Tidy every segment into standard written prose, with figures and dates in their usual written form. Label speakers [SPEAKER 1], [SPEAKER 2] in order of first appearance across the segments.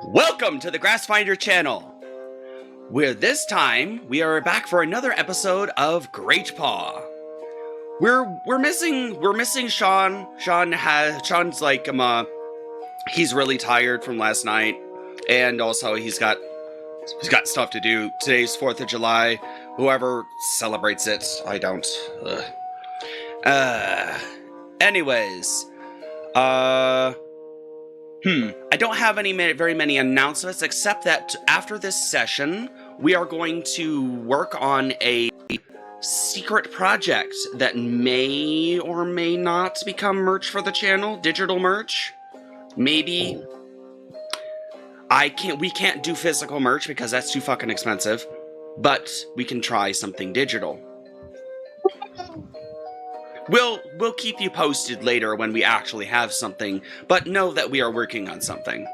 [SPEAKER 1] Welcome to the Grassfinder channel, where this time we are back for another episode of Great Paw. We're missing Sean. Sean's like he's really tired from last night, and also he's got stuff to do. Today's 4th of July. Whoever celebrates it, I don't. Anyways, I don't have very many announcements, except that after this session, we are going to work on a secret project that may or may not become merch for the channel, digital merch. Maybe. We can't do physical merch because that's too fucking expensive, but we can try something digital. We'll keep you posted later when we actually have something, but know that we are working on something.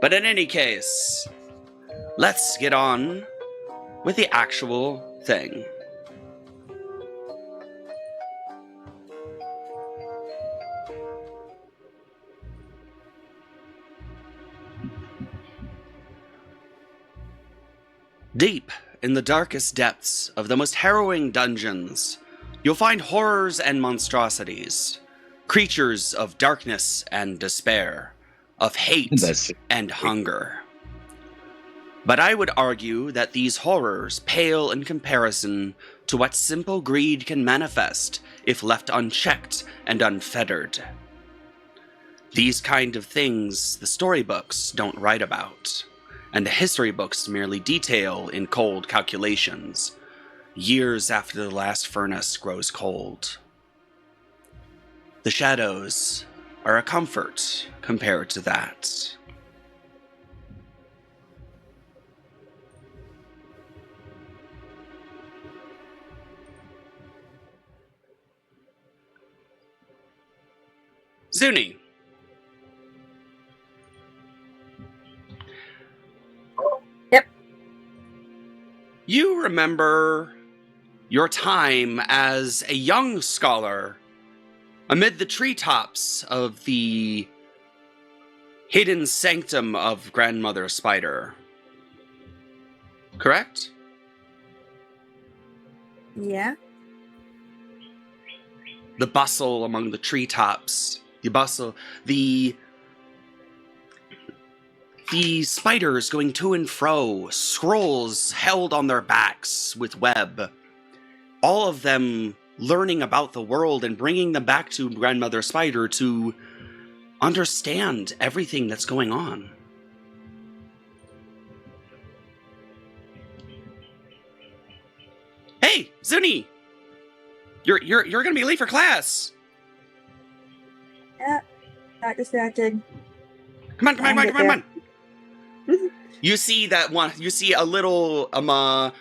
[SPEAKER 1] But in any case, let's get on with the actual thing. Deep in the darkest depths of the most harrowing dungeons, you'll find horrors and monstrosities, creatures of darkness and despair, of hate and hunger. But I would argue that these horrors pale in comparison to what simple greed can manifest if left unchecked and unfettered. These kind of things the storybooks don't write about, and the history books merely detail in cold calculations, years after the last furnace grows cold. The shadows are a comfort compared to that. Zuni.
[SPEAKER 2] Yep.
[SPEAKER 1] You remember your time as a young scholar amid the treetops of the hidden sanctum of Grandmother Spider. Correct?
[SPEAKER 2] Yeah.
[SPEAKER 1] The bustle among the treetops, the spiders going to and fro, scrolls held on their backs with web. All of them learning about the world and bringing them back to Grandmother Spider to understand everything that's going on. Hey, Zuni! You're gonna be late for class!
[SPEAKER 2] Yeah. Got distracted.
[SPEAKER 1] Come on. You see a little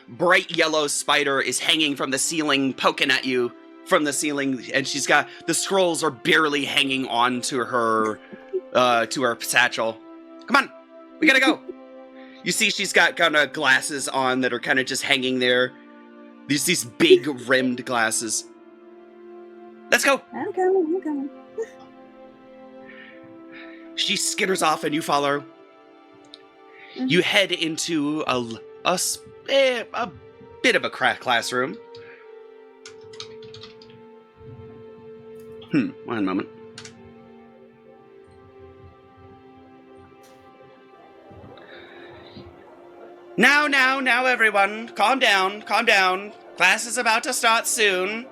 [SPEAKER 1] bright yellow spider is hanging from the ceiling, poking at you from the ceiling, and she's got the scrolls are barely hanging on to her satchel. Come on, we gotta go. You see she's got kind of glasses on that are kind of just hanging there. These big rimmed glasses. Let's go.
[SPEAKER 2] I'm coming.
[SPEAKER 1] She skitters off and you follow. You head into a bit of a classroom. One moment. Now, everyone, calm down. Class is about to start soon.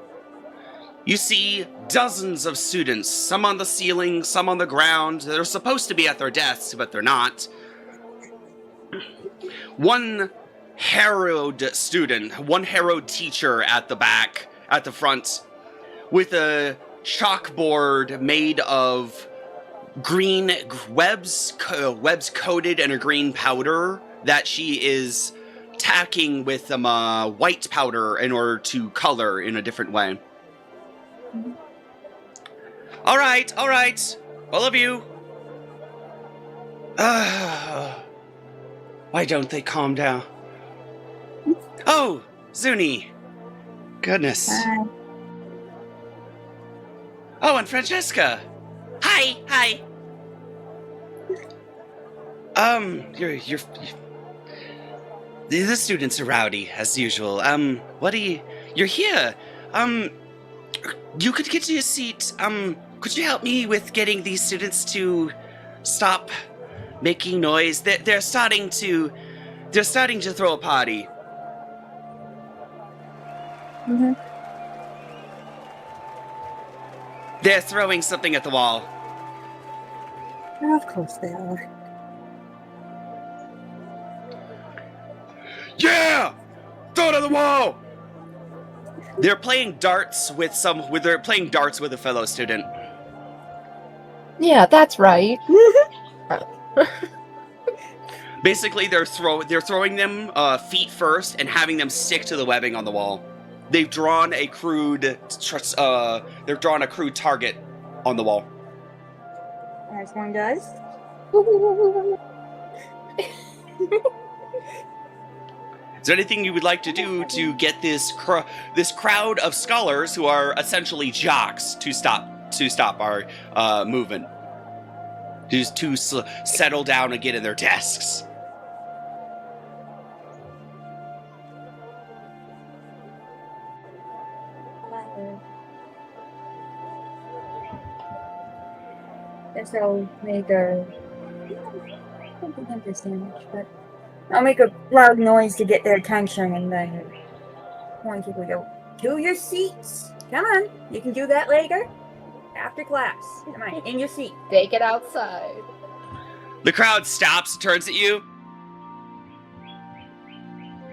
[SPEAKER 1] You see dozens of students, some on the ceiling, some on the ground. They're supposed to be at their desks, but they're not. One harrowed student, one harrowed teacher at the back, at the front, with a chalkboard made of green webs coated in a green powder that she is tacking with white powder in order to color in a different way. All right, all of you. Why don't they calm down? Oh, Zuni. Goodness.
[SPEAKER 2] Hi.
[SPEAKER 1] Oh, and Francesca. Hi. You're the students are rowdy as usual. What do you? You're here. You could get to your seat. Could you help me with getting these students to stop making noise? They're starting to throw a party.
[SPEAKER 2] Mm-hmm.
[SPEAKER 1] They're throwing something at the wall.
[SPEAKER 2] Of course they are.
[SPEAKER 1] Yeah! Throw it at the wall! They're playing darts with a fellow student.
[SPEAKER 3] Yeah, that's right.
[SPEAKER 1] Basically, they're throwing them feet first and having them stick to the webbing on the wall. They've drawn a crude target on the wall.
[SPEAKER 2] Nice one, guys.
[SPEAKER 1] Is there anything you would like to do to get this crowd of scholars who are essentially jocks to stop our movement? Just to settle down and get in their desks.
[SPEAKER 2] Guess I'll make a. I don't think I'm this damage, but I'll make a loud noise to get their attention, and then pointedly go to your seats. Come on, you can do that later. After class. Come on, in your seat.
[SPEAKER 3] Take it outside.
[SPEAKER 1] The crowd stops and turns at you.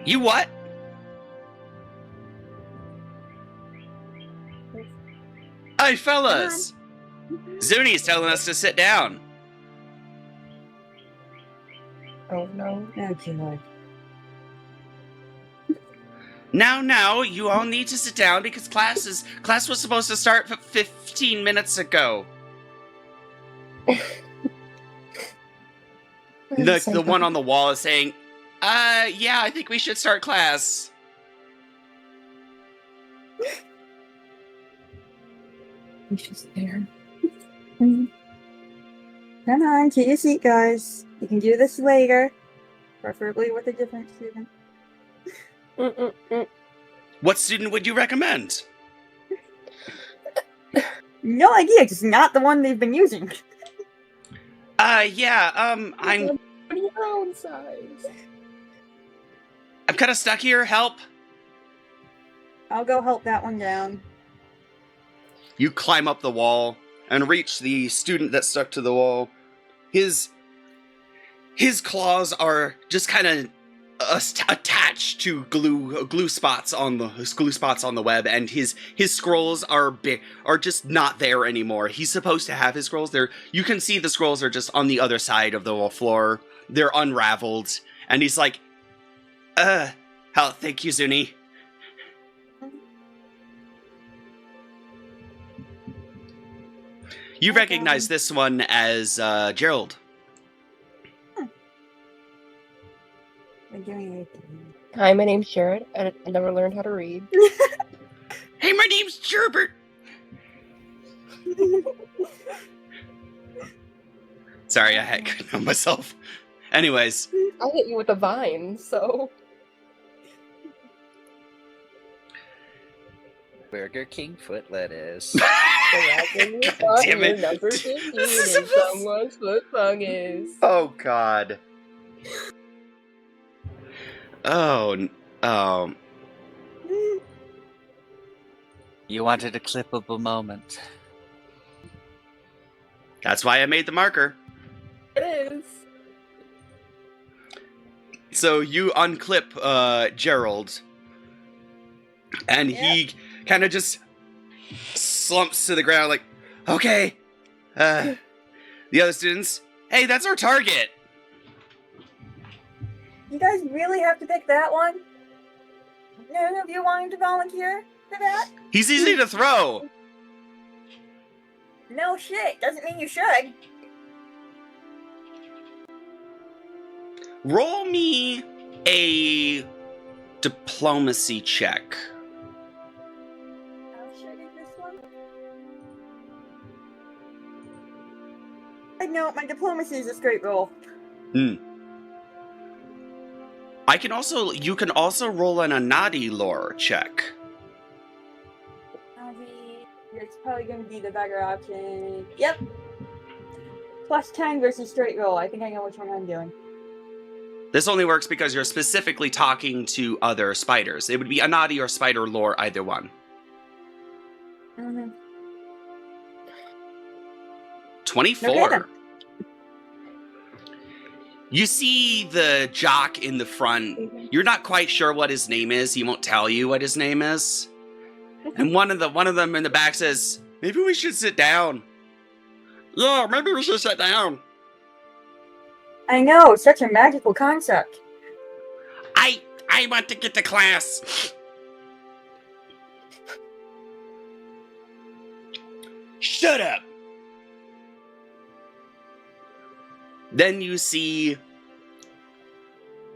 [SPEAKER 1] You what? Hey, fellas! Zuni's telling us to sit down.
[SPEAKER 3] Oh no.
[SPEAKER 2] Okay, Lord.
[SPEAKER 1] Now, you all need to sit down because class was supposed to start 15 minutes ago. The one on the wall is saying, yeah, I think we should start class.
[SPEAKER 2] She's there. Come on, take your seat, guys. You can do this later. Preferably with a different student.
[SPEAKER 1] What student would you recommend?
[SPEAKER 2] No idea, it's not the one they've been using.
[SPEAKER 1] Yeah, I'm
[SPEAKER 3] Your own size.
[SPEAKER 1] kind of stuck here. Help.
[SPEAKER 2] I'll go help that one down.
[SPEAKER 1] You climb up the wall and reach the student that's stuck to the wall. His claws are just kind of attached to glue spots on the web, and his scrolls are just not there anymore. He's supposed to have his scrolls there. You can see the scrolls are just on the other side of the floor. They're unraveled, and he's like, thank you, Zuni. You recognize this one as Gerald.
[SPEAKER 3] Hi, my name's Jared. I never learned how to read.
[SPEAKER 1] Hey, my name's Gerbert. Sorry, I couldn't help myself. Anyways.
[SPEAKER 3] I hit you with a vine, so...
[SPEAKER 4] Burger King foot lettuce.
[SPEAKER 1] Damn it.
[SPEAKER 3] Number 15 and someone's foot fungus.
[SPEAKER 1] Oh, God. Oh.
[SPEAKER 4] You wanted a clippable moment.
[SPEAKER 1] That's why I made the marker.
[SPEAKER 3] It is.
[SPEAKER 1] So you unclip Gerald, and he kind of just slumps to the ground like, okay. The other students, hey, that's our target.
[SPEAKER 2] You guys really have to pick that one? None of you wanting to volunteer for that?
[SPEAKER 1] He's easy to throw.
[SPEAKER 2] No shit, doesn't mean you should.
[SPEAKER 1] Roll me a diplomacy check.
[SPEAKER 2] How should is this one? I know, my diplomacy is a straight roll.
[SPEAKER 1] Hmm. You can also roll an Anadi lore check.
[SPEAKER 2] It's probably going to be the better option. Yep. Plus 10 versus straight roll. I think I know which one I'm doing.
[SPEAKER 1] This only works because you're specifically talking to other spiders. It would be Anadi or spider lore, either one.
[SPEAKER 2] Mm-hmm.
[SPEAKER 1] 24.
[SPEAKER 2] Okay, then.
[SPEAKER 1] You see the jock in the front. You're not quite sure what his name is. He won't tell you what his name is. And one of them in the back says, "Maybe we should sit down." Yeah, maybe we should sit down.
[SPEAKER 2] I know, such a magical concept.
[SPEAKER 1] I want to get to class. Shut up. Then you see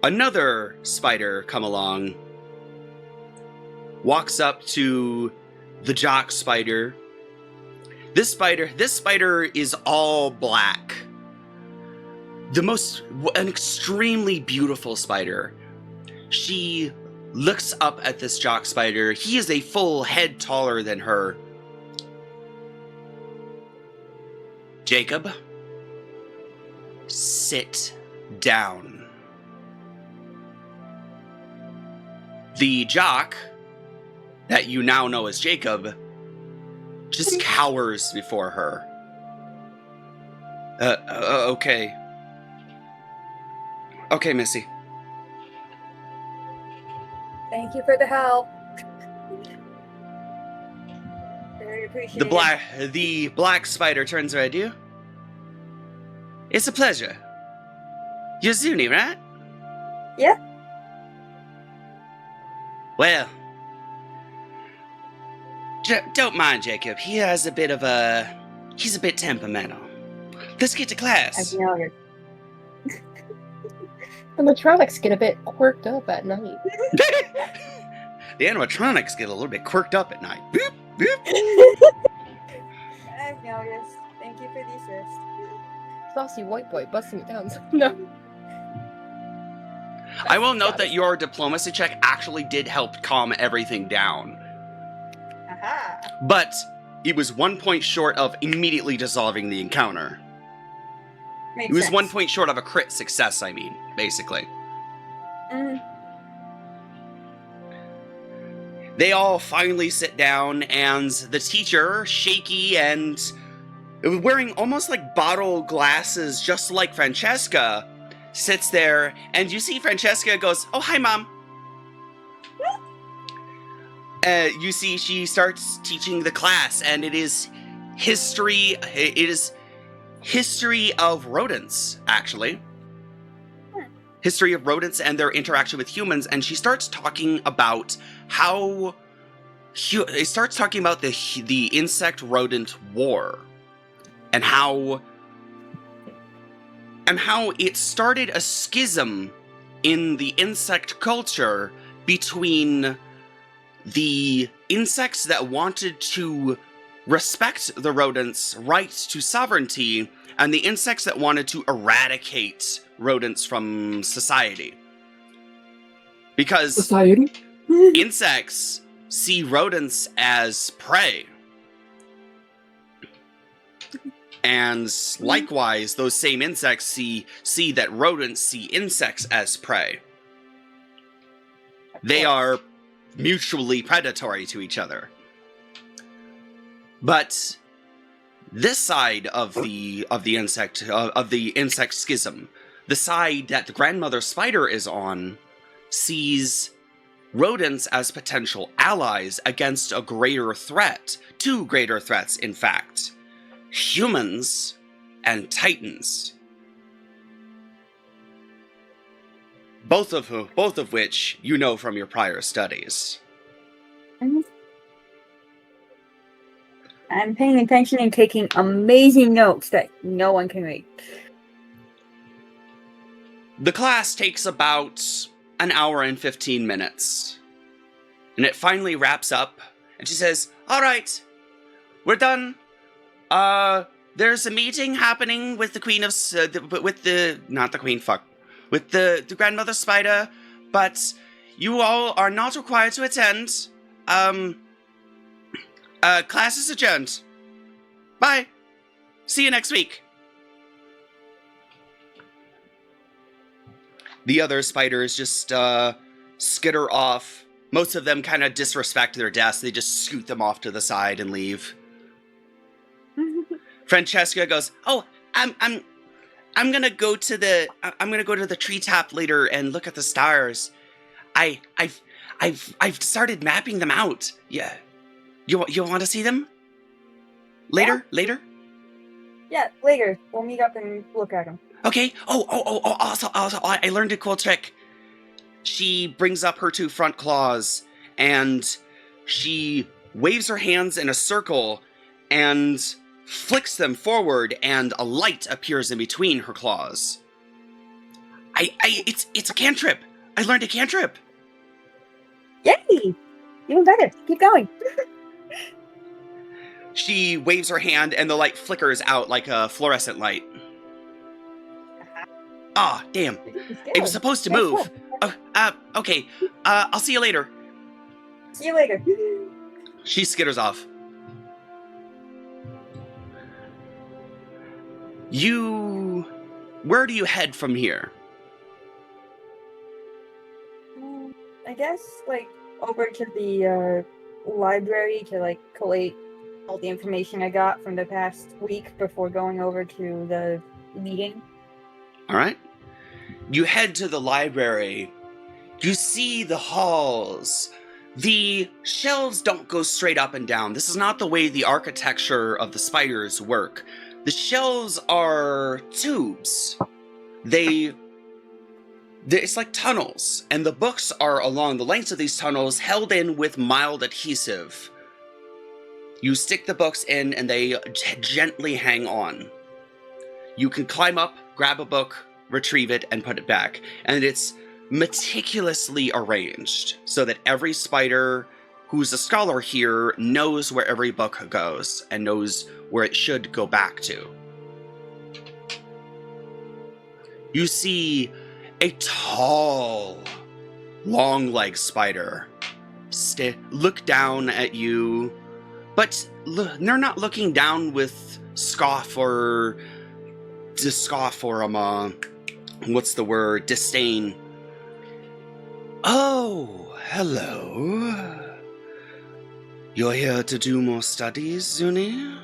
[SPEAKER 1] another spider come along, walks up to the jock spider. This spider is all black. An extremely beautiful spider. She looks up at this jock spider. He is a full head taller than her. Jacob, sit down. The jock, that you now know as Jacob, just cowers before her. Okay. Okay, Missy.
[SPEAKER 2] Thank you for the help. Very appreciated.
[SPEAKER 1] The black spider turns right to you. It's a pleasure. You're Zuni, right?
[SPEAKER 2] Yeah.
[SPEAKER 1] Well, don't mind Jacob. He's a bit temperamental. Let's get to class.
[SPEAKER 2] I know it.
[SPEAKER 3] The animatronics get a bit quirked up at night.
[SPEAKER 1] The animatronics get a little bit quirked up at night. Boop, boop.
[SPEAKER 2] I've noticed. Thank you for the assist.
[SPEAKER 3] Saucy white boy busting it down. No.
[SPEAKER 1] I will note that your diplomacy check actually did help calm everything down.
[SPEAKER 2] Aha.
[SPEAKER 1] But it was 1 point short of immediately dissolving the encounter.
[SPEAKER 2] Makes
[SPEAKER 1] It was
[SPEAKER 2] sense.
[SPEAKER 1] 1 point short of a crit success, basically.
[SPEAKER 2] Mm.
[SPEAKER 1] They all finally sit down, and the teacher, shaky and wearing almost like bottle glasses, just like Francesca, sits there, and you see Francesca goes, "Oh, hi, Mom." You see she starts teaching the class, and it is history of rodents, actually. History of rodents and their interaction with humans, and she starts talking about how the insect rodent war, and how it started a schism in the insect culture between the insects that wanted to respect the rodents' right to sovereignty and the insects that wanted to eradicate rodents from society. Because insects see rodents as prey. And likewise, those same insects see that rodents see insects as prey. They are mutually predatory to each other. But this side of the insect schism, the side that the grandmother spider is on, sees rodents as potential allies against a greater threat, two greater threats, in fact. Humans and titans. Both of which you know from your prior studies.
[SPEAKER 2] I'm paying attention and taking amazing notes that no one can read.
[SPEAKER 1] The class takes about an hour and 15 minutes. And it finally wraps up, and she says, "All right, we're done. The there's a meeting happening with the Queen of not the Queen, with the Grandmother Spider, but you all are not required to attend. Class is adjourned. Bye. See you next week. The other spiders just skitter off. Most of them kind of disrespect their desks. They just scoot them off to the side and leave. Francesca goes, "Oh, I'm gonna go to the treetop later and look at the stars. I've started mapping them out. Yeah, you want to see them later?
[SPEAKER 2] Yeah.
[SPEAKER 1] Later?
[SPEAKER 2] Yeah, later. We'll meet up and look at them.
[SPEAKER 1] Okay. Oh. Also, I learned a cool trick. She brings up her 2 front claws and she waves her hands in a circle and flicks them forward, and a light appears in between her claws. It's a cantrip. I learned a cantrip.
[SPEAKER 2] Yay! Even better. Keep going.
[SPEAKER 1] She waves her hand, and the light flickers out like a fluorescent light. Ah, damn. It was supposed to move. Okay. I'll see you later.
[SPEAKER 2] See you later.
[SPEAKER 1] She skitters off. Where do you head from here?
[SPEAKER 2] I guess, over to the library to, collate all the information I got from the past week before going over to the meeting.
[SPEAKER 1] All right. You head to the library. You see the halls. The shelves don't go straight up and down. This is not the way the architecture of the spiders work. The shelves are tubes. It's like tunnels, and the books are along the lengths of these tunnels, held in with mild adhesive. You stick the books in, and they gently hang on. You can climb up, grab a book, retrieve it, and put it back. And it's meticulously arranged so that every spider who's a scholar here knows where every book goes and knows where it should go back to. You see a tall, long-legged spider look down at you, but they're not looking down with scoff or disdain. Oh, hello. You're here to do more studies, Zuni?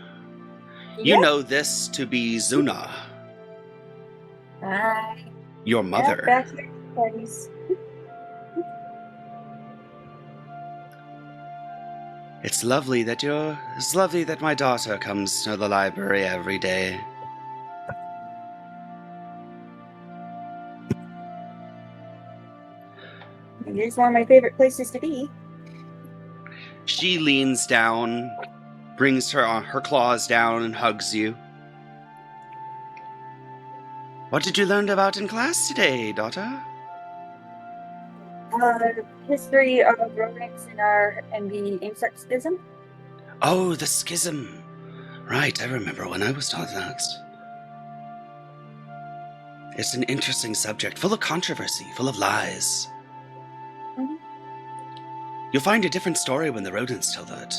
[SPEAKER 1] You know this to be Zuna, your mother.
[SPEAKER 2] Back to studies.
[SPEAKER 1] It's lovely that my daughter comes to the library every day.
[SPEAKER 2] It's one of my favorite places to be.
[SPEAKER 1] She leans down, brings her claws down, and hugs you. What did you learn about in class today, daughter?
[SPEAKER 2] History of rodents and the insect schism.
[SPEAKER 1] Oh, the schism. Right, I remember when I was taught that. It's an interesting subject, full of controversy, full of lies.
[SPEAKER 2] Mm-hmm.
[SPEAKER 1] You'll find a different story when the rodents tell that.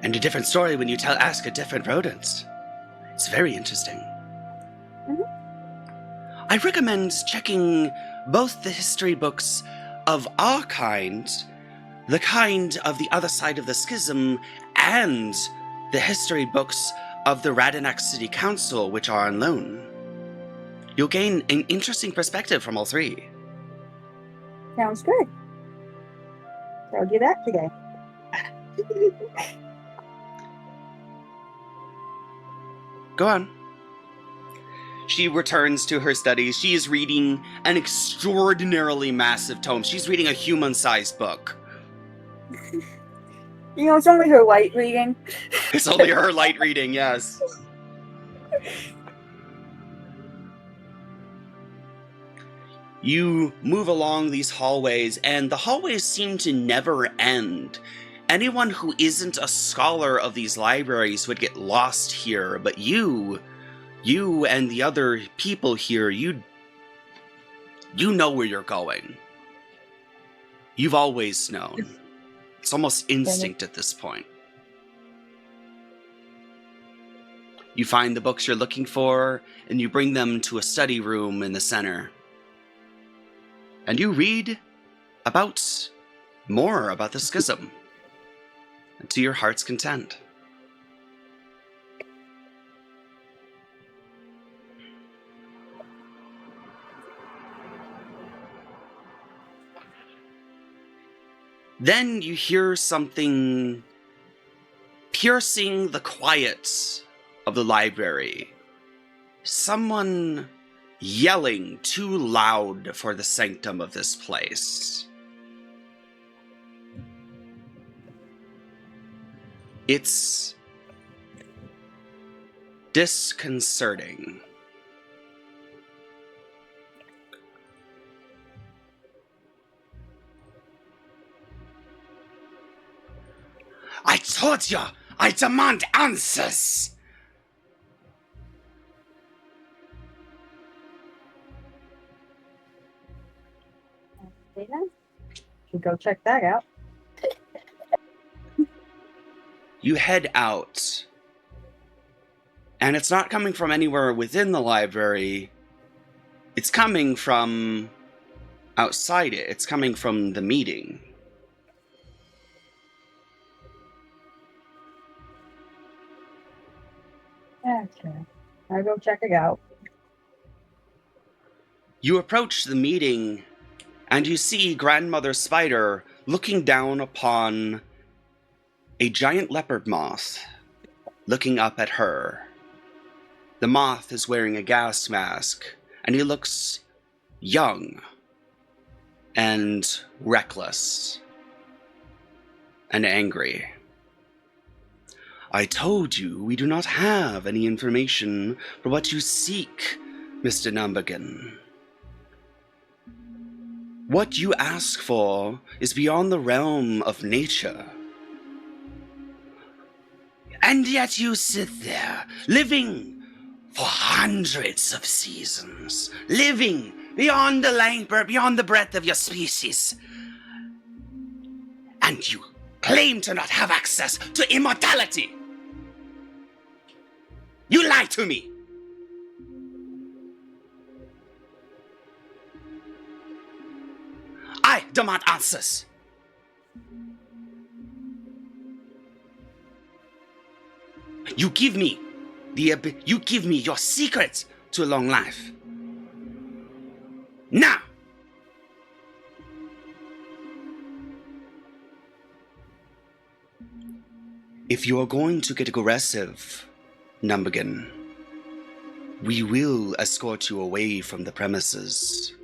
[SPEAKER 1] And a different story when you ask a different rodent. It's very interesting.
[SPEAKER 2] Mm-hmm.
[SPEAKER 1] I recommend checking both the history books of our kind, the kind of the other side of the schism, and the history books of the Radanak City Council, which are on loan. You'll gain an interesting perspective from all 3.
[SPEAKER 2] Sounds good. So I'll do that today.
[SPEAKER 1] Go on. She returns to her studies. She is reading an extraordinarily massive tome. She's reading a human-sized book.
[SPEAKER 2] It's only her light reading.
[SPEAKER 1] It's only her light reading, yes. You move along these hallways, and the hallways seem to never end. anyone who isn't a scholar of these libraries would get lost here, but you and the other people here, you know where you're going. You've always known. It's almost instinct at this point. You find the books you're looking for, and you bring them to a study room in the center. And you read more about the schism, and to your heart's content. Then you hear something piercing the quiet of the library. Someone yelling too loud for the sanctum of this place. It's disconcerting. I told you, I demand answers!
[SPEAKER 2] See that? Should go check that out.
[SPEAKER 1] You head out, and it's not coming from anywhere within the library. It's coming from outside it. It's coming from the meeting.
[SPEAKER 2] Okay. I'll go check it out.
[SPEAKER 1] You approach the meeting, and you see Grandmother Spider looking down upon a giant leopard moth, looking up at her. The moth is wearing a gas mask, and he looks young and reckless and angry. I told you we do not have any information for what you seek, Mr. Numbergan. What you ask for is beyond the realm of nature. And yet you sit there, living for hundreds of seasons, living beyond the breadth of your species. And you claim to not have access to immortality. You lie to me. I demand answers. You give me your secret to a long life. Now. If you are going to get aggressive, Numbergan, we will escort you away from the premises.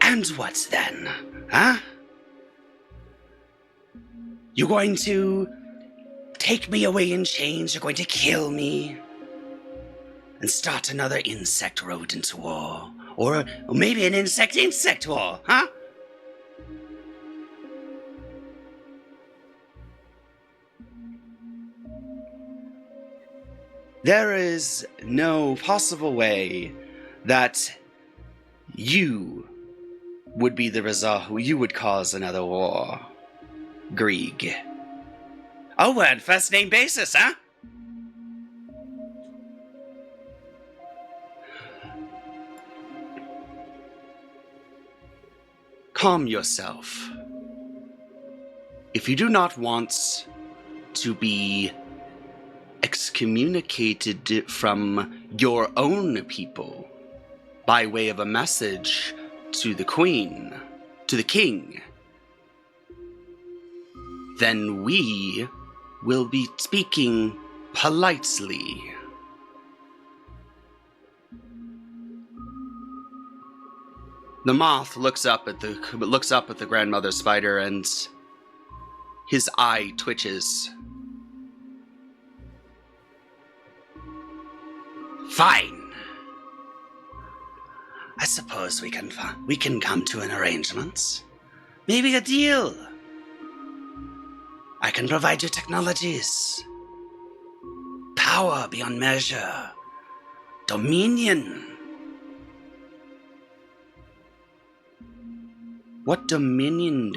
[SPEAKER 1] And what then, huh? You're going to take me away in chains, you're going to kill me, and start another insect-rodent war, or maybe an insect-insect war, huh? There is no possible way that you would be the result, you would cause another war, Grieg. Oh, we're on first name basis, huh? Calm yourself. If you do not want to be excommunicated from your own people by way of a message to the Queen, to the King, then we will be speaking politely. The moth looks up at the grandmother spider, and his eye twitches. Fine. I suppose we can come to an arrangement. Maybe a deal. I can provide you technologies. Power beyond measure. Dominion. What dominion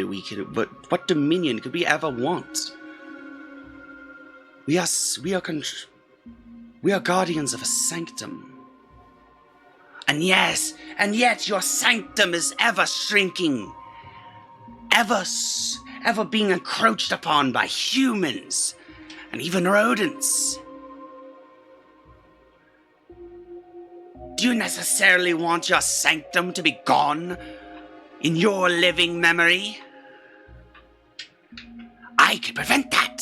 [SPEAKER 1] what dominion could we ever want? We are guardians of a sanctum. And yes, and yet your sanctum is ever shrinking. Ever being encroached upon by humans and even rodents. Do you necessarily want your sanctum to be gone in your living memory? I could prevent that.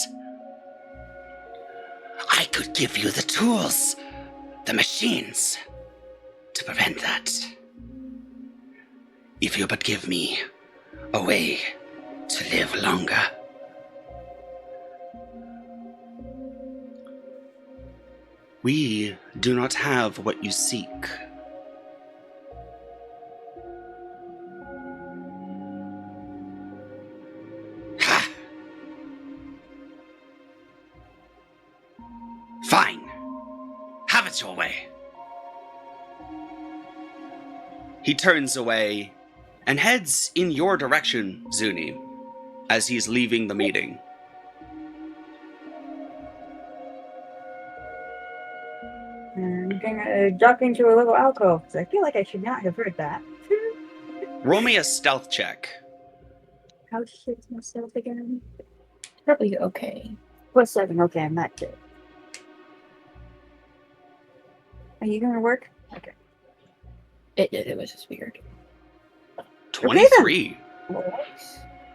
[SPEAKER 1] I could give you the tools, the machines, to prevent that. If you but give me a way to live longer. We do not have what you seek. Ha! Fine. Have it your way. He turns away and heads in your direction, Zuni, as he's leaving the meeting.
[SPEAKER 2] I'm gonna duck into a little alcove, because I feel like I should not have heard that.
[SPEAKER 1] Roll me a stealth check.
[SPEAKER 2] How shit's myself again?
[SPEAKER 3] Probably okay.
[SPEAKER 2] +7, okay, I'm not good. Are you gonna work? Okay.
[SPEAKER 3] It was just weird.
[SPEAKER 1] 23.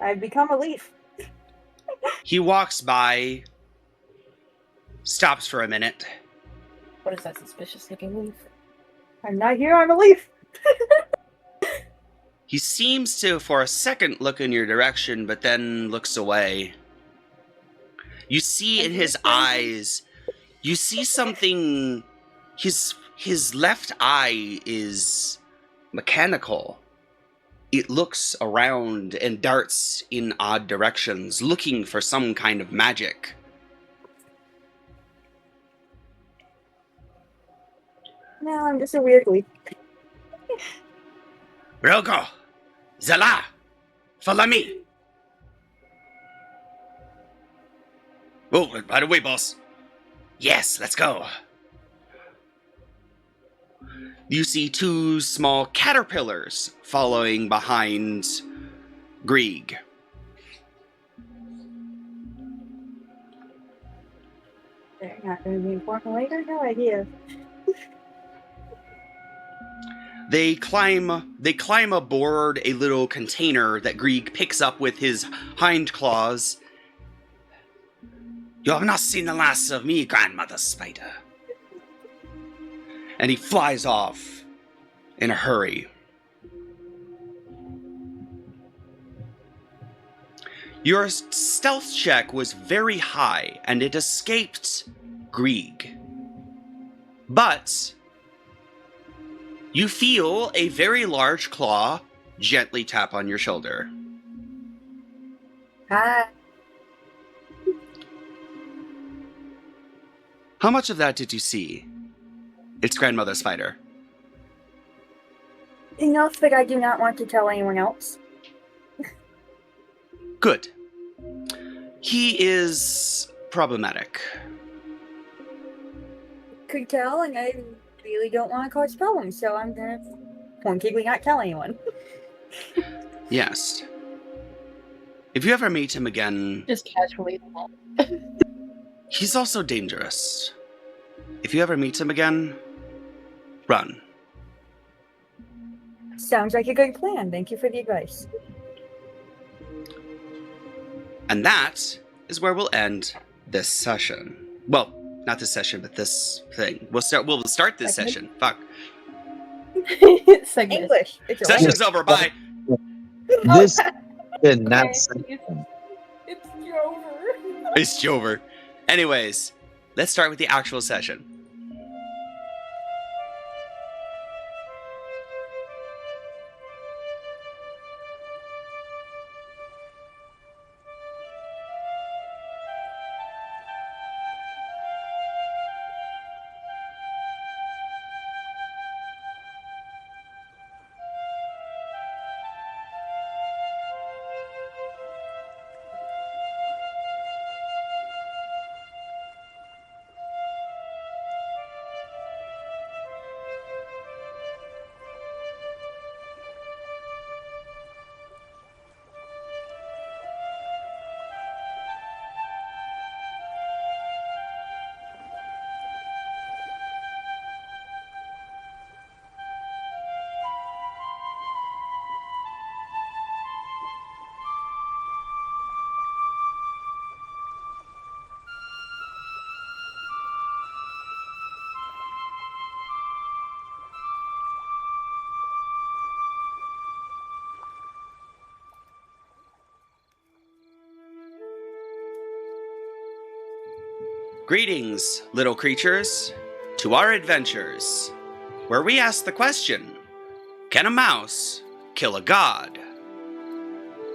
[SPEAKER 2] I've become a leaf.
[SPEAKER 1] He walks by, stops for a minute.
[SPEAKER 3] What is that suspicious looking leaf?
[SPEAKER 2] I'm not here, I'm a leaf.
[SPEAKER 1] He seems to, for a second, look in your direction, but then looks away. You see in his eyes, you see something. His left eye is mechanical. It looks around and darts in odd directions, looking for some kind of magic.
[SPEAKER 2] No, I'm just a weird leaf.
[SPEAKER 1] Rogo! Zala! Follow me! Oh, by the way, boss. Yes, let's go. You see two small caterpillars following behind Grieg.
[SPEAKER 2] They're not going to be important later? No idea.
[SPEAKER 1] They climb aboard a little container that Grieg picks up with his hind claws. You have not seen the last of me, grandmother spider. And he flies off in a hurry. Your stealth check was very high, and it escaped Grieg. But you feel a very large claw gently tap on your shoulder.
[SPEAKER 2] Hi.
[SPEAKER 1] How much of that did you see? It's Grandmother Spider.
[SPEAKER 2] Enough that I do not want to tell anyone else.
[SPEAKER 1] Good. He is problematic.
[SPEAKER 2] Could tell, and I really don't want to cause problems, so I'm gonna pointedly not tell anyone.
[SPEAKER 1] Yes. If you ever meet him again,
[SPEAKER 3] Just casually.
[SPEAKER 1] he's also dangerous. If you ever meet him again, run.
[SPEAKER 2] Sounds like a good plan. Thank you for the advice.
[SPEAKER 1] And that is where we'll end this session. Well, not this session, but this thing. We'll start this session. Fuck.
[SPEAKER 3] Segment.
[SPEAKER 2] English. It's all
[SPEAKER 1] Session's over. Bye.
[SPEAKER 5] This did not
[SPEAKER 3] Okay.
[SPEAKER 5] say
[SPEAKER 3] It's over.
[SPEAKER 1] It's over. Anyways, let's start with the actual session. Greetings, little creatures, to our adventures, where we ask the question, can a mouse kill a god?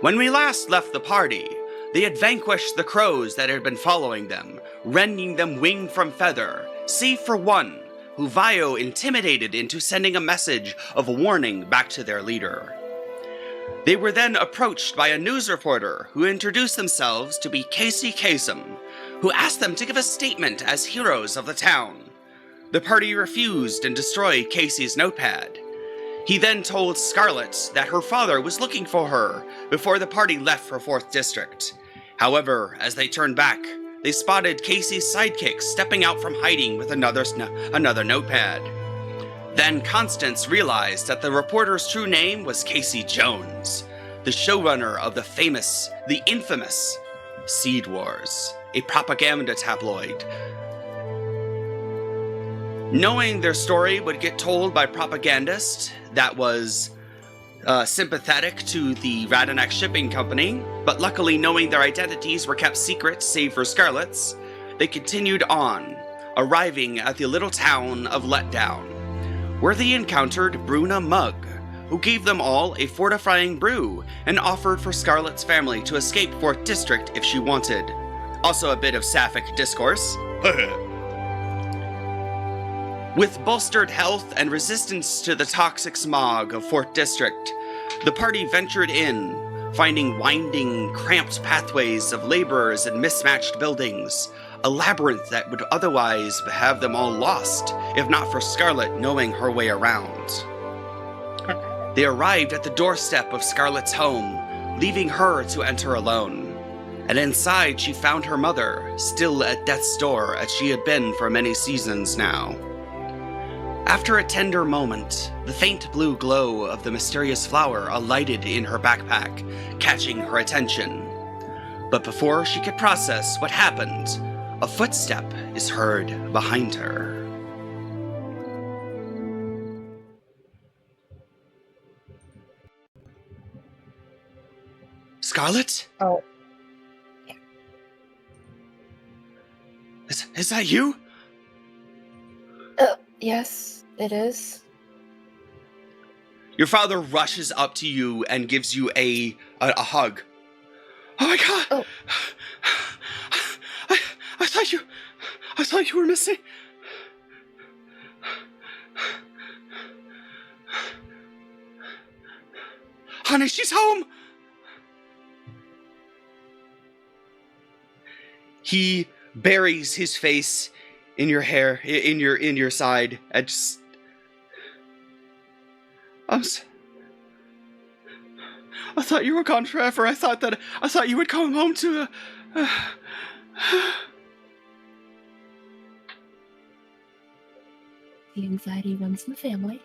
[SPEAKER 1] When we last left the party, they had vanquished the crows that had been following them, rending them wing from feather, save for one, who Vio intimidated into sending a message of warning back to their leader. They were then approached by a news reporter who introduced themselves to be Casey Kasem, who asked them to give a statement as heroes of the town. The party refused and destroyed Casey's notepad. He then told Scarlet that her father was looking for her before the party left for 4th District. However, as they turned back, they spotted Casey's sidekick stepping out from hiding with another notepad. Then Constance realized that the reporter's true name was Casey Jones, the showrunner of the infamous Seed Wars, a propaganda tabloid. Knowing their story would get told by propagandists that was sympathetic to the Radanek Shipping Company, but luckily knowing their identities were kept secret save for Scarlet's, they continued on, arriving at the little town of Letdown, where they encountered Bruna Mugg, who gave them all a fortifying brew and offered for Scarlet's family to escape 4th District if she wanted. Also a bit of sapphic discourse. With bolstered health and resistance to the toxic smog of 4th District, the party ventured in, finding winding, cramped pathways of laborers and mismatched buildings, a labyrinth that would otherwise have them all lost, if not for Scarlet knowing her way around. They arrived at the doorstep of Scarlet's home, leaving her to enter alone. And inside she found her mother, still at death's door as she had been for many seasons now. After a tender moment, the faint blue glow of the mysterious flower alighted in her backpack, catching her attention. But before she could process what happened, a footstep is heard behind her. Scarlet?
[SPEAKER 3] Oh.
[SPEAKER 1] Is that you?
[SPEAKER 3] Yes, it is.
[SPEAKER 1] Your father rushes up to you and gives you a hug. Oh my god!
[SPEAKER 3] Oh.
[SPEAKER 1] I thought you were missing. Honey, she's home. He buries his face in your hair, in your side, and just... I thought you were gone forever. I thought you would come home to
[SPEAKER 3] The anxiety runs in the family.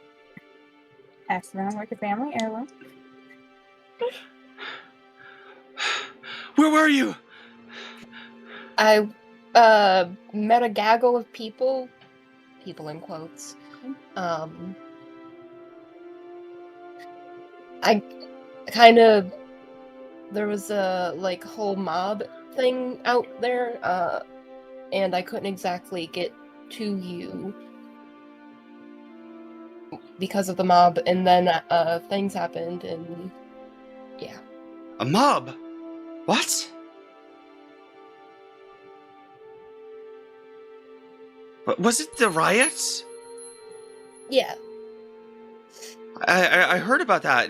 [SPEAKER 2] Passed around like a family heirloom.
[SPEAKER 1] Where were you?
[SPEAKER 3] I met a gaggle of people in quotes. I kind of, there was a whole mob thing out there, and I couldn't exactly get to you because of the mob, and then things happened, and yeah.
[SPEAKER 1] A mob? What? Was it the riots?
[SPEAKER 3] Yeah.
[SPEAKER 1] I heard about that.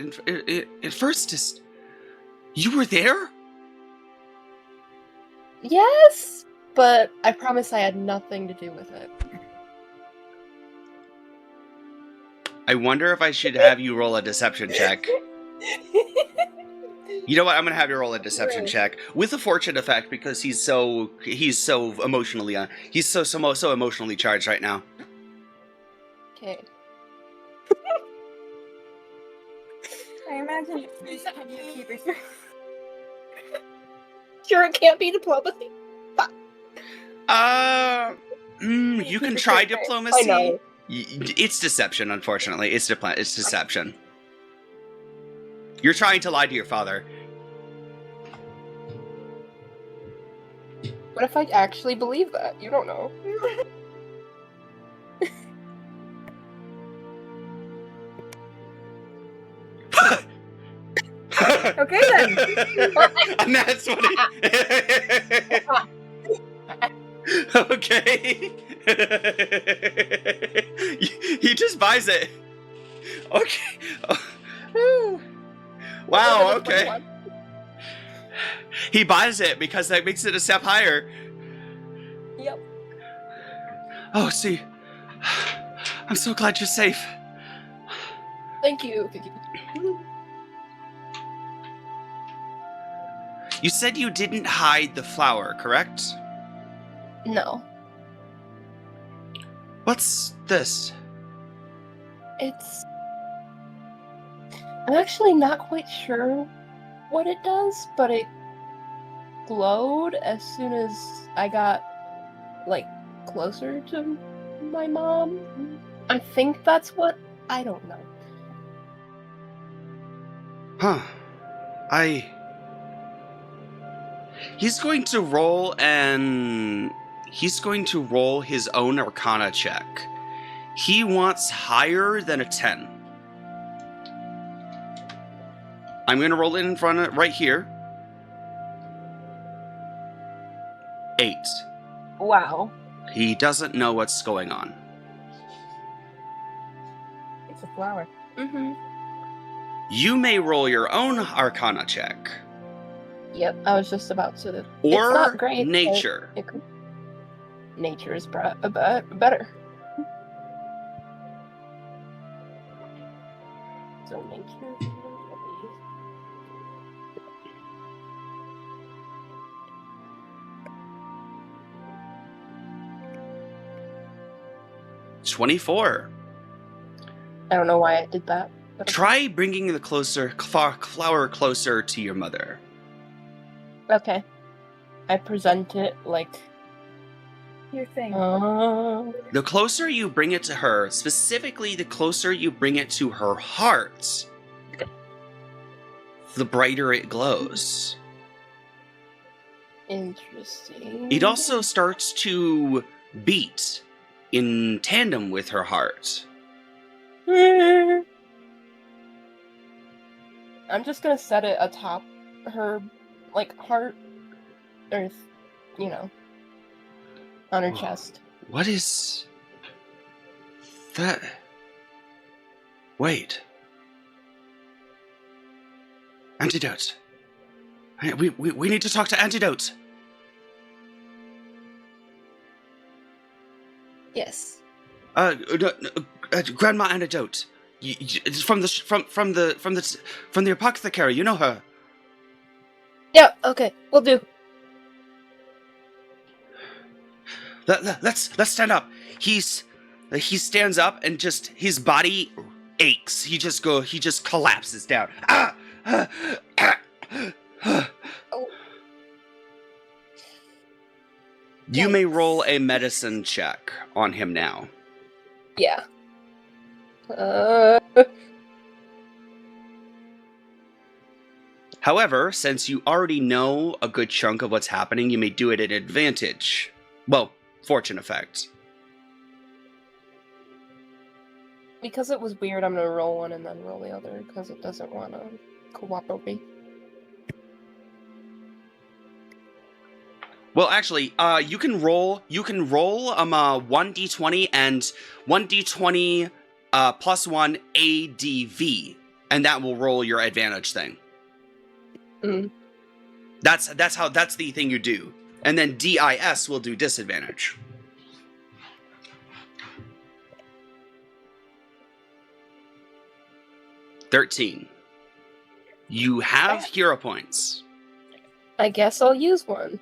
[SPEAKER 1] At first, you were there?
[SPEAKER 3] Yes, but I promise I had nothing to do with it.
[SPEAKER 1] I wonder if I should have you roll a deception check. You know what? I'm gonna have you roll a deception check with a fortune effect because he's so emotionally he's so emotionally charged right now.
[SPEAKER 3] Okay.
[SPEAKER 2] I imagine these keepers.
[SPEAKER 3] Sure, it can't be diplomacy.
[SPEAKER 1] You can try diplomacy.
[SPEAKER 3] I know.
[SPEAKER 1] It's deception, unfortunately. It's deception. You're trying to lie to your father.
[SPEAKER 3] What if I actually believe that? You don't know.
[SPEAKER 2] Okay then.
[SPEAKER 1] And that's what Okay. He just buys it. Okay. Wow, okay.
[SPEAKER 3] 21.
[SPEAKER 1] He buys it because that makes it a step higher.
[SPEAKER 3] Yep.
[SPEAKER 1] Oh, see. I'm so glad you're safe.
[SPEAKER 3] Thank you.
[SPEAKER 1] You said you didn't hide the flower, correct?
[SPEAKER 3] No.
[SPEAKER 1] What's this?
[SPEAKER 3] It's... I'm actually not quite sure what it does, but it glowed as soon as I got, like, closer to my mom. I think that's what... I don't know.
[SPEAKER 1] Huh. He's going to roll his own Arcana check. He wants higher than a 10. I'm going to roll it in front of right here. 8.
[SPEAKER 3] Wow.
[SPEAKER 1] He doesn't know what's going on.
[SPEAKER 2] It's a flower.
[SPEAKER 3] Mm-hmm.
[SPEAKER 1] You may roll your own Arcana check.
[SPEAKER 3] Yep, I was just about to...
[SPEAKER 1] Or
[SPEAKER 3] it's not great, but
[SPEAKER 1] nature.
[SPEAKER 3] it could... Nature is better. So nature...
[SPEAKER 1] It's 24.
[SPEAKER 3] I don't know why I did that. But
[SPEAKER 1] Try bringing the flower closer to your mother.
[SPEAKER 3] okay. I present it like...
[SPEAKER 2] Your thing.
[SPEAKER 1] The closer you bring it to her, specifically the closer you bring it to her heart, the brighter it glows.
[SPEAKER 3] Interesting.
[SPEAKER 1] It also starts to beat in tandem with her heart.
[SPEAKER 3] I'm just gonna set it atop her, like, heart, or, you know, on her chest.
[SPEAKER 1] What is that? Wait. Antidote. We need to talk to Antidote.
[SPEAKER 3] Yes.
[SPEAKER 1] Grandma Antidote. It's from the apothecary. You know her.
[SPEAKER 3] Yeah. Okay. We'll do.
[SPEAKER 1] Let's stand up. He stands up and just his body aches. He just collapses down. You may roll a medicine check on him now.
[SPEAKER 3] Yeah.
[SPEAKER 1] However, since you already know a good chunk of what's happening, you may do it at advantage. Well, fortune effect.
[SPEAKER 3] Because it was weird, I'm gonna roll one and then roll the other because it doesn't want to cooperate.
[SPEAKER 1] Well, actually, you can roll 1d20 and 1d20 plus 1 ADV, and that will roll your advantage thing.
[SPEAKER 3] Mm.
[SPEAKER 1] That's the thing you do. And then DIS will do disadvantage. $13. You have hero points.
[SPEAKER 3] I guess I'll use one.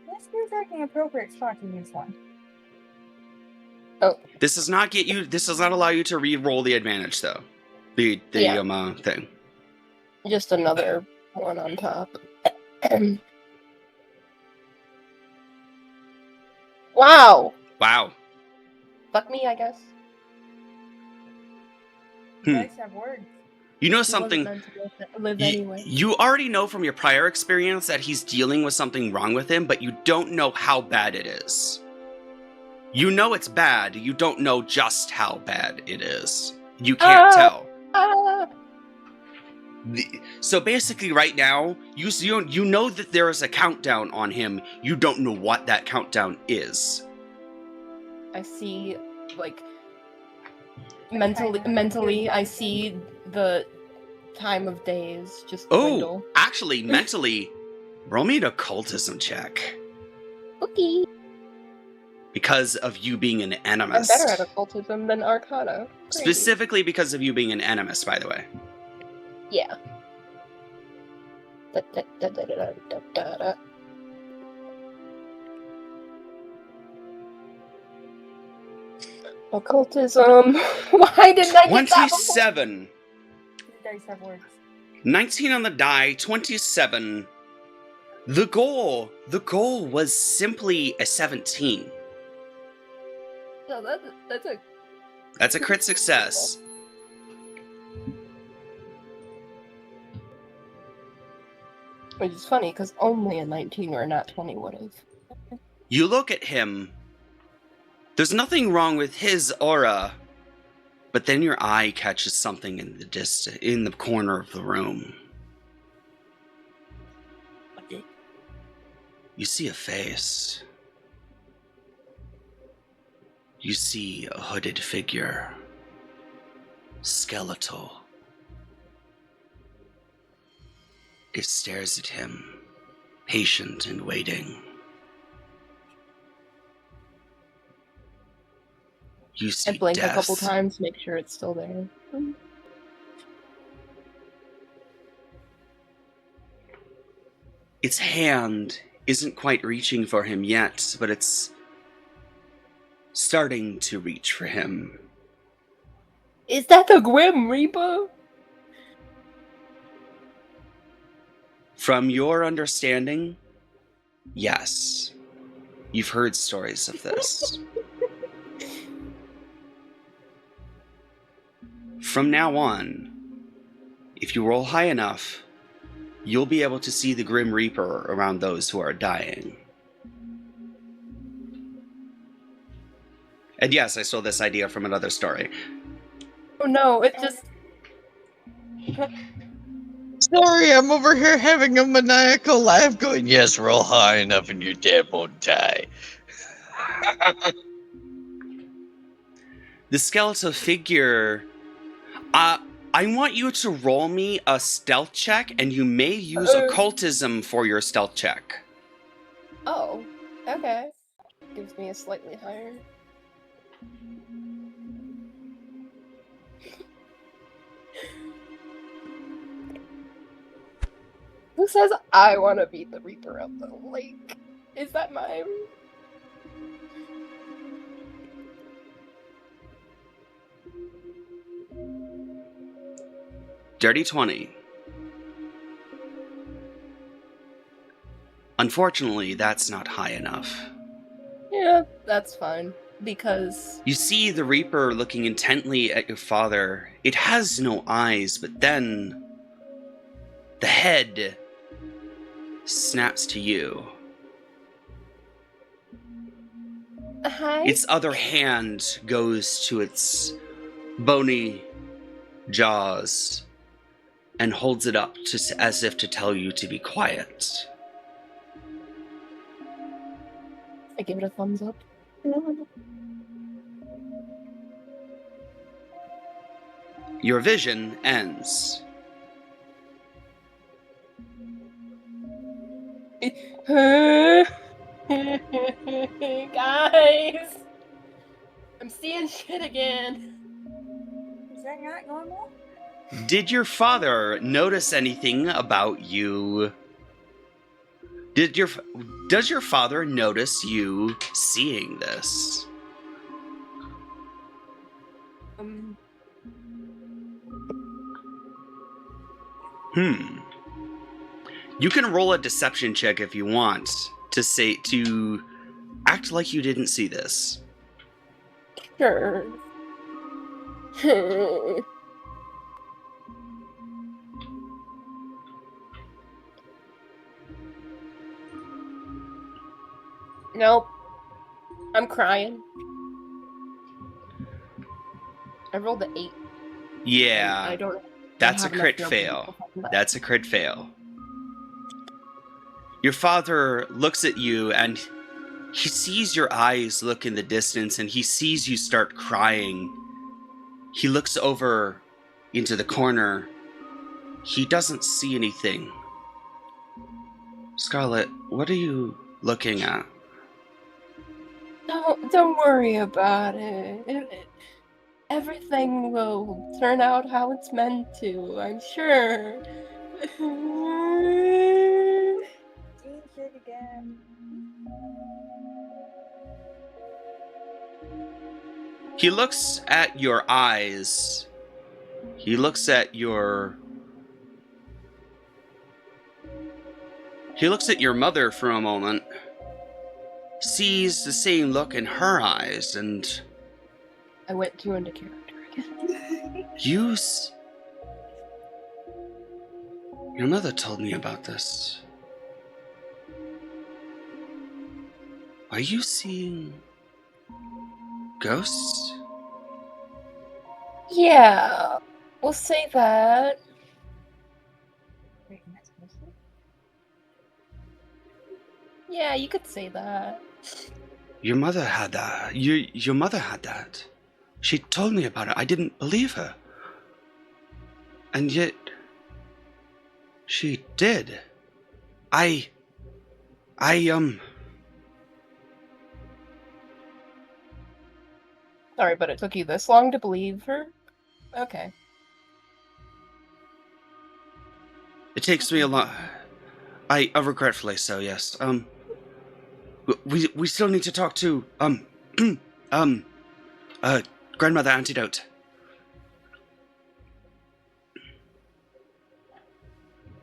[SPEAKER 2] This seems like an appropriate spot to use one.
[SPEAKER 3] Oh.
[SPEAKER 1] This does not allow you to re-roll the advantage though. The thing.
[SPEAKER 3] Just another one on top. Wow.
[SPEAKER 1] Wow.
[SPEAKER 3] Fuck me, I guess.
[SPEAKER 2] You guys have words.
[SPEAKER 1] You know
[SPEAKER 3] He wasn't
[SPEAKER 1] something.
[SPEAKER 3] meant to live anyway.
[SPEAKER 1] You already know from your prior experience that he's dealing with something wrong with him, but you don't know how bad it is. You know it's bad. You don't know just how bad it is. You can't tell. So basically, right now, you know that there is a countdown on him. You don't know what that countdown is.
[SPEAKER 3] I see, like, mentally, I see the time of days just dwindle.
[SPEAKER 1] Oh, actually, mentally, roll me an occultism check.
[SPEAKER 3] Okay.
[SPEAKER 1] Because of you being an
[SPEAKER 3] I'm
[SPEAKER 1] animist.
[SPEAKER 3] better at occultism than Arcana. Great.
[SPEAKER 1] Specifically because of you being an animist, by the way.
[SPEAKER 3] Yeah. Occultism. Why didn't I get that before?
[SPEAKER 1] 27.
[SPEAKER 2] The dice have words.
[SPEAKER 1] 19 on the die, 27. The goal was simply a 17.
[SPEAKER 3] No,
[SPEAKER 1] That's a crit success.
[SPEAKER 3] Which is funny, because only a 19 or not 20 would have.
[SPEAKER 1] You look at him. There's nothing wrong with his aura, but then your eye catches something in the corner of the room. You see a face. You see a hooded figure. Skeletal. It stares at him, patient and waiting. You see
[SPEAKER 3] I blink
[SPEAKER 1] death.
[SPEAKER 3] a couple times, make sure it's still there.
[SPEAKER 1] Its hand isn't quite reaching for him yet, but it's starting to reach for him.
[SPEAKER 3] Is that the Grim Reaper?
[SPEAKER 1] From your understanding, yes. You've heard stories of this. From now on, if you roll high enough, you'll be able to see the Grim Reaper around those who are dying. And yes, I stole this idea from another story.
[SPEAKER 3] Oh no, it just...
[SPEAKER 5] Sorry, I'm over here having a maniacal laugh going, yes, roll high enough and your dad won't die.
[SPEAKER 1] The skeletal figure... I want you to roll me a stealth check, and you may use occultism for your stealth check.
[SPEAKER 3] Oh, okay. Gives me a slightly higher. Who says I want to beat the Reaper of the Lake? Is that mine?
[SPEAKER 1] Dirty 20. Unfortunately, that's not high enough.
[SPEAKER 3] Yeah, that's fine. Because...
[SPEAKER 1] You see the Reaper looking intently at your father. It has no eyes, but then... the head snaps to you.
[SPEAKER 3] Hi?
[SPEAKER 1] Its other hand goes to its bony jaws and holds it up as if to tell you to be quiet.
[SPEAKER 3] I give it a thumbs up.
[SPEAKER 1] Your vision ends.
[SPEAKER 3] Guys! I'm seeing shit again.
[SPEAKER 2] Is that not normal?
[SPEAKER 1] Did your father notice anything about you? Does your father notice you seeing this? You can roll a deception check if you want to act like you didn't see this.
[SPEAKER 3] Sure. Nope. I'm crying. I rolled an 8.
[SPEAKER 1] Yeah,
[SPEAKER 3] I don't.
[SPEAKER 1] that's a
[SPEAKER 3] have enough
[SPEAKER 1] crit
[SPEAKER 3] numbers
[SPEAKER 1] fail.
[SPEAKER 3] to that.
[SPEAKER 1] That's a crit fail. Your father looks at you and he sees your eyes look in the distance and he sees you start crying. He looks over into the corner. He doesn't see anything. Scarlet, what are you looking at?
[SPEAKER 3] Don't worry about it. Everything will turn out how it's meant to, I'm sure.
[SPEAKER 2] Change it again.
[SPEAKER 1] He looks at your eyes. He looks at your mother for a moment. Sees the same look in her eyes and
[SPEAKER 3] I went too into character again.
[SPEAKER 1] Your mother told me about this. Are you seeing ghosts?
[SPEAKER 3] Yeah, we'll say that.
[SPEAKER 2] Wait, am I supposed to?
[SPEAKER 3] Yeah, you could say that.
[SPEAKER 1] Your mother had that. Your mother had that. She told me about it. I didn't believe her. And yet, she did. I
[SPEAKER 3] Sorry, but it took you this long to believe her? Okay.
[SPEAKER 1] It takes me a lot. I regretfully so, yes. We still need to talk to, Grandmother Antidote.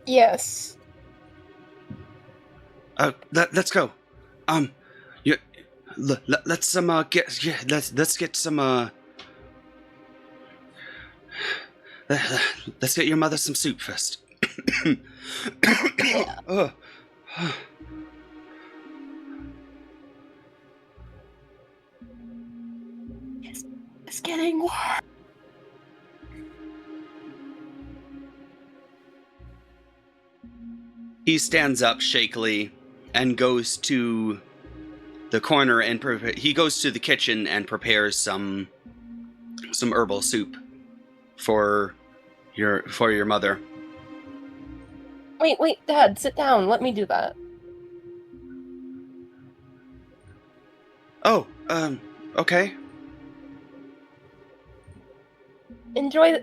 [SPEAKER 3] Yes.
[SPEAKER 1] Let's go. You, let's let's get some, let's get your mother some soup first.
[SPEAKER 3] Yeah. It's getting worse.
[SPEAKER 1] He stands up shakily and goes to the corner and he goes to the kitchen and prepares some herbal soup for your mother.
[SPEAKER 3] Wait, Dad, sit down. Let me do that.
[SPEAKER 1] Oh, okay.
[SPEAKER 3] Enjoy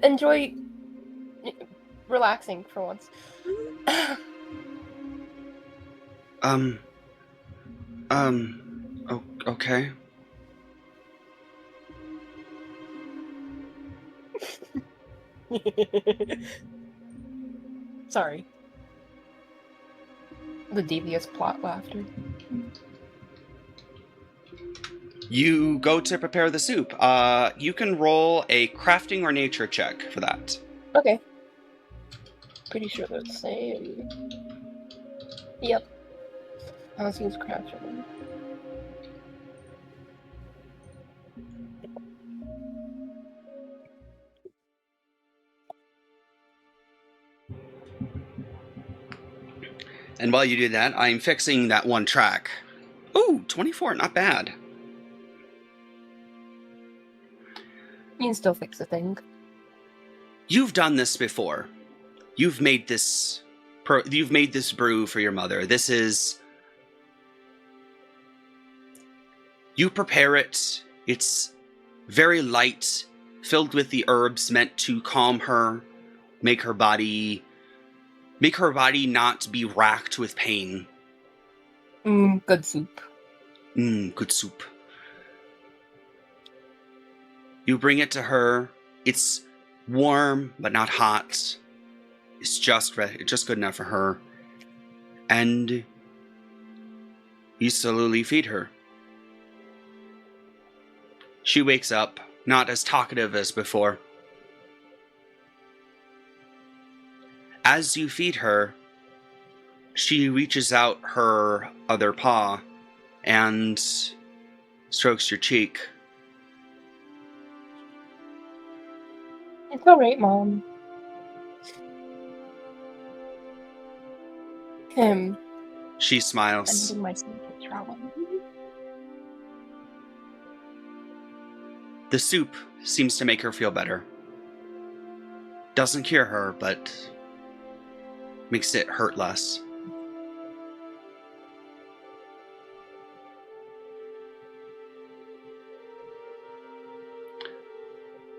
[SPEAKER 3] relaxing for once.
[SPEAKER 1] Okay.
[SPEAKER 3] Sorry. The devious plot laughter.
[SPEAKER 1] You go to prepare the soup. You can roll a crafting or nature check for that.
[SPEAKER 3] Okay. Pretty sure they're the same. Yep. Housing's crafting.
[SPEAKER 1] And while you do that, I'm fixing that one track. Ooh, 24, not bad.
[SPEAKER 3] You can still fix the thing.
[SPEAKER 1] You've done this before. You've made this brew for your mother. This is... You prepare it. It's very light, filled with the herbs meant to calm her, make her body not be racked with pain.
[SPEAKER 3] Good soup.
[SPEAKER 1] Good soup. You bring it to her. It's warm, but not hot. It's just good enough for her. And you slowly feed her. She wakes up, not as talkative as before. As you feed her, she reaches out her other paw and strokes your cheek.
[SPEAKER 3] It's alright, Mom.
[SPEAKER 1] She
[SPEAKER 3] I'm
[SPEAKER 1] smiles.
[SPEAKER 3] getting my secret trauma.
[SPEAKER 1] The soup seems to make her feel better. Doesn't cure her, but makes it hurt less.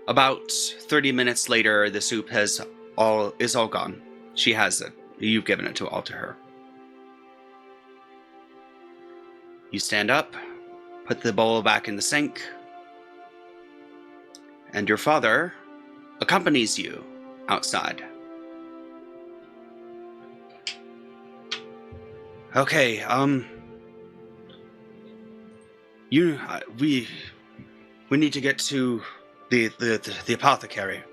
[SPEAKER 1] About 30 minutes later, the soup is all gone. She has it. You've given it all to her. You stand up, put the bowl back in the sink, and your father accompanies you outside. Okay, we need to get to the apothecary.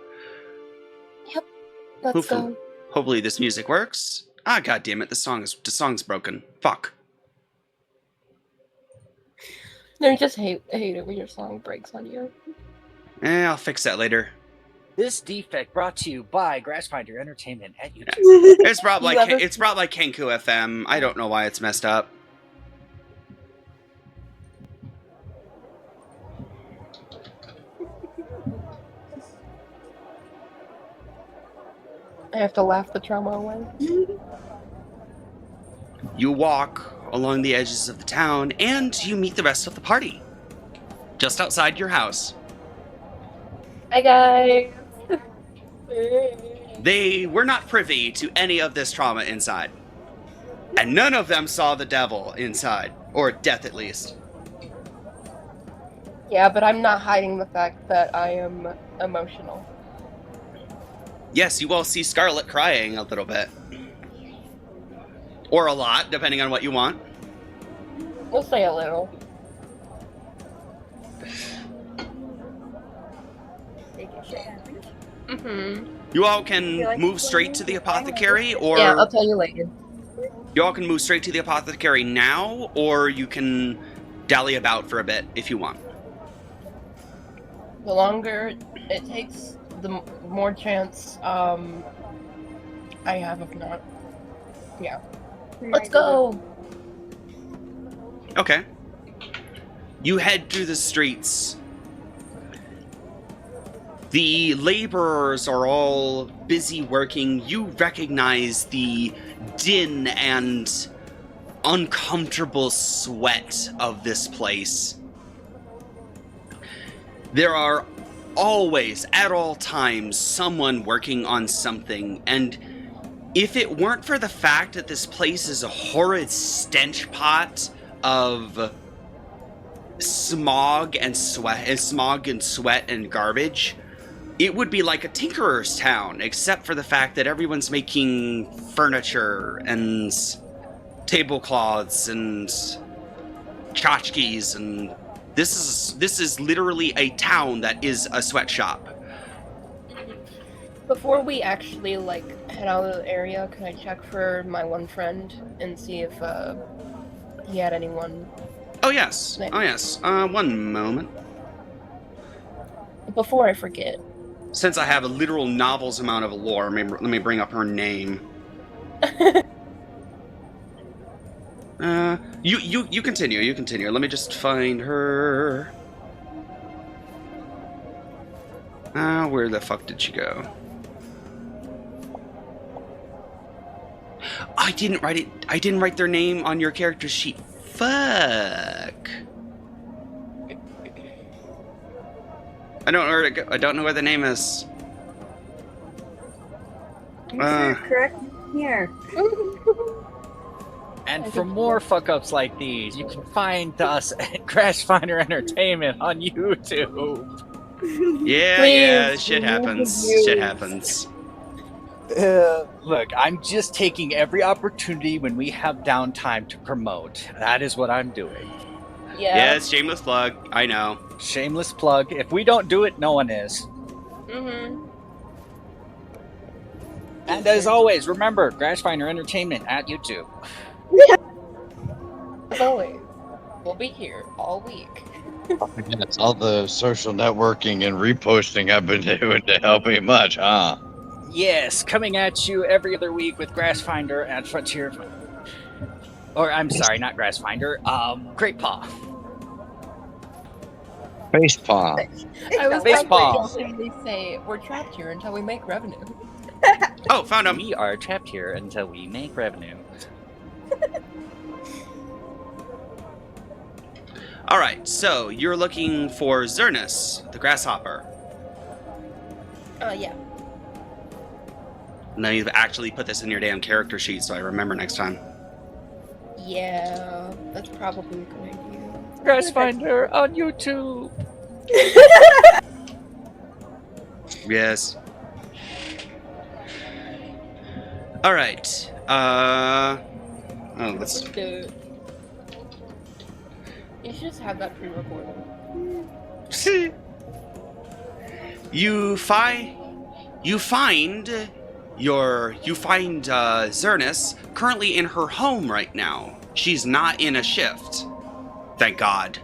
[SPEAKER 3] Yep, let's go.
[SPEAKER 1] Hopefully this music works. Ah, god damn it, the song's broken. Fuck.
[SPEAKER 3] No, you just hate it when your song breaks on you.
[SPEAKER 1] I'll fix that later.
[SPEAKER 4] This defect brought to you by Grassfinder Entertainment at YouTube.
[SPEAKER 1] It's brought by Kenku FM. I don't know why it's messed up.
[SPEAKER 3] I have to laugh the trauma away.
[SPEAKER 1] You walk along the edges of the town, and you meet the rest of the party. Just outside your house.
[SPEAKER 3] Hi, guys.
[SPEAKER 1] They were not privy to any of this trauma inside. And none of them saw the devil inside. Or death, at least.
[SPEAKER 3] Yeah, but I'm not hiding the fact that I am emotional.
[SPEAKER 1] Yes, you all see Scarlet crying a little bit. Or a lot, depending on what you want.
[SPEAKER 3] We'll say a little. Mm-hmm.
[SPEAKER 1] You all can move straight to the apothecary, or...
[SPEAKER 3] Yeah, I'll tell you later.
[SPEAKER 1] You all can move straight to the apothecary now, or you can dally about for a bit if you want.
[SPEAKER 3] The longer it takes, the more chance I have of not. Yeah. Let's go!
[SPEAKER 1] Okay. You head through the streets. The laborers are all busy working. You recognize the din and uncomfortable sweat of this place. There are always, at all times, someone working on something, and if it weren't for the fact that this place is a horrid stench pot of smog and sweat and garbage, it would be like a tinkerer's town, except for the fact that everyone's making furniture and tablecloths and tchotchkes, and this is literally a town that is a sweatshop.
[SPEAKER 3] Before we actually, head out of the area, can I check for my one friend and see if, he had anyone?
[SPEAKER 1] Oh, yes. Oh, yes. One moment.
[SPEAKER 3] Before I forget.
[SPEAKER 1] Since I have a literal novel's amount of lore, let me bring up her name. You continue. You continue. Let me just find her. Where the fuck did she go? I didn't write it. I didn't write their name on your character sheet. Fuck. I don't know where to go. I don't know where the name is.
[SPEAKER 2] Correct here.
[SPEAKER 4] And for more fuck-ups like these, you can find us at Crashfinder Entertainment on YouTube.
[SPEAKER 1] Yeah, shit happens. Shit happens.
[SPEAKER 4] Look, I'm just taking every opportunity when we have downtime to promote. That is what I'm doing.
[SPEAKER 1] Yeah, it's shameless plug. I know.
[SPEAKER 4] Shameless plug. If we don't do it, no one is.
[SPEAKER 3] Mm-hmm.
[SPEAKER 4] And as always, remember, Crashfinder Entertainment at YouTube.
[SPEAKER 3] As always. We'll be here all week.
[SPEAKER 5] That's all the social networking and reposting I've been doing to help me much, huh?
[SPEAKER 4] Yes, coming at you every other week with Grassfinder and Frontier. Or, I'm sorry, not Grassfinder, Great Paw.
[SPEAKER 5] Face palm.
[SPEAKER 3] I was
[SPEAKER 4] Face
[SPEAKER 3] about
[SPEAKER 4] paw.
[SPEAKER 3] to jokingly say, we're trapped here until we make revenue.
[SPEAKER 1] Oh, found him.
[SPEAKER 4] We are trapped here until we make revenue.
[SPEAKER 1] All right, so you're looking for Zernus, the grasshopper.
[SPEAKER 3] Yeah.
[SPEAKER 1] Now you've actually put this in your damn character sheet, so I remember next time.
[SPEAKER 3] Yeah, that's probably a good idea.
[SPEAKER 4] Grassfinder on YouTube.
[SPEAKER 1] Yes. All right. Oh, let's.
[SPEAKER 3] Dude. You should just have that pre-recorded.
[SPEAKER 1] You find Zernus currently in her home right now. She's not in a shift. Thank God.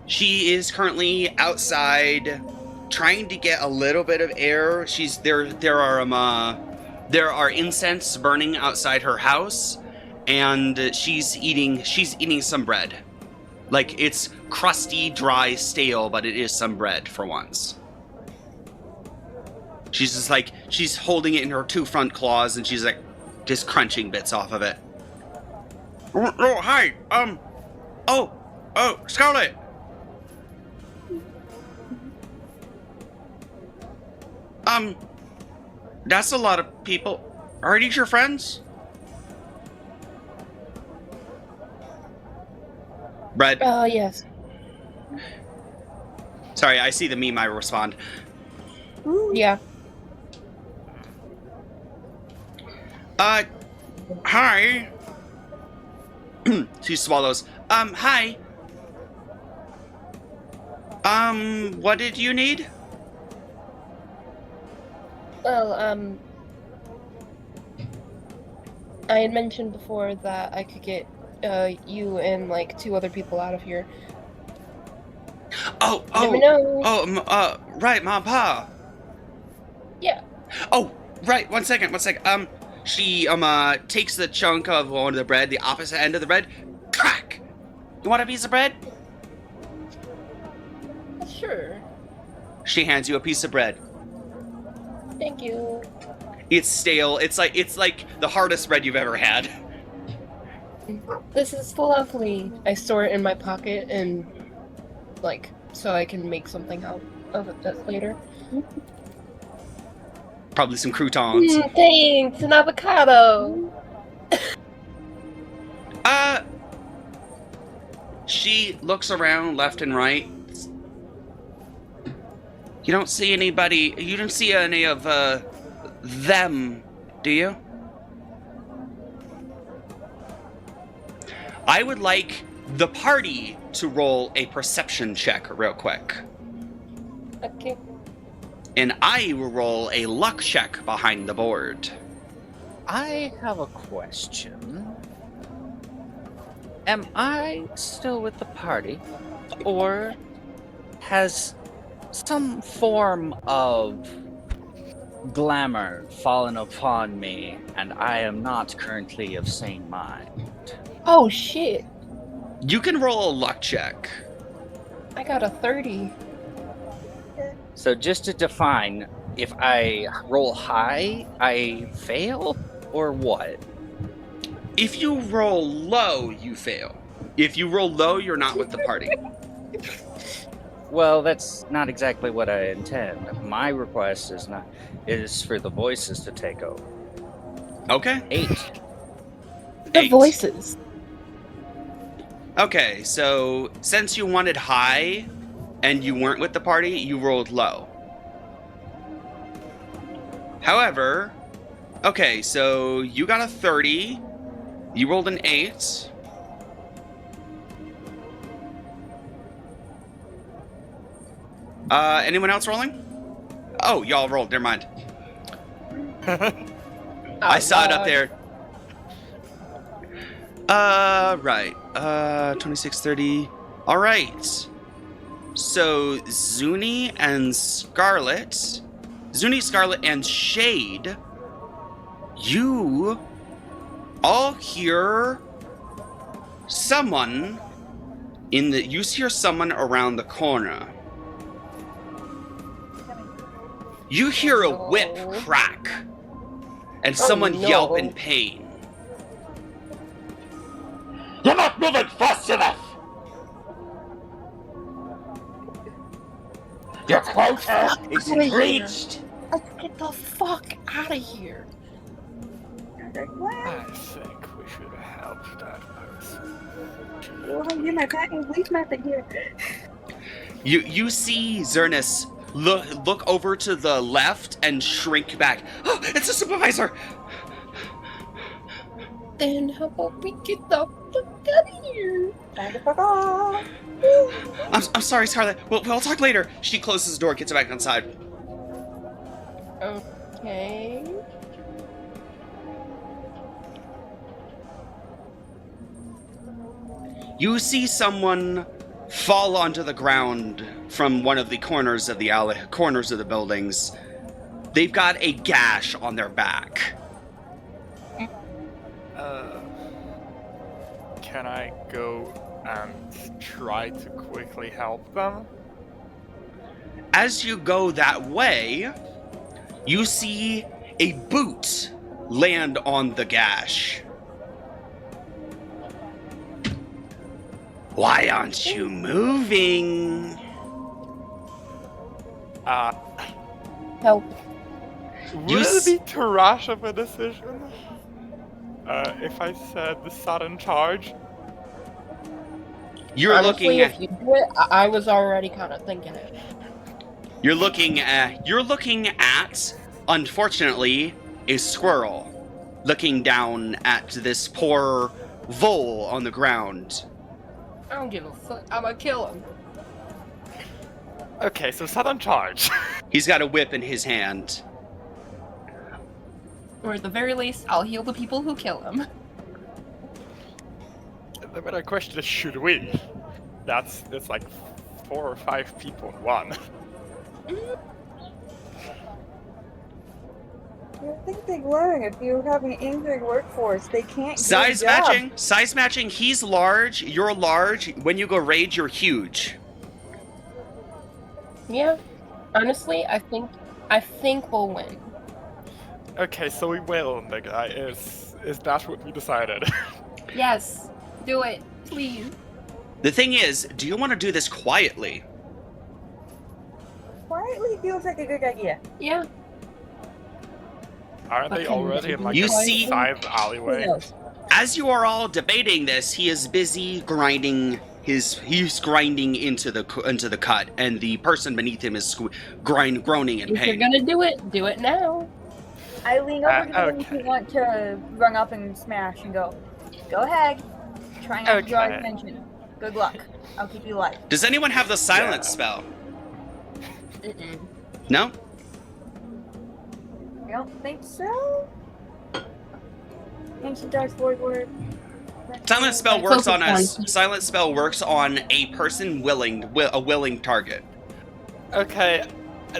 [SPEAKER 1] She is currently outside trying to get a little bit of air. There are incense burning outside her house, and she's eating some bread. Like, it's crusty, dry, stale, but it is some bread for once. She's just like, she's holding it in her two front claws, and she's like, just crunching bits off of it. Oh, hi, Scarlet! That's a lot of people. Are these your friends? Bread.
[SPEAKER 3] Yes.
[SPEAKER 1] Sorry, I see the meme, I respond.
[SPEAKER 3] Yeah.
[SPEAKER 1] Hi. She swallows. Hi. What did you need?
[SPEAKER 3] Well, I had mentioned before that I could get you and like 2 other people out of here. Let me know.
[SPEAKER 1] Right, Mom, Pa.
[SPEAKER 3] Yeah.
[SPEAKER 1] Oh, right, one second. She, takes the chunk of one of the bread, the opposite end of the bread, crack! You want a piece of bread?
[SPEAKER 3] Sure.
[SPEAKER 1] She hands you a piece of bread.
[SPEAKER 3] Thank you.
[SPEAKER 1] It's stale. It's like the hardest bread you've ever had.
[SPEAKER 3] This is lovely. I store it in my pocket and, like, so I can make something out of it later.
[SPEAKER 1] Probably some croutons.
[SPEAKER 3] Thanks, an avocado.
[SPEAKER 1] She looks around left and right. You don't see anybody. You don't see any of them, do you? I would like the party to roll a perception check real quick.
[SPEAKER 3] Okay.
[SPEAKER 1] And I will roll a luck check behind the board.
[SPEAKER 4] I have a question. Am I still with the party? Or has some form of glamour fallen upon me and I am not currently of sane mind?
[SPEAKER 3] Oh shit.
[SPEAKER 1] You can roll a luck check.
[SPEAKER 3] I got a 30.
[SPEAKER 4] So just to define, if I roll high, I fail? Or what?
[SPEAKER 1] If you roll low, you fail. If you roll low, you're not with the party.
[SPEAKER 4] Well, that's not exactly what I intend. My request is for the voices to take over.
[SPEAKER 1] Okay.
[SPEAKER 4] 8.
[SPEAKER 3] The
[SPEAKER 1] 8.
[SPEAKER 3] voices.
[SPEAKER 1] Okay, so since you wanted high and you weren't with the party, you rolled low. However, okay, so you got a 30. You rolled an 8. Anyone else rolling? Oh, y'all rolled. Never mind. I saw it up there. Right. 2630. All right. So Zuni and Scarlet, and Shade, you all hear someone you hear someone around the corner. You hear a whip crack and someone yelp in pain.
[SPEAKER 6] You're not moving fast enough! Your quota isn't reached!
[SPEAKER 3] Let's get the fuck out of here.
[SPEAKER 7] I think we should help that person.
[SPEAKER 2] Well, you're my patent police method here.
[SPEAKER 1] You see Zernus look over to the left and shrink back. Oh, it's a supervisor!
[SPEAKER 3] Then how about we get the fuck out of here?
[SPEAKER 2] Time to fuck off.
[SPEAKER 1] I'm sorry, Scarlet. We'll talk later. She closes the door, gets back inside.
[SPEAKER 3] Okay.
[SPEAKER 1] You see someone fall onto the ground from one of the corners of the buildings. They've got a gash on their back.
[SPEAKER 7] Can I go and try to quickly help them?
[SPEAKER 1] As you go that way, you see a boot land on the gash. Why aren't you moving?
[SPEAKER 3] Help.
[SPEAKER 7] Would it be too rash of a decision? If I said the sudden charge?
[SPEAKER 1] You're
[SPEAKER 3] Honestly,
[SPEAKER 1] looking at
[SPEAKER 3] if you do it, I was already kind of thinking it.
[SPEAKER 1] You're looking at, unfortunately, a squirrel looking down at this poor vole on the ground.
[SPEAKER 3] I don't give a fuck. I'm gonna kill him.
[SPEAKER 7] Okay, so sudden charge.
[SPEAKER 1] He's got a whip in his hand.
[SPEAKER 3] Or at the very least, I'll heal the people who kill him.
[SPEAKER 7] The better question is, should we? It's like 4 or 5 people in one.
[SPEAKER 2] You think they'd learn if you have an injured workforce? They can't.
[SPEAKER 1] Size matching. He's large. You're large. When you go rage, you're huge.
[SPEAKER 3] Yeah. Honestly, I think we'll win.
[SPEAKER 7] Okay, so we will, the guy. Is that what we decided?
[SPEAKER 3] Yes. Do it, please.
[SPEAKER 1] The thing is, do you want to do this quietly?
[SPEAKER 2] Quietly feels like a good idea.
[SPEAKER 3] Yeah.
[SPEAKER 7] Aren't they
[SPEAKER 3] Okay,
[SPEAKER 7] already in like
[SPEAKER 1] you
[SPEAKER 7] a
[SPEAKER 1] see-
[SPEAKER 7] side
[SPEAKER 3] Who
[SPEAKER 7] alleyway?
[SPEAKER 3] knows?
[SPEAKER 1] As you are all debating this, he is busy grinding he's grinding into the cut, and the person beneath him is groaning in
[SPEAKER 3] If you're
[SPEAKER 1] pain.
[SPEAKER 3] gonna do it now.
[SPEAKER 2] I lean over to the ones
[SPEAKER 7] okay.
[SPEAKER 2] who want to run up and smash and go ahead. Try not to draw
[SPEAKER 7] Okay.
[SPEAKER 2] attention. Good luck. I'll keep you alive.
[SPEAKER 1] Does anyone have the silence
[SPEAKER 7] Yeah.
[SPEAKER 1] spell?
[SPEAKER 3] Mm-mm.
[SPEAKER 1] No?
[SPEAKER 2] I don't think so. Ancient Dark Lord word.
[SPEAKER 1] Silent spell
[SPEAKER 3] Focus
[SPEAKER 1] works on
[SPEAKER 3] points.
[SPEAKER 1] silent spell works on a person a willing target.
[SPEAKER 7] Okay.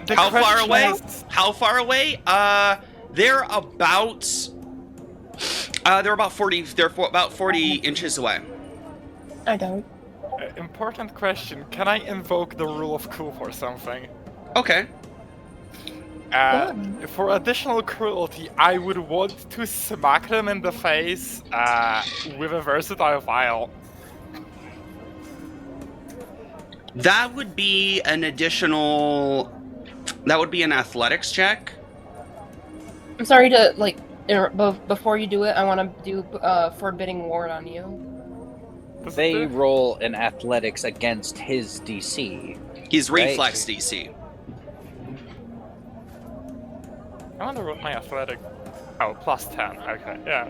[SPEAKER 7] The
[SPEAKER 1] How far
[SPEAKER 7] question
[SPEAKER 1] away?
[SPEAKER 7] is-
[SPEAKER 1] How far away? They're about 40. They're about 40 inches away.
[SPEAKER 3] I don't.
[SPEAKER 7] Important question. Can I invoke the rule of cool for something?
[SPEAKER 1] Okay.
[SPEAKER 7] For additional cruelty, I would want to smack them in the face with a versatile file.
[SPEAKER 1] That would be an additional. That would be an athletics check.
[SPEAKER 3] I'm sorry to before you do it, I want to do forbidding ward on you.
[SPEAKER 7] Does it
[SPEAKER 4] They
[SPEAKER 7] do-
[SPEAKER 4] roll in athletics against his DC.
[SPEAKER 1] His
[SPEAKER 4] Right.
[SPEAKER 1] reflex DC.
[SPEAKER 7] I wonder what my athletic. Oh, plus 10. Okay, yeah.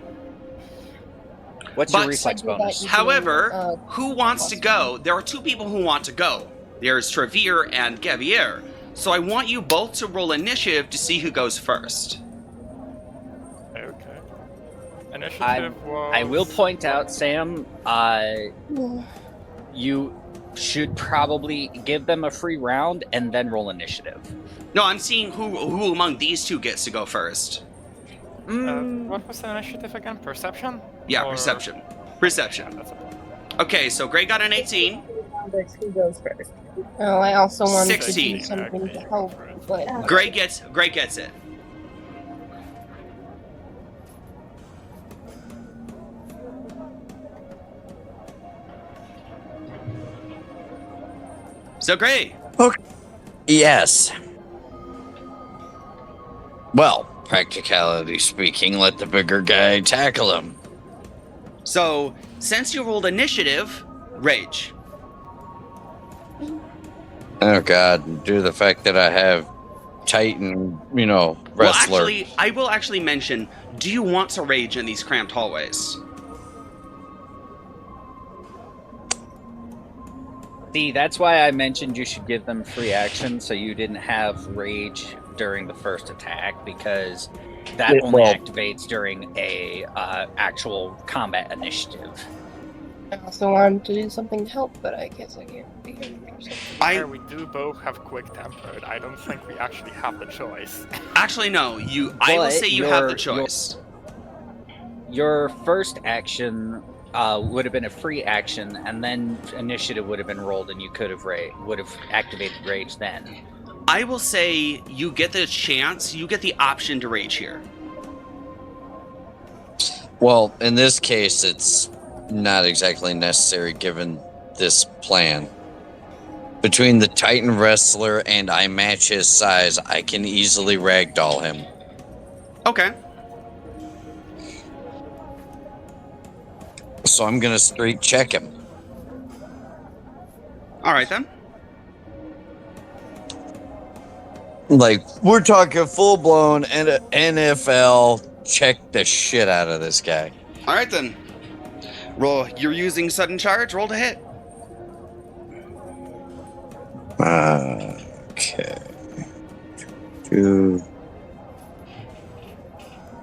[SPEAKER 4] What's
[SPEAKER 1] But-
[SPEAKER 4] your reflex
[SPEAKER 3] I do that
[SPEAKER 4] bonus?
[SPEAKER 3] usually,
[SPEAKER 1] However, who wants to go? There are two people who want to go. There's Trevere and Gavier. So I want you both to roll initiative to see who goes first.
[SPEAKER 7] Okay. Initiative was...
[SPEAKER 4] I will point out, Sam, you should probably give them a free round and then roll initiative.
[SPEAKER 1] No, I'm seeing who among these two gets to go first.
[SPEAKER 7] What was the initiative again? Perception?
[SPEAKER 1] Yeah,
[SPEAKER 7] Or-
[SPEAKER 1] perception. Perception.
[SPEAKER 7] Yeah, that's a...
[SPEAKER 1] Okay, so Gray got an 18.
[SPEAKER 2] Who goes first?
[SPEAKER 3] Oh, I also wanted
[SPEAKER 1] 16.
[SPEAKER 3] to do something to help, but
[SPEAKER 1] Gray gets it. So Gray.
[SPEAKER 5] Yes. Well, practicality speaking, let the bigger guy tackle him.
[SPEAKER 1] So since you rolled initiative, rage.
[SPEAKER 5] Oh god, due to the fact that I have Titan,
[SPEAKER 1] Well,
[SPEAKER 5] wrestler.
[SPEAKER 1] actually, I will actually mention, do you want to rage in these cramped hallways?
[SPEAKER 4] See, that's why I mentioned you should give them free action so you didn't have rage during the first attack, because that only activates during a actual combat initiative.
[SPEAKER 3] I also wanted to do something to help, but I guess I can't be here or something.
[SPEAKER 7] We do both have quick tempered. I don't think we actually have the choice.
[SPEAKER 1] Actually, no. I will
[SPEAKER 4] But
[SPEAKER 1] say you have the choice.
[SPEAKER 4] Your first action would have been a free action, and then initiative would have been rolled, and you could have would have activated rage then.
[SPEAKER 1] I will say you get the chance, you get the option to rage here.
[SPEAKER 5] Well, in this case, it's not exactly necessary given this plan. Between the Titan wrestler and I match his size, I can easily ragdoll him.
[SPEAKER 1] Okay.
[SPEAKER 5] So I'm gonna straight check him.
[SPEAKER 1] All right then.
[SPEAKER 5] Like, we're talking full-blown NFL, check the shit out of this guy.
[SPEAKER 1] All right then. Roll. You're using sudden charge. Roll to hit.
[SPEAKER 5] Okay.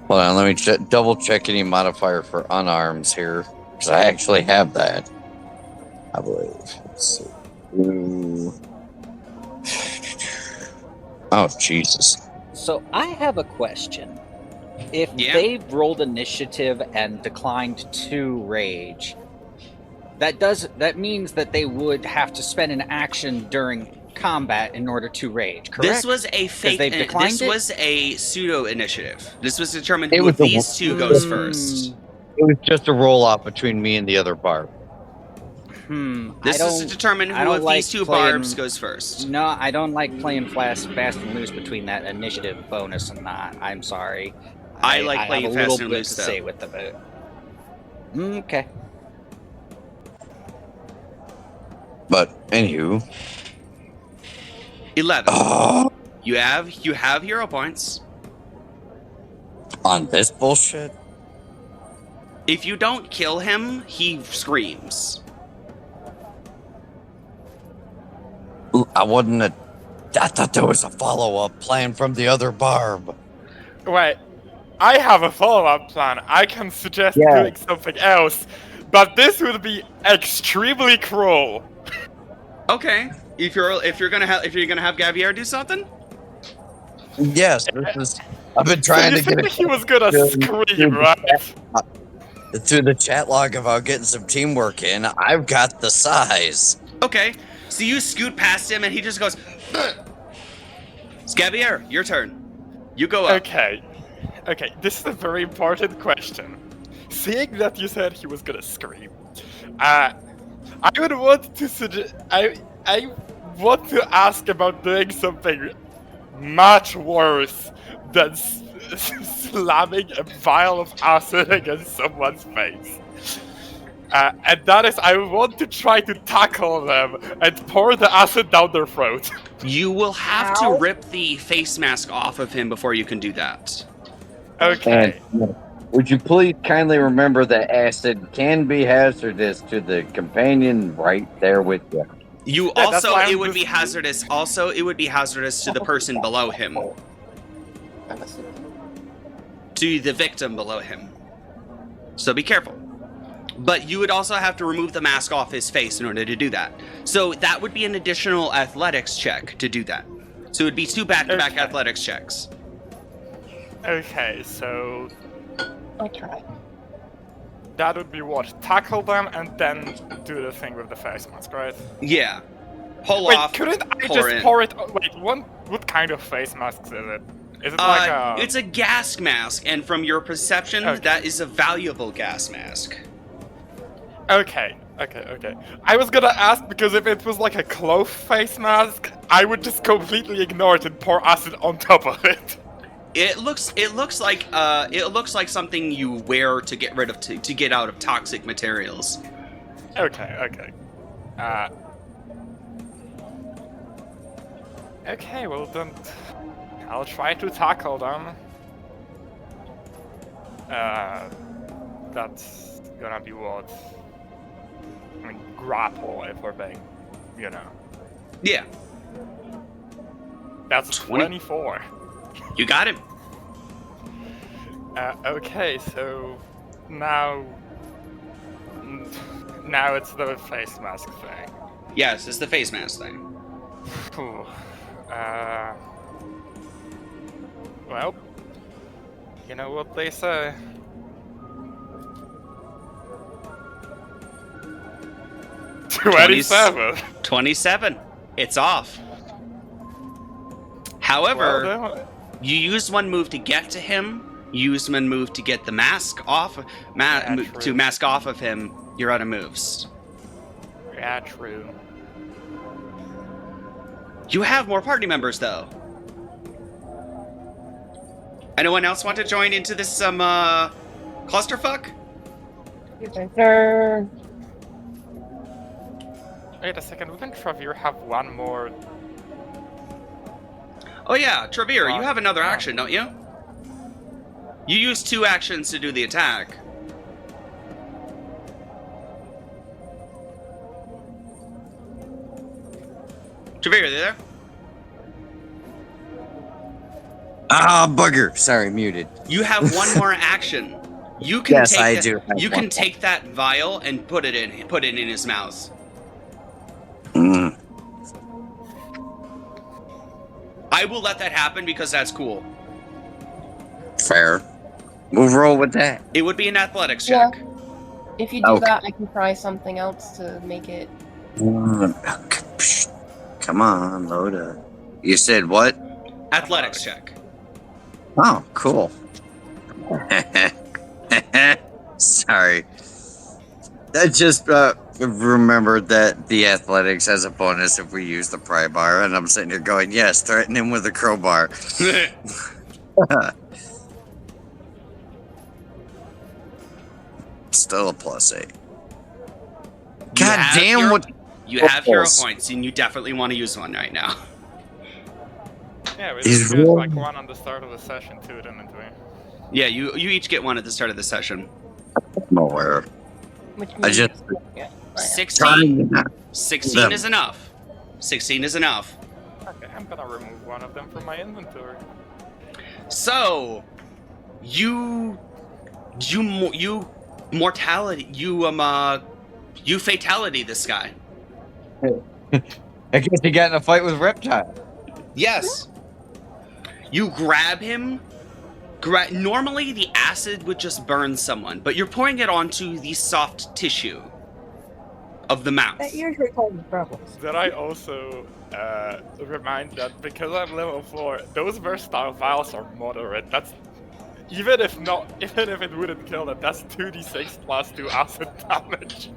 [SPEAKER 5] Hold on, let me double check any modifier for unarms here, because I actually have that. I believe. Let's see. Oh, Jesus.
[SPEAKER 4] So I have a question. If
[SPEAKER 1] Yeah?
[SPEAKER 4] they rolled initiative and declined 2 rage, that means that they would have to spend an action during combat in order to rage, correct?
[SPEAKER 1] This was a fake.
[SPEAKER 4] they've declined
[SPEAKER 1] This
[SPEAKER 4] it?
[SPEAKER 1] was a pseudo initiative. This was determined
[SPEAKER 5] It
[SPEAKER 1] who
[SPEAKER 5] was
[SPEAKER 1] of these two goes
[SPEAKER 4] Hmm.
[SPEAKER 1] first.
[SPEAKER 5] It was just a roll-off between me and the other barb.
[SPEAKER 1] This is to determine
[SPEAKER 4] I
[SPEAKER 1] who
[SPEAKER 4] don't
[SPEAKER 1] of
[SPEAKER 4] like
[SPEAKER 1] these two
[SPEAKER 4] playing-
[SPEAKER 1] barbs goes first.
[SPEAKER 4] No, I don't like playing fast and loose between that initiative bonus and not. I'm sorry.
[SPEAKER 1] I like playing
[SPEAKER 4] have a
[SPEAKER 1] fast
[SPEAKER 4] little
[SPEAKER 1] and
[SPEAKER 4] bit
[SPEAKER 1] loose,
[SPEAKER 4] to
[SPEAKER 1] though.
[SPEAKER 4] say with it. Okay.
[SPEAKER 5] But, anywho.
[SPEAKER 1] 11. You have hero points.
[SPEAKER 5] On this bullshit?
[SPEAKER 1] If you don't kill him, he screams.
[SPEAKER 5] I thought there was a follow-up plan from the other barb.
[SPEAKER 7] Wait, I have a follow-up plan. I can suggest doing something else, but this would be extremely cruel.
[SPEAKER 1] Okay. If you're gonna have Gavier do something.
[SPEAKER 5] Yes, I've been trying to get
[SPEAKER 7] He was gonna scream, right?
[SPEAKER 5] through the chat log about getting some teamwork in. I've got the size.
[SPEAKER 1] Okay. So you scoot past him and he just goes. Scavier, your turn. You go up.
[SPEAKER 7] Okay, this is a very important question. Seeing that you said he was gonna scream, I would want to suggest. I want to ask about doing something much worse than slamming a vial of acid against someone's face. And that is, I want to try to tackle them and pour the acid down their throat.
[SPEAKER 1] You will have to rip the face mask off of him before you can do that.
[SPEAKER 7] Okay.
[SPEAKER 8] And would you please kindly remember that acid can be hazardous to the companion right there with you.
[SPEAKER 1] You
[SPEAKER 7] Yeah, that's
[SPEAKER 1] also,
[SPEAKER 7] why I'm
[SPEAKER 1] it would be
[SPEAKER 7] just-
[SPEAKER 1] hazardous. Also, it would be hazardous to the person below him,
[SPEAKER 3] I'm assuming.
[SPEAKER 1] to the victim below him. So be careful. But you would also have to remove the mask off his face in order to do that. So that would be an additional athletics check to do that. So it would be 2 back-to-back
[SPEAKER 7] Okay.
[SPEAKER 1] athletics checks.
[SPEAKER 7] Okay, so
[SPEAKER 3] I'll try.
[SPEAKER 7] that would be what? Tackle them and then do the thing with the face mask, right?
[SPEAKER 1] Yeah. Pull
[SPEAKER 7] Wait,
[SPEAKER 1] off.
[SPEAKER 7] couldn't I
[SPEAKER 1] pour
[SPEAKER 7] just
[SPEAKER 1] in.
[SPEAKER 7] pour it? Wait, what kind of face masks is it? Is it like a?
[SPEAKER 1] It's a gas mask, and from your perception,
[SPEAKER 7] Okay.
[SPEAKER 1] that is a valuable gas mask.
[SPEAKER 7] Okay. I was gonna ask because if it was like a cloth face mask, I would just completely ignore it and pour acid on top of it.
[SPEAKER 1] It looks like something you wear to get rid of to get out of toxic materials.
[SPEAKER 7] Okay. Okay, well then, I'll try to tackle them. That's gonna be what? I mean, grapple if we're being, you know.
[SPEAKER 1] Yeah,
[SPEAKER 7] That's
[SPEAKER 1] 20.
[SPEAKER 7] 24.
[SPEAKER 1] you got him.
[SPEAKER 7] Okay, so now it's the face mask thing.
[SPEAKER 1] Yes, it's the face mask thing.
[SPEAKER 7] Phew. Well, you know what they say. $27.
[SPEAKER 1] 27. It's off. However,
[SPEAKER 7] Well, then,
[SPEAKER 1] you used one move to get to him. You used one move to get the mask off.
[SPEAKER 7] Yeah, true.
[SPEAKER 1] To mask off of him. You're out of moves.
[SPEAKER 7] yeah, true.
[SPEAKER 1] You have more party members, though. Anyone else want to join into this clusterfuck?
[SPEAKER 3] Sure.
[SPEAKER 7] Wait a second, wouldn't Travir have one more?
[SPEAKER 1] Oh yeah, Travir, you have another action, don't you? You use 2 actions to do the attack. Travir, are you there?
[SPEAKER 5] Ah, bugger. Sorry, muted.
[SPEAKER 1] You have one more action. You can
[SPEAKER 5] Yes,
[SPEAKER 1] take
[SPEAKER 5] I
[SPEAKER 1] that,
[SPEAKER 5] do have
[SPEAKER 1] You
[SPEAKER 5] one
[SPEAKER 1] can take that vial and put it in his mouth.
[SPEAKER 5] Mm.
[SPEAKER 1] I will let that happen because that's cool.
[SPEAKER 5] Fair. We'll roll with that.
[SPEAKER 1] It would be an athletics
[SPEAKER 3] Yeah.
[SPEAKER 1] check.
[SPEAKER 3] If you do
[SPEAKER 5] Okay.
[SPEAKER 3] that, I can try something else to make it.
[SPEAKER 5] Come on, load up. You said what?
[SPEAKER 1] Athletics check.
[SPEAKER 5] Oh, cool. Sorry. I just remembered that the athletics has a bonus if we use the pry bar, and I'm sitting here going, yes, threaten him with a crowbar. Still a +8. God damn, what?
[SPEAKER 1] You have hero
[SPEAKER 5] Yes.
[SPEAKER 1] points, and you definitely want to use one right now.
[SPEAKER 7] Yeah, we
[SPEAKER 5] He's
[SPEAKER 7] just used like
[SPEAKER 5] rolling.
[SPEAKER 7] one on the start of the session too, didn't we?
[SPEAKER 1] Yeah, you each get one at the start of the session.
[SPEAKER 5] I'm aware.
[SPEAKER 3] Which
[SPEAKER 5] I
[SPEAKER 3] means,
[SPEAKER 5] just-
[SPEAKER 3] yeah,
[SPEAKER 1] 16.
[SPEAKER 5] Trying
[SPEAKER 1] 16
[SPEAKER 5] Them.
[SPEAKER 1] is enough. 16 is enough.
[SPEAKER 7] Okay, I'm gonna remove one of them from my inventory.
[SPEAKER 1] So, you fatality this guy.
[SPEAKER 8] I guess he got in a fight with Reptile.
[SPEAKER 1] Yes. You grab him. Normally, the acid would just burn someone, but you're pouring it onto the soft tissue of the mouth.
[SPEAKER 2] That usually causes troubles.
[SPEAKER 7] Did I also remind that because I'm level 4, those versatile vials are moderate. That's even if it wouldn't kill it, that's 2d6 plus 2 acid damage.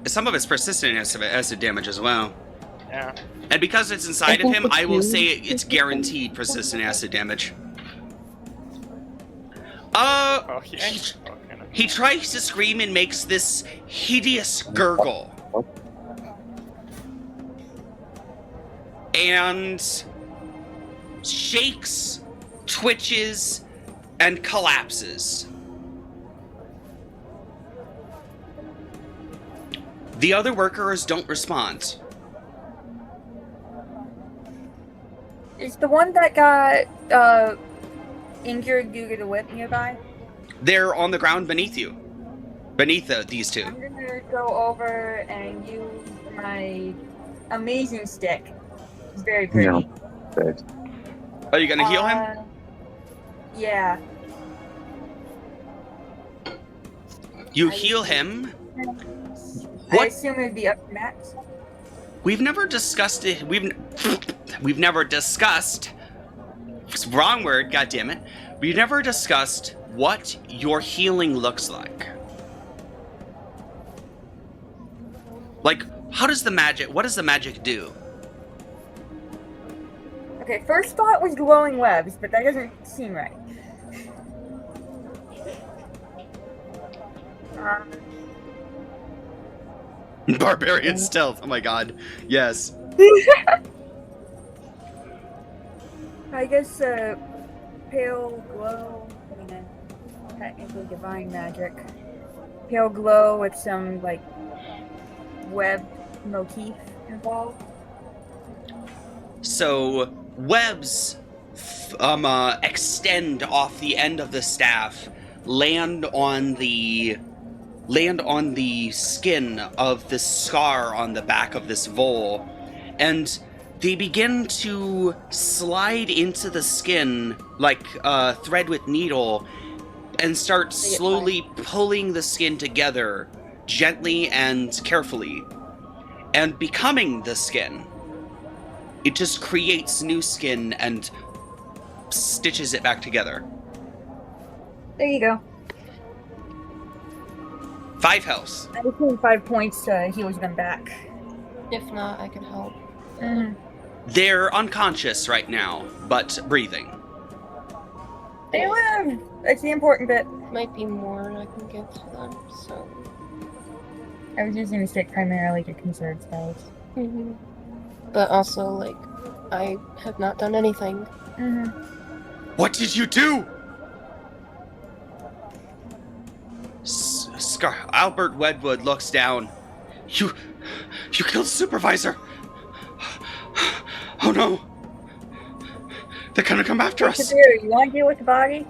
[SPEAKER 1] Some of it's persistent acid damage as well.
[SPEAKER 7] Yeah.
[SPEAKER 1] And because it's inside
[SPEAKER 3] I
[SPEAKER 1] of
[SPEAKER 3] think
[SPEAKER 1] him,
[SPEAKER 3] the
[SPEAKER 1] I will
[SPEAKER 3] two-
[SPEAKER 1] say it's guaranteed persistent acid damage.
[SPEAKER 7] Oh, he ain't. Okay, no.
[SPEAKER 1] He tries to scream and makes this hideous gurgle. And shakes, twitches, and collapses. The other workers don't respond.
[SPEAKER 2] Is the one that got injured due to the whip nearby?
[SPEAKER 1] They're on the ground beneath you. beneath these two.
[SPEAKER 2] I'm gonna go over and use my amazing stick. It's very pretty.
[SPEAKER 8] Good.
[SPEAKER 1] Are you gonna heal him?
[SPEAKER 2] Yeah.
[SPEAKER 1] You
[SPEAKER 2] I
[SPEAKER 1] heal
[SPEAKER 2] would-
[SPEAKER 1] him.
[SPEAKER 2] I
[SPEAKER 1] What?
[SPEAKER 2] assume it would be up to max.
[SPEAKER 1] We've never discussed it. We've never discussed. Wrong word. God damn it. We've never discussed what your healing looks like. Like, how does the magic? What does the magic do?
[SPEAKER 2] Okay, first thought was glowing webs, but that doesn't seem right.
[SPEAKER 1] Barbarian stealth. Oh my god. Yes.
[SPEAKER 2] I guess pale glow. I mean, technically divine magic. Pale glow with some like web motif involved.
[SPEAKER 1] So webs extend off the end of the staff, land on the skin of this scar on the back of this vole, and they begin to slide into the skin like a thread with needle and start slowly pulling the skin together gently and carefully and becoming the skin. It just creates new skin and stitches it back together.
[SPEAKER 2] There you go.
[SPEAKER 1] 5 health.
[SPEAKER 2] I assume 5 points heals them back.
[SPEAKER 3] If not, I can help.
[SPEAKER 2] Mm-hmm.
[SPEAKER 1] They're unconscious right now, but breathing.
[SPEAKER 2] They live! That's the important bit.
[SPEAKER 3] Might be more I can give to them, so.
[SPEAKER 2] I was using the stick primarily to conserve spells.
[SPEAKER 3] Mm-hmm. But also, like, I have not done anything.
[SPEAKER 2] Mm-hmm.
[SPEAKER 1] What did you do? Albert Wedwood looks down. You killed the supervisor. Oh no. They're gonna come after
[SPEAKER 2] What's
[SPEAKER 1] us.
[SPEAKER 2] to do? You want to deal with the body?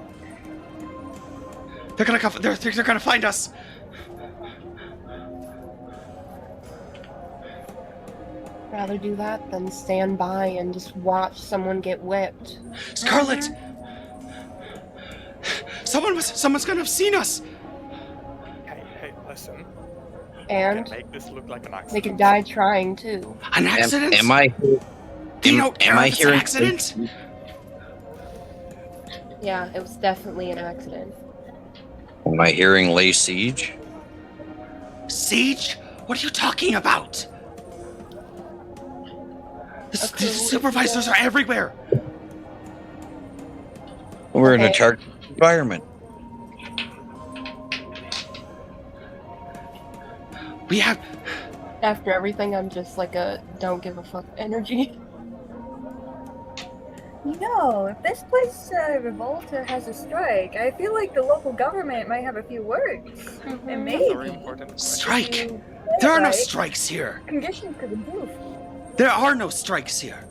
[SPEAKER 1] They're gonna come. They're gonna find us.
[SPEAKER 3] Rather do that than stand by and just watch someone get whipped.
[SPEAKER 1] Scarlet. Someone's gonna have seen us.
[SPEAKER 7] Hey, listen.
[SPEAKER 3] And
[SPEAKER 7] Can make this look like an
[SPEAKER 3] they
[SPEAKER 7] accident.
[SPEAKER 3] could die trying too.
[SPEAKER 1] An accident?
[SPEAKER 5] Am I?
[SPEAKER 1] Do you don't care
[SPEAKER 5] am I
[SPEAKER 1] if it's an
[SPEAKER 5] hearing-
[SPEAKER 1] accident?
[SPEAKER 3] Yeah, it was definitely an accident.
[SPEAKER 5] Am I hearing lay siege?
[SPEAKER 1] Siege? What are you talking about? The
[SPEAKER 3] Okay,
[SPEAKER 1] supervisors are everywhere.
[SPEAKER 5] We're in a
[SPEAKER 3] Okay.
[SPEAKER 5] target environment.
[SPEAKER 1] We have.
[SPEAKER 3] After everything, I'm just like a don't give a fuck energy.
[SPEAKER 2] You know, if this place revolts or has a strike, I feel like the local government might have a few words. And
[SPEAKER 7] That's a very
[SPEAKER 2] maybe
[SPEAKER 7] important question.
[SPEAKER 1] Strike!
[SPEAKER 2] you
[SPEAKER 1] There are no
[SPEAKER 2] right,
[SPEAKER 1] strikes here.
[SPEAKER 2] conditions could improve.
[SPEAKER 1] There are no strikes here.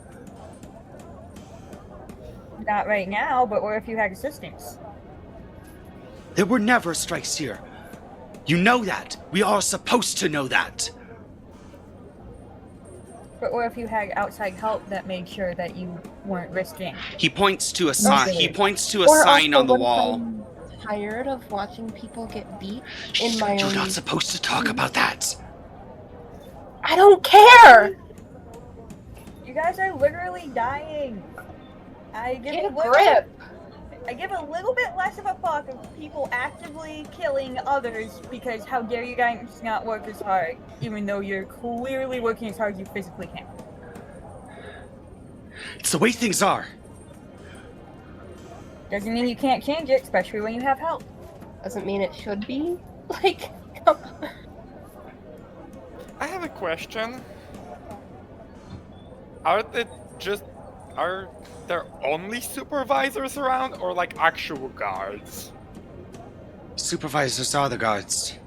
[SPEAKER 2] Not right now, but what if you had assistance?
[SPEAKER 1] There were never strikes here. You know that. We are supposed to know that.
[SPEAKER 2] But what if you had outside help that made sure that you weren't risking?
[SPEAKER 1] He points to a sign.
[SPEAKER 2] Okay.
[SPEAKER 1] He points to a
[SPEAKER 3] Or
[SPEAKER 1] sign
[SPEAKER 3] also,
[SPEAKER 1] on the
[SPEAKER 3] what if
[SPEAKER 1] wall.
[SPEAKER 3] I'm tired of watching people get beat in
[SPEAKER 1] Shh,
[SPEAKER 3] my
[SPEAKER 1] you're
[SPEAKER 3] own.
[SPEAKER 1] not supposed to talk about that.
[SPEAKER 3] I don't care.
[SPEAKER 2] You guys are literally dying. I give
[SPEAKER 3] Get a
[SPEAKER 2] a little,
[SPEAKER 3] grip.
[SPEAKER 2] I give a little bit less of a fuck of people actively killing others because how dare you guys not work as hard, even though you're clearly working as hard as you physically can.
[SPEAKER 1] It's the way things are.
[SPEAKER 2] Doesn't mean you can't change it, especially when you have help.
[SPEAKER 3] Doesn't mean it should be. Like, come on.
[SPEAKER 7] I have a question. Are there only supervisors around, or like actual guards?
[SPEAKER 1] Supervisors are the guards.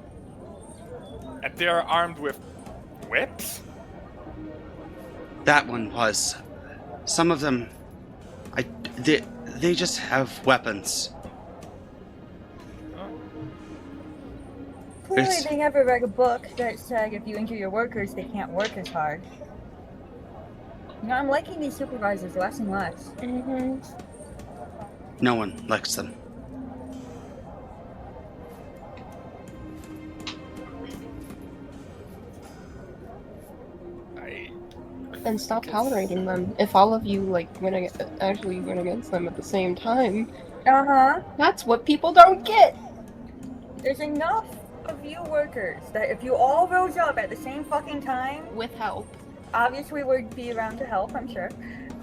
[SPEAKER 7] And they are armed with whips?
[SPEAKER 1] That one was. Some of them. They just have weapons.
[SPEAKER 2] Clearly,
[SPEAKER 1] It's-
[SPEAKER 2] they never read a book that said if you injure your workers, they can't work as hard. You know, I'm liking these supervisors less and less.
[SPEAKER 3] Mm-hmm.
[SPEAKER 1] No one likes them.
[SPEAKER 3] And stop tolerating them. If all of you actually went against them at the same time,
[SPEAKER 2] Uh-huh.
[SPEAKER 3] that's what people don't get.
[SPEAKER 2] There's enough of you workers that if you all rose up at the same fucking time,
[SPEAKER 3] With help.
[SPEAKER 2] obviously we'd be around to help, I'm sure.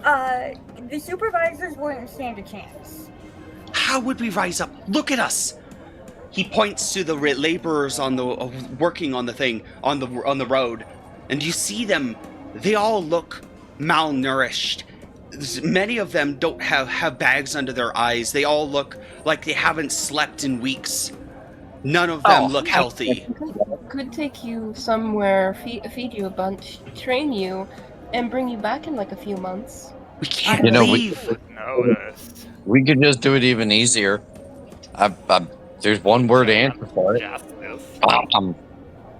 [SPEAKER 2] The supervisors wouldn't stand a chance.
[SPEAKER 1] How would we rise up? Look at us. He points to the laborers on the working on the thing on the road, and you see them. They all look malnourished. Many of them don't have bags under their eyes. They all look like they haven't slept in weeks. None of them look healthy.
[SPEAKER 3] Could take you somewhere, feed you a bunch, train you, and bring you back in like a few months.
[SPEAKER 1] We can't
[SPEAKER 5] You know,
[SPEAKER 1] leave.
[SPEAKER 7] Noticed.
[SPEAKER 5] We could just do it even easier. There's one word answer for it.
[SPEAKER 7] Justice.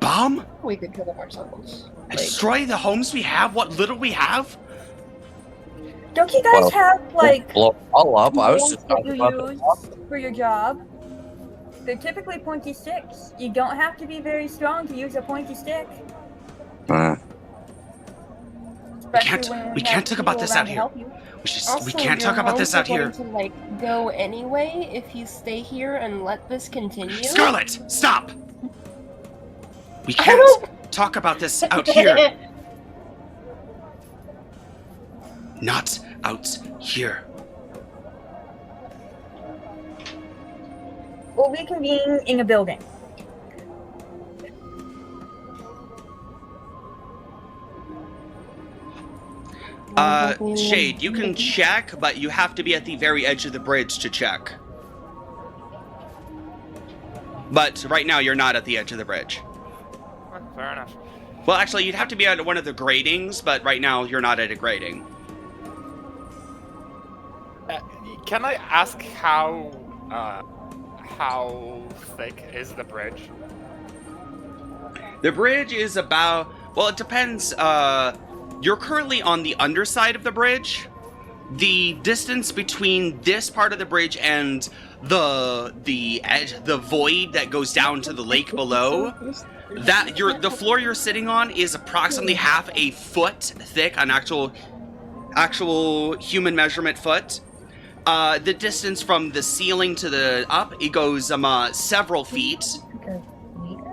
[SPEAKER 1] Bomb?
[SPEAKER 3] We could kill them ourselves.
[SPEAKER 1] Destroy the homes we have? What little we have?
[SPEAKER 2] Don't you guys have, like,
[SPEAKER 5] blow all up. I was
[SPEAKER 2] tools
[SPEAKER 5] just
[SPEAKER 2] that
[SPEAKER 5] talking
[SPEAKER 2] you
[SPEAKER 5] about
[SPEAKER 2] use for your job? They're typically pointy sticks. You don't have to be very strong to use a pointy stick.
[SPEAKER 1] We can't talk about this out here. We can't talk about this out here.
[SPEAKER 3] Also, going to go anyway if you stay here and let this continue.
[SPEAKER 1] Scarlet, stop! We can't talk about this out here. Not out here.
[SPEAKER 2] We'll reconvene in a building.
[SPEAKER 1] Shade, you can check, but you have to be at the very edge of the bridge to check. But right now, you're not at the edge of the bridge.
[SPEAKER 7] Fair enough.
[SPEAKER 1] Well, actually, you'd have to be at one of the gratings, but right now, you're not at a grating.
[SPEAKER 7] Can I ask how thick is the bridge?
[SPEAKER 1] The bridge is about... Well, it depends. You're currently on the underside of the bridge. The distance between this part of the bridge and the edge, the void that goes down to the lake below, the floor you're sitting on is approximately half a foot thick, an actual human measurement foot. The distance from the ceiling to the up, it goes several feet.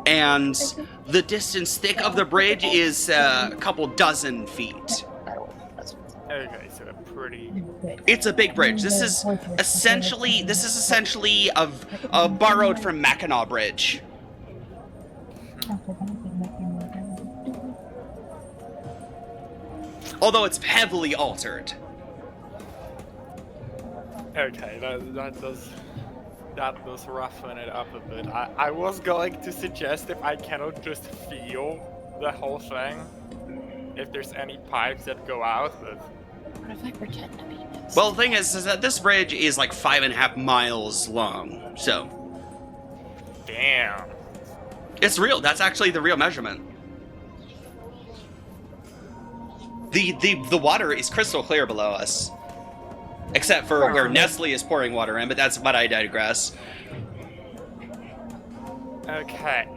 [SPEAKER 1] And the distance thick of the bridge is a couple dozen feet.
[SPEAKER 7] Okay, so a pretty...
[SPEAKER 1] It's a big bridge. This is essentially a borrowed from Mackinac Bridge. Although it's heavily altered.
[SPEAKER 7] Okay, that does roughen it up a bit. I was going to suggest if I cannot just feel the whole thing, if there's any pipes that go out, but...
[SPEAKER 3] What if I pretend to be this?
[SPEAKER 1] Well, the thing is that this bridge is like 5.5 miles long, so...
[SPEAKER 7] Damn.
[SPEAKER 1] It's real. That's actually the real measurement. The water is crystal clear below us. Except for where Nestle is pouring water in, but I digress.
[SPEAKER 7] Okay.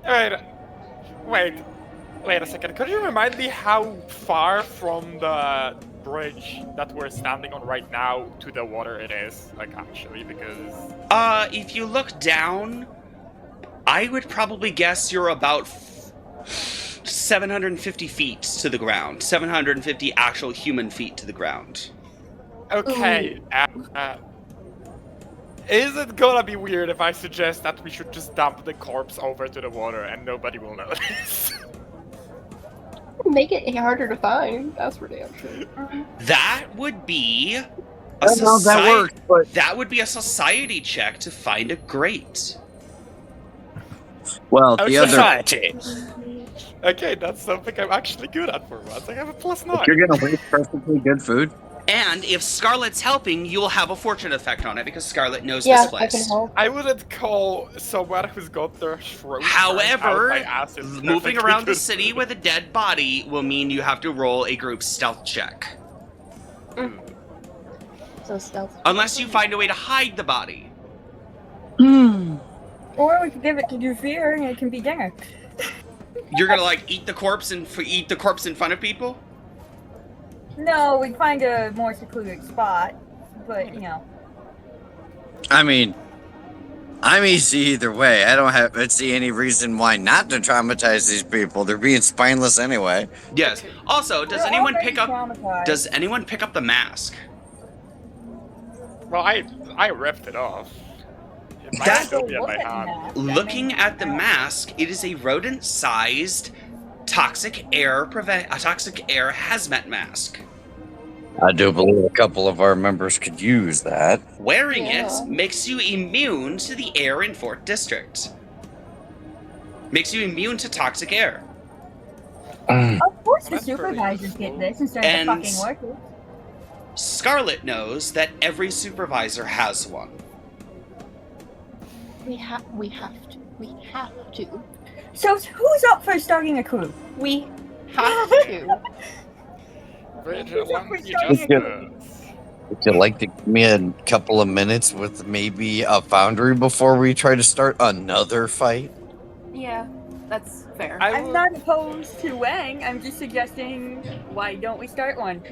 [SPEAKER 7] Alright. Wait a second. Could you remind me how far from the bridge that we're standing on right now to the water it is? Like, actually, because...
[SPEAKER 1] If you look down, I would probably guess you're about 750 feet to the ground. 750 actual human feet to the ground.
[SPEAKER 7] Okay, is it gonna be weird if I suggest that we should just dump the corpse over to the water and nobody will notice?
[SPEAKER 3] Make it harder to find. That's for damn sure.
[SPEAKER 1] That would be a
[SPEAKER 5] that works, but
[SPEAKER 1] that would be a society check to find a grate.
[SPEAKER 5] well, the other
[SPEAKER 4] Society.
[SPEAKER 7] Okay, that's something I'm actually good at for once. I have a +9.
[SPEAKER 5] you're gonna waste perfectly good food.
[SPEAKER 1] And if Scarlet's helping, you will have a fortune effect on it because Scarlet knows
[SPEAKER 3] Yeah,
[SPEAKER 1] this
[SPEAKER 3] I
[SPEAKER 1] place.
[SPEAKER 3] can help.
[SPEAKER 7] I wouldn't call someone who's got their throat burnt
[SPEAKER 1] However,
[SPEAKER 7] out by acid
[SPEAKER 1] moving
[SPEAKER 7] perfectly
[SPEAKER 1] around the
[SPEAKER 7] good
[SPEAKER 1] city
[SPEAKER 7] food.
[SPEAKER 1] with a dead body will mean you have to roll a group stealth check.
[SPEAKER 3] So stealth.
[SPEAKER 1] Unless you find a way to hide the body.
[SPEAKER 2] Or we could give it to Dufir and it can be dinner.
[SPEAKER 1] You're gonna like eat the corpse in front of people?
[SPEAKER 2] No, we'd find a more secluded spot. But, you know.
[SPEAKER 5] I mean, I'm easy either way. I don't see any reason why not to traumatize these people. They're being spineless anyway.
[SPEAKER 1] Yes. Also, does
[SPEAKER 2] We're
[SPEAKER 1] anyone
[SPEAKER 2] already
[SPEAKER 1] pick up
[SPEAKER 2] traumatized.
[SPEAKER 1] the mask?
[SPEAKER 7] Well, I ripped it off. It might
[SPEAKER 1] That-
[SPEAKER 7] still be in my
[SPEAKER 2] Wasn't
[SPEAKER 7] hand.
[SPEAKER 2] that?
[SPEAKER 1] Looking at the mask, it is a rodent-sized toxic air hazmat mask.
[SPEAKER 5] I do believe a couple of our members could use that.
[SPEAKER 1] Wearing
[SPEAKER 3] Yeah.
[SPEAKER 1] it makes you immune to the air in Fort District. Makes you immune to toxic air.
[SPEAKER 2] Of course the
[SPEAKER 7] That's pretty
[SPEAKER 2] supervisors
[SPEAKER 7] useful.
[SPEAKER 2] get this instead
[SPEAKER 1] And-
[SPEAKER 2] of the fucking workers.
[SPEAKER 1] Scarlet knows that every supervisor has one.
[SPEAKER 3] We have to. We have to.
[SPEAKER 2] So who's up for starting a crew?
[SPEAKER 3] We have to.
[SPEAKER 7] Vigilant
[SPEAKER 2] Who's
[SPEAKER 5] starting a
[SPEAKER 7] justice.
[SPEAKER 5] Would you like to give me a couple of minutes with maybe a foundry before we try to start another fight?
[SPEAKER 3] Yeah, that's fair.
[SPEAKER 2] I'm not opposed to Wang. I'm just suggesting why don't we start one?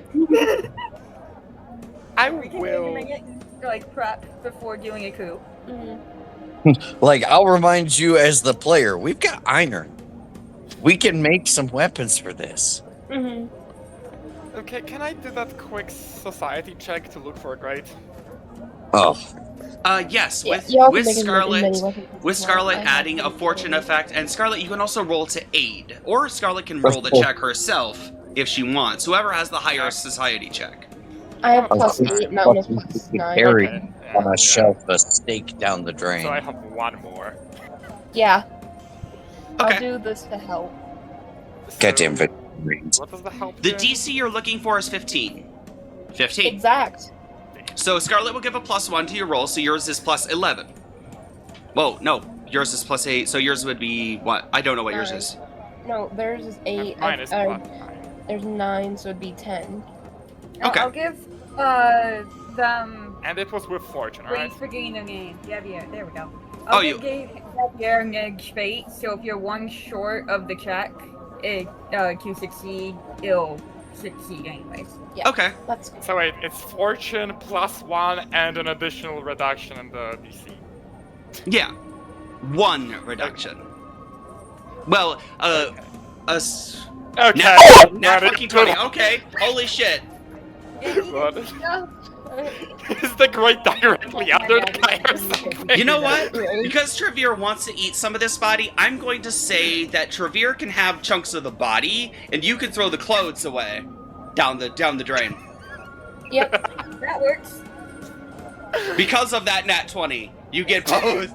[SPEAKER 7] I
[SPEAKER 2] We can
[SPEAKER 7] will.
[SPEAKER 2] make it like prep before doing a coup.
[SPEAKER 5] Like, I'll remind you as the player, we've got iron. We can make some weapons for this.
[SPEAKER 7] Okay, can I do that quick society check to look for a grate?
[SPEAKER 5] Oh,
[SPEAKER 1] Yes,
[SPEAKER 3] Yeah,
[SPEAKER 1] with
[SPEAKER 3] y'all can
[SPEAKER 1] with
[SPEAKER 3] make as many
[SPEAKER 1] Scarlet,
[SPEAKER 3] weapons as
[SPEAKER 1] with
[SPEAKER 3] you
[SPEAKER 1] Scarlet
[SPEAKER 3] want. I have
[SPEAKER 1] adding a
[SPEAKER 3] them
[SPEAKER 1] fortune
[SPEAKER 3] ready.
[SPEAKER 1] effect, and Scarlet, you can also roll to aid, or Scarlet can roll the check herself if she wants. Whoever has the higher society check.
[SPEAKER 3] I have
[SPEAKER 7] Oh,
[SPEAKER 3] plus
[SPEAKER 7] okay.
[SPEAKER 3] 8, Mountain is
[SPEAKER 5] Fucking
[SPEAKER 3] plus
[SPEAKER 5] could
[SPEAKER 3] 9.
[SPEAKER 5] carry
[SPEAKER 7] Okay,
[SPEAKER 5] on
[SPEAKER 7] yeah.
[SPEAKER 5] a shelf a stake down the drain.
[SPEAKER 7] So I have one more.
[SPEAKER 3] Yeah, I'll
[SPEAKER 1] Okay.
[SPEAKER 3] do this to help.
[SPEAKER 5] Goddamn
[SPEAKER 7] So,
[SPEAKER 5] veterans.
[SPEAKER 7] what does the help
[SPEAKER 1] The
[SPEAKER 7] do?
[SPEAKER 1] DC you're looking for is 15. 15.
[SPEAKER 3] Exact.
[SPEAKER 1] So Scarlet will give a +1 to your roll, so yours is plus 11. Whoa, no, yours is plus 8, so yours would be what? I don't know what yours
[SPEAKER 3] 9.
[SPEAKER 1] is.
[SPEAKER 3] No, theirs is 8.
[SPEAKER 7] Mine is plus 9.
[SPEAKER 3] There's 9, so it'd be 10.
[SPEAKER 1] Okay.
[SPEAKER 2] I'll give them
[SPEAKER 7] And it was with fortune,
[SPEAKER 2] wait
[SPEAKER 7] right?
[SPEAKER 2] for getting their name. Yeah, there we go.
[SPEAKER 1] Oh,
[SPEAKER 2] I'll
[SPEAKER 1] you-
[SPEAKER 2] give Javier Neg fate, so if you're one short of the check, it to succeed, it'll succeed anyways.
[SPEAKER 3] Yeah.
[SPEAKER 1] Okay.
[SPEAKER 3] That's
[SPEAKER 7] So wait, it's fortune +1 and an additional reduction in the DC.
[SPEAKER 1] Yeah. 1 reduction. Well,
[SPEAKER 7] Okay.
[SPEAKER 1] Nat
[SPEAKER 7] Got it.
[SPEAKER 1] fucking 20. Okay. Holy shit.
[SPEAKER 7] What? Is the grate directly under the guy or something?
[SPEAKER 1] You know what? Because Trevere wants to eat some of this body, I'm going to say that Trevere can have chunks of the body, and you can throw the clothes away down the drain.
[SPEAKER 3] Yep.
[SPEAKER 2] That works.
[SPEAKER 1] Because of that nat 20, you get both.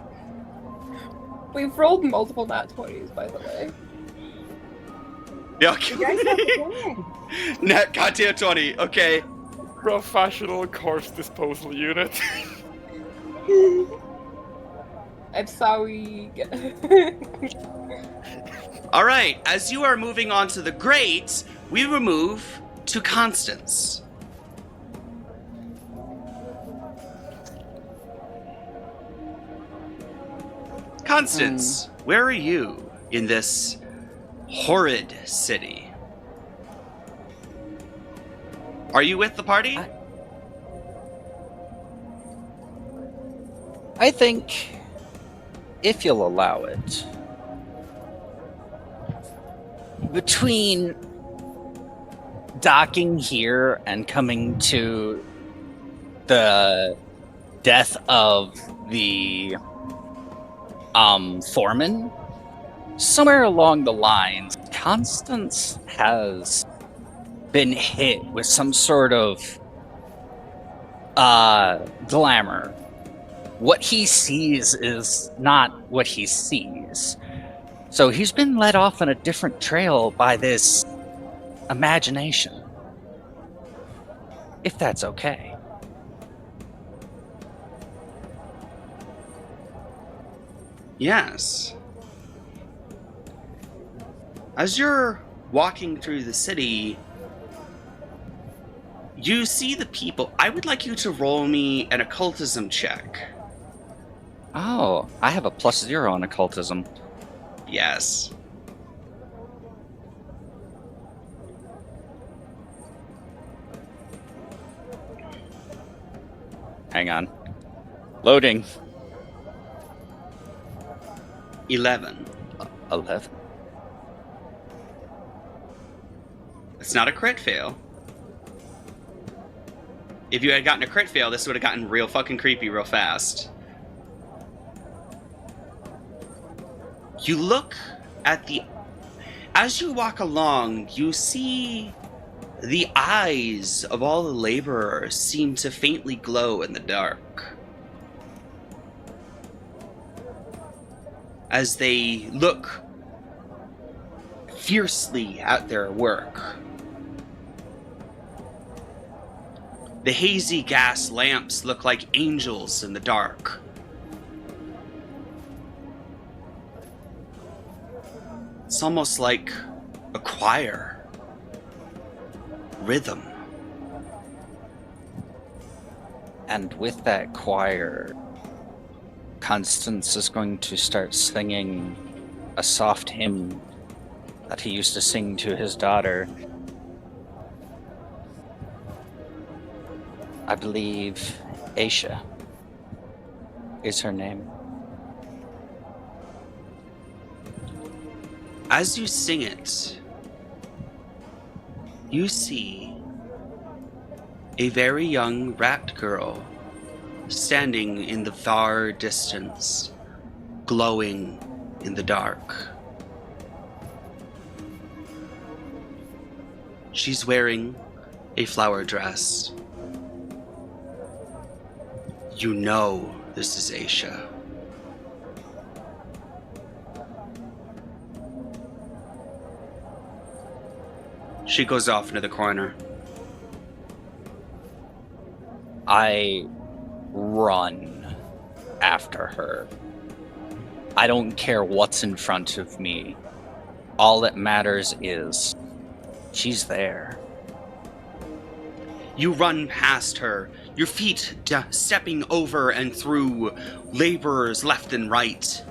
[SPEAKER 3] We've rolled multiple nat 20s, by the way.
[SPEAKER 1] Yeah.
[SPEAKER 2] You guys have a plan.
[SPEAKER 1] Nat goddamn 20. Okay.
[SPEAKER 7] Professional corpse disposal unit.
[SPEAKER 3] I'm sorry.
[SPEAKER 1] All right. As you are moving on to the grate, we will move to Constance. Constance, where are you in this horrid city? Are you with the party?
[SPEAKER 4] I think, if you'll allow it, between docking here and coming to the death of the foreman, somewhere along the lines, Constance has been hit with some sort of glamour. What he sees is not what he sees. So he's been led off on a different trail by this imagination. if that's okay.
[SPEAKER 1] Yes. As you're walking through the city, you see the people. I would like you to roll me an occultism check.
[SPEAKER 4] Oh, I have a +0 on occultism.
[SPEAKER 1] Yes.
[SPEAKER 4] Hang on. Loading.
[SPEAKER 1] 11.
[SPEAKER 4] 11.
[SPEAKER 1] It's not a crit fail. If you had gotten a crit fail, this would have gotten real fucking creepy real fast. You look at the... As you walk along, you see the eyes of all the laborers seem to faintly glow in the dark. As they look fiercely at their work. The hazy gas lamps look like angels in the dark. It's almost like a choir. Rhythm.
[SPEAKER 4] And with that choir, Constance is going to start singing a soft hymn that he used to sing to his daughter. I believe Aisha is her name.
[SPEAKER 1] As you sing it, you see a very young rat girl standing in the far distance, glowing in the dark. She's wearing a flower dress. You know this is Aisha. She goes off into the corner.
[SPEAKER 4] I run after her. I don't care what's in front of me. All that matters is she's there.
[SPEAKER 1] You run past her, your feet stepping over and through laborers left and right.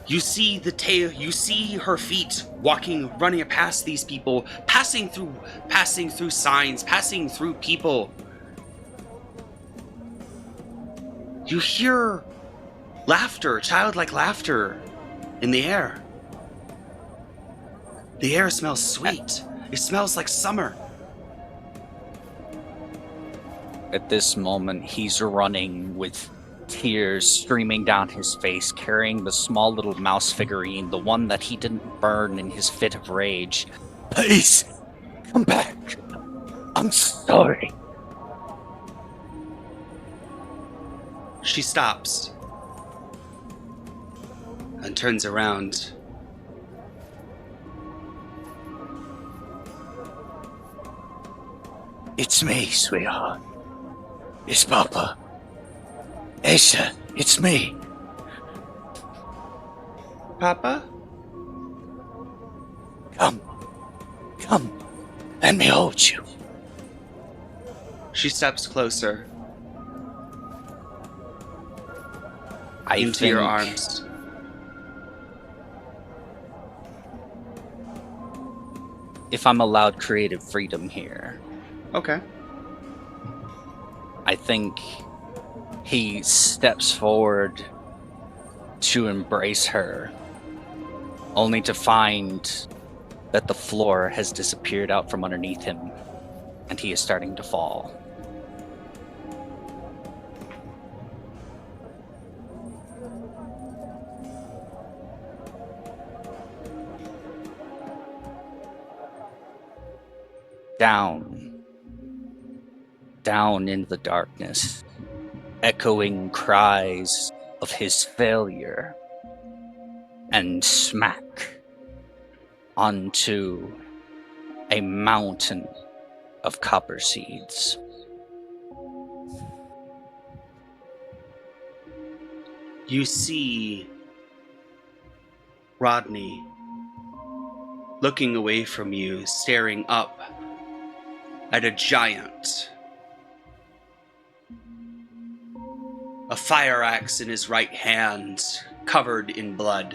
[SPEAKER 1] You see the tail, you see her feet walking, running past these people, passing through signs, passing through people. You hear laughter, childlike laughter in the air. The air smells sweet. It smells like summer.
[SPEAKER 4] At this moment, he's running with tears streaming down his face, carrying the small little mouse figurine, the one that he didn't burn in his fit of rage. Please, come back. I'm sorry.
[SPEAKER 1] She stops and turns around.
[SPEAKER 4] It's me, sweetheart. It's Papa. Aisha, it's me.
[SPEAKER 1] Papa?
[SPEAKER 4] Come, let me hold you.
[SPEAKER 1] She steps closer
[SPEAKER 4] I
[SPEAKER 1] into your
[SPEAKER 4] think
[SPEAKER 1] arms.
[SPEAKER 4] if I'm allowed creative freedom here,
[SPEAKER 1] Okay.
[SPEAKER 4] I think he steps forward to embrace her, only to find that the floor has disappeared out from underneath him, and he is starting to fall. Down into the darkness, echoing cries of his failure, and smack onto a mountain of copper seeds.
[SPEAKER 1] You see Rodney looking away from you, staring up at a giant. A fire axe in his right hand, covered in blood,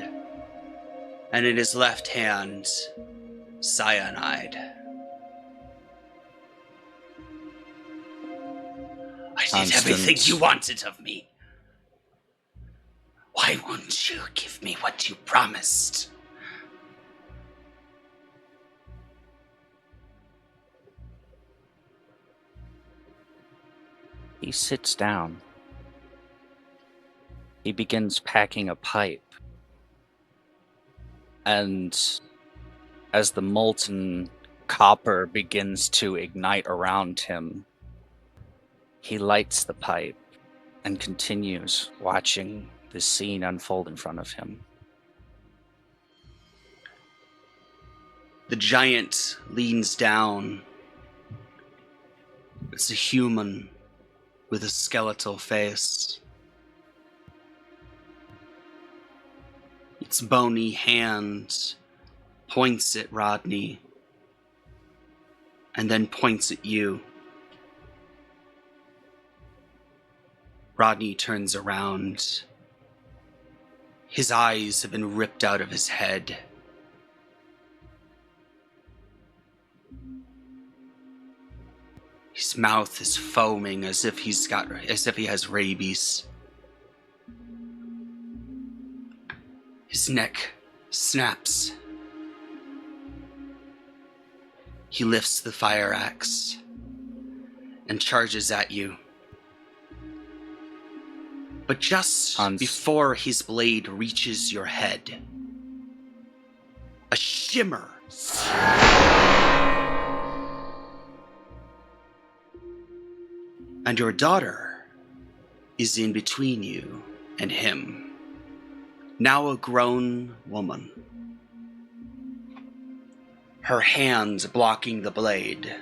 [SPEAKER 1] and in his left hand, cyanide. I did everything you wanted of me. Why won't you give me what you promised?
[SPEAKER 4] He sits down. He begins packing a pipe. And as the molten copper begins to ignite around him, he lights the pipe and continues watching the scene unfold in front of him.
[SPEAKER 1] The giant leans down. It's a human with a skeletal face. Its bony hand points at Rodney and then points at you. Rodney turns around. His eyes have been ripped out of his head. His mouth is foaming as if he has rabies. His neck snaps. He lifts the fire axe and charges at you. But just before his blade reaches your head, a shimmer and your daughter is in between you and him, now a grown woman. Her hand blocking the blade.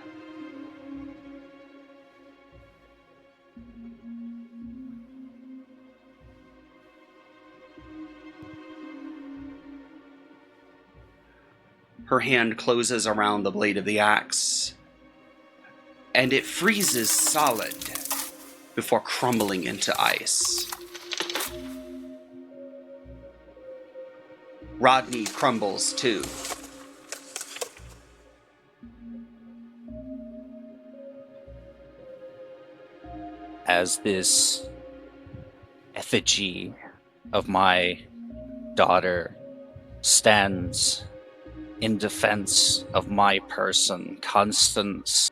[SPEAKER 1] Her hand closes around the blade of the axe, and it freezes solid before crumbling into ice. Rodney crumbles too.
[SPEAKER 4] As this effigy of my daughter stands in defense of my person, Constance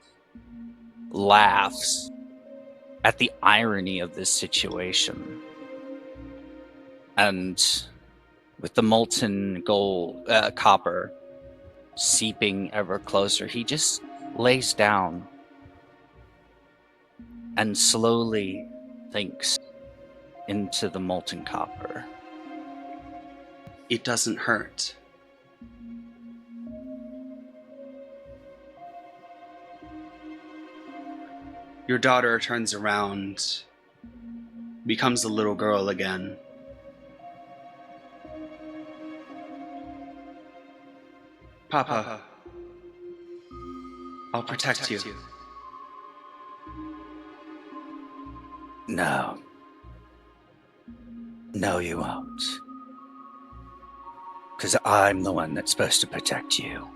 [SPEAKER 4] laughs at the irony of this situation. And with the molten copper seeping ever closer, he just lays down and slowly thinks into the molten copper.
[SPEAKER 1] It doesn't hurt. Your daughter turns around, becomes a little girl again. Papa, I'll protect you.
[SPEAKER 4] No. No, you won't. Because I'm the one that's supposed to protect you.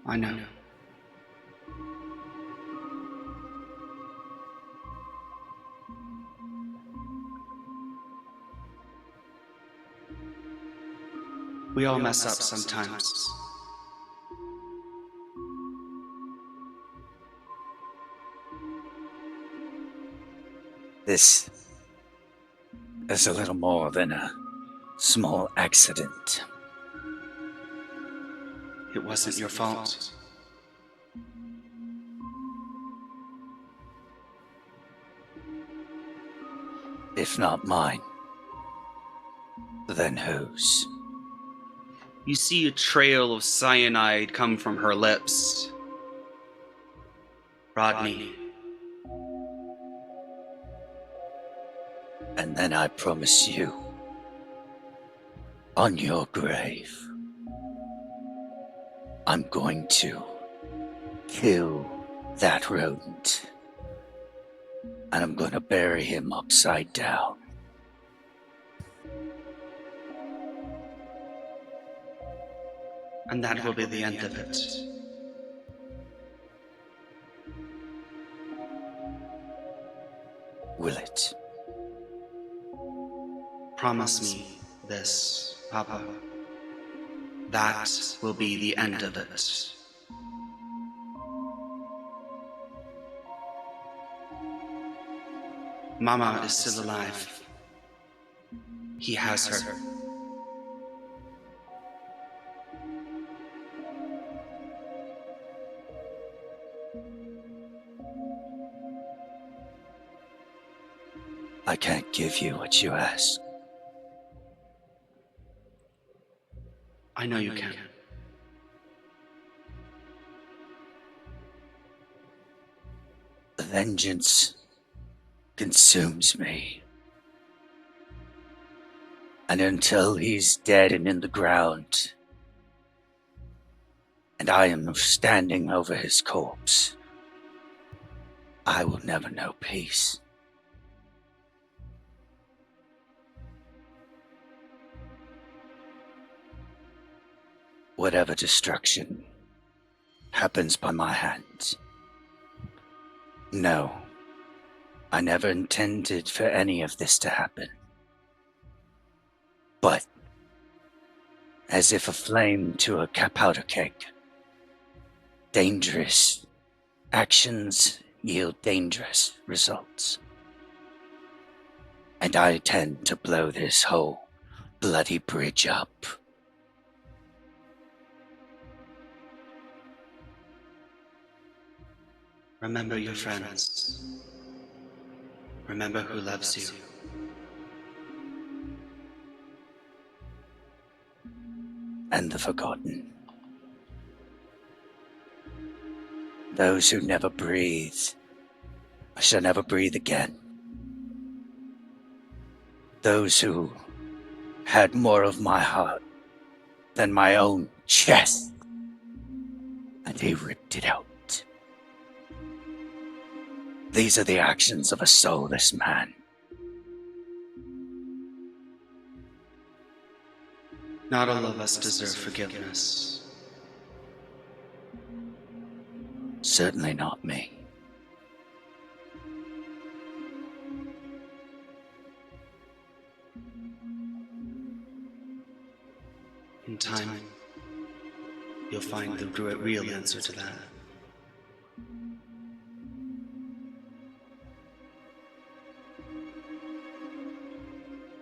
[SPEAKER 1] I know. We all mess up sometimes.
[SPEAKER 4] This is a little more than a small accident.
[SPEAKER 1] It wasn't your fault.
[SPEAKER 4] If not mine, then whose?
[SPEAKER 1] You see a trail of cyanide come from her lips. Rodney.
[SPEAKER 4] And then I promise you, on your grave, I'm going to kill that rodent. And I'm going to bury him upside down.
[SPEAKER 1] And that will be the end of it.
[SPEAKER 4] Will it?
[SPEAKER 1] Promise me this, Papa. That will be the end of it. Mama is still alive. He has her.
[SPEAKER 4] I can't give you what you ask.
[SPEAKER 1] I know you can.
[SPEAKER 4] The vengeance consumes me. And until he's dead and in the ground, and I am standing over his corpse, I will never know peace. Whatever destruction happens by my hands. No, I never intended for any of this to happen. But, as if a flame to a powder keg, dangerous actions yield dangerous results. And I intend to blow this whole bloody bridge up.
[SPEAKER 1] Remember your friends. Remember who loves you.
[SPEAKER 4] And the forgotten. Those who never breathe, shall never breathe again. Those who had more of my heart than my own chest, and he ripped it out. These are the actions of a soulless man.
[SPEAKER 1] Not all of us deserve forgiveness.
[SPEAKER 4] Certainly not me.
[SPEAKER 1] In time, you'll find the real answer to that.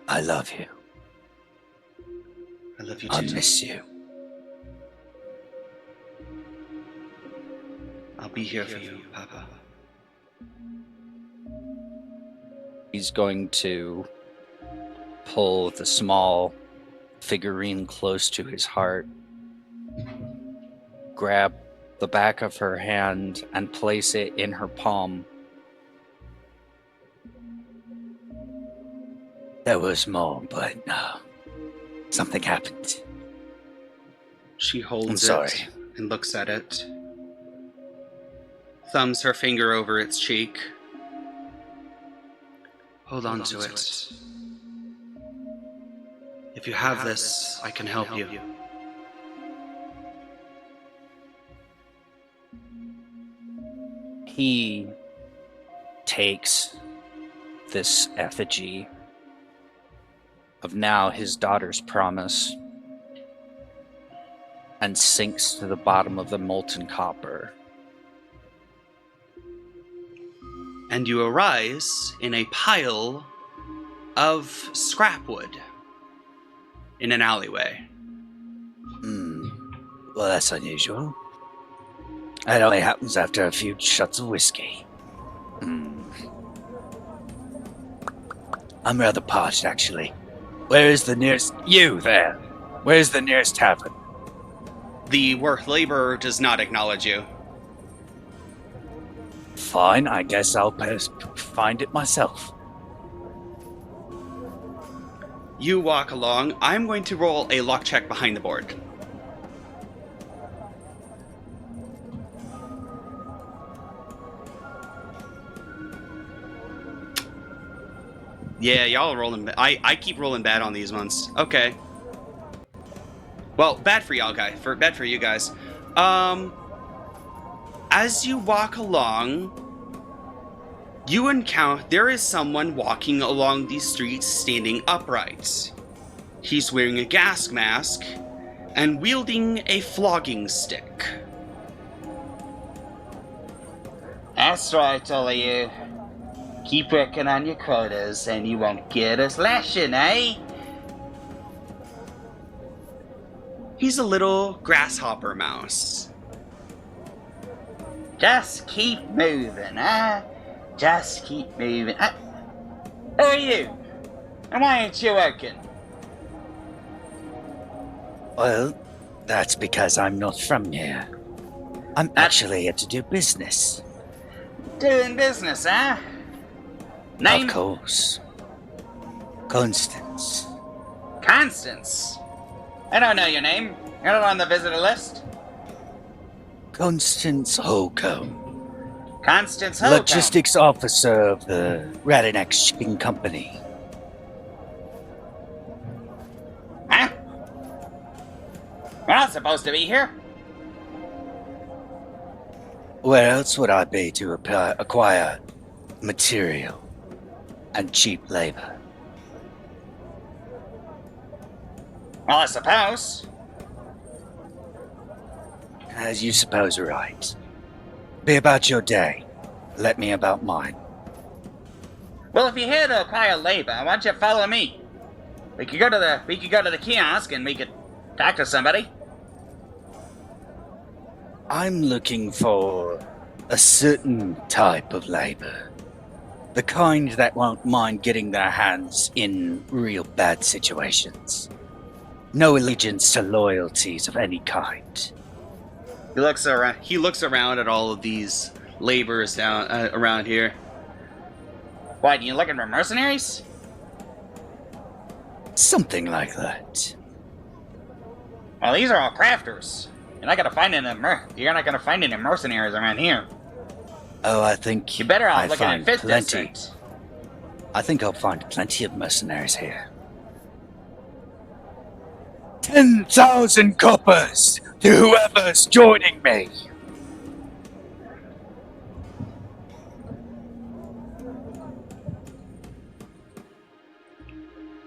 [SPEAKER 4] I love you.
[SPEAKER 1] I love you
[SPEAKER 4] I
[SPEAKER 1] too.
[SPEAKER 4] miss you.
[SPEAKER 1] I'll be here for you, Papa.
[SPEAKER 4] He's going to pull the small figurine close to his heart, grab the back of her hand, and place it in her palm. There was more, but something happened.
[SPEAKER 1] She holds
[SPEAKER 4] I'm sorry.
[SPEAKER 1] it and looks at it. Thumbs her finger over its cheek. Hold on to it. If you have this, I can help you.
[SPEAKER 4] He takes this effigy of now his daughter's promise and sinks to the bottom of the molten copper.
[SPEAKER 1] And you arise in a pile of scrap wood in an alleyway.
[SPEAKER 4] Well, that's unusual. It only happens after a few shots of whiskey. I'm rather parched, actually. Where is the nearest... You there! Where's the nearest tavern?
[SPEAKER 1] The work laborer does not acknowledge you.
[SPEAKER 4] Fine, I guess I'll find it myself.
[SPEAKER 1] You walk along. I'm going to roll a lock check behind the board. Yeah, y'all are rolling. I keep rolling bad on these ones. Okay. Well, bad for y'all guys. Bad for you guys. As you walk along, you encounter there is someone walking along these streets standing upright. He's wearing a gas mask and wielding a flogging stick.
[SPEAKER 6] That's right, all of you. Keep working on your quotas and you won't get us lashing, eh?
[SPEAKER 1] He's a little grasshopper mouse.
[SPEAKER 6] Just keep moving, huh? Just keep moving. Who are you? And why ain't you working?
[SPEAKER 4] Well, that's because I'm not from here. I'm actually here to do business.
[SPEAKER 6] Doing business, huh? Name?
[SPEAKER 4] Of course. Constance.
[SPEAKER 6] Constance. I don't know your name. You're not on the visitor list.
[SPEAKER 4] Constance Holcomb.
[SPEAKER 6] Constance Holcomb.
[SPEAKER 4] Logistics officer of the Radinax Shipping Company.
[SPEAKER 6] Huh? You're not supposed to be here.
[SPEAKER 4] Where else would I be to acquire material and cheap labor?
[SPEAKER 6] Well, I suppose.
[SPEAKER 4] As you suppose right. Be about your day. Let me about mine.
[SPEAKER 6] Well, if you're here to acquire labor, why don't you follow me? We could go to the kiosk and we could talk to somebody.
[SPEAKER 4] I'm looking for a certain type of labor. The kind that won't mind getting their hands in real bad situations. No allegiance to loyalties of any kind.
[SPEAKER 1] He looks around at all of these laborers down around here.
[SPEAKER 6] What, you looking for mercenaries?
[SPEAKER 4] Something like that.
[SPEAKER 6] Well, these are all crafters. You're not gonna find any mercenaries around here.
[SPEAKER 4] Oh, I think
[SPEAKER 6] You're better off
[SPEAKER 4] I
[SPEAKER 6] looking
[SPEAKER 4] find
[SPEAKER 6] at Fifth
[SPEAKER 4] plenty.
[SPEAKER 6] District.
[SPEAKER 4] I think I'll find plenty of mercenaries here. 10,000 coppers to whoever's joining me.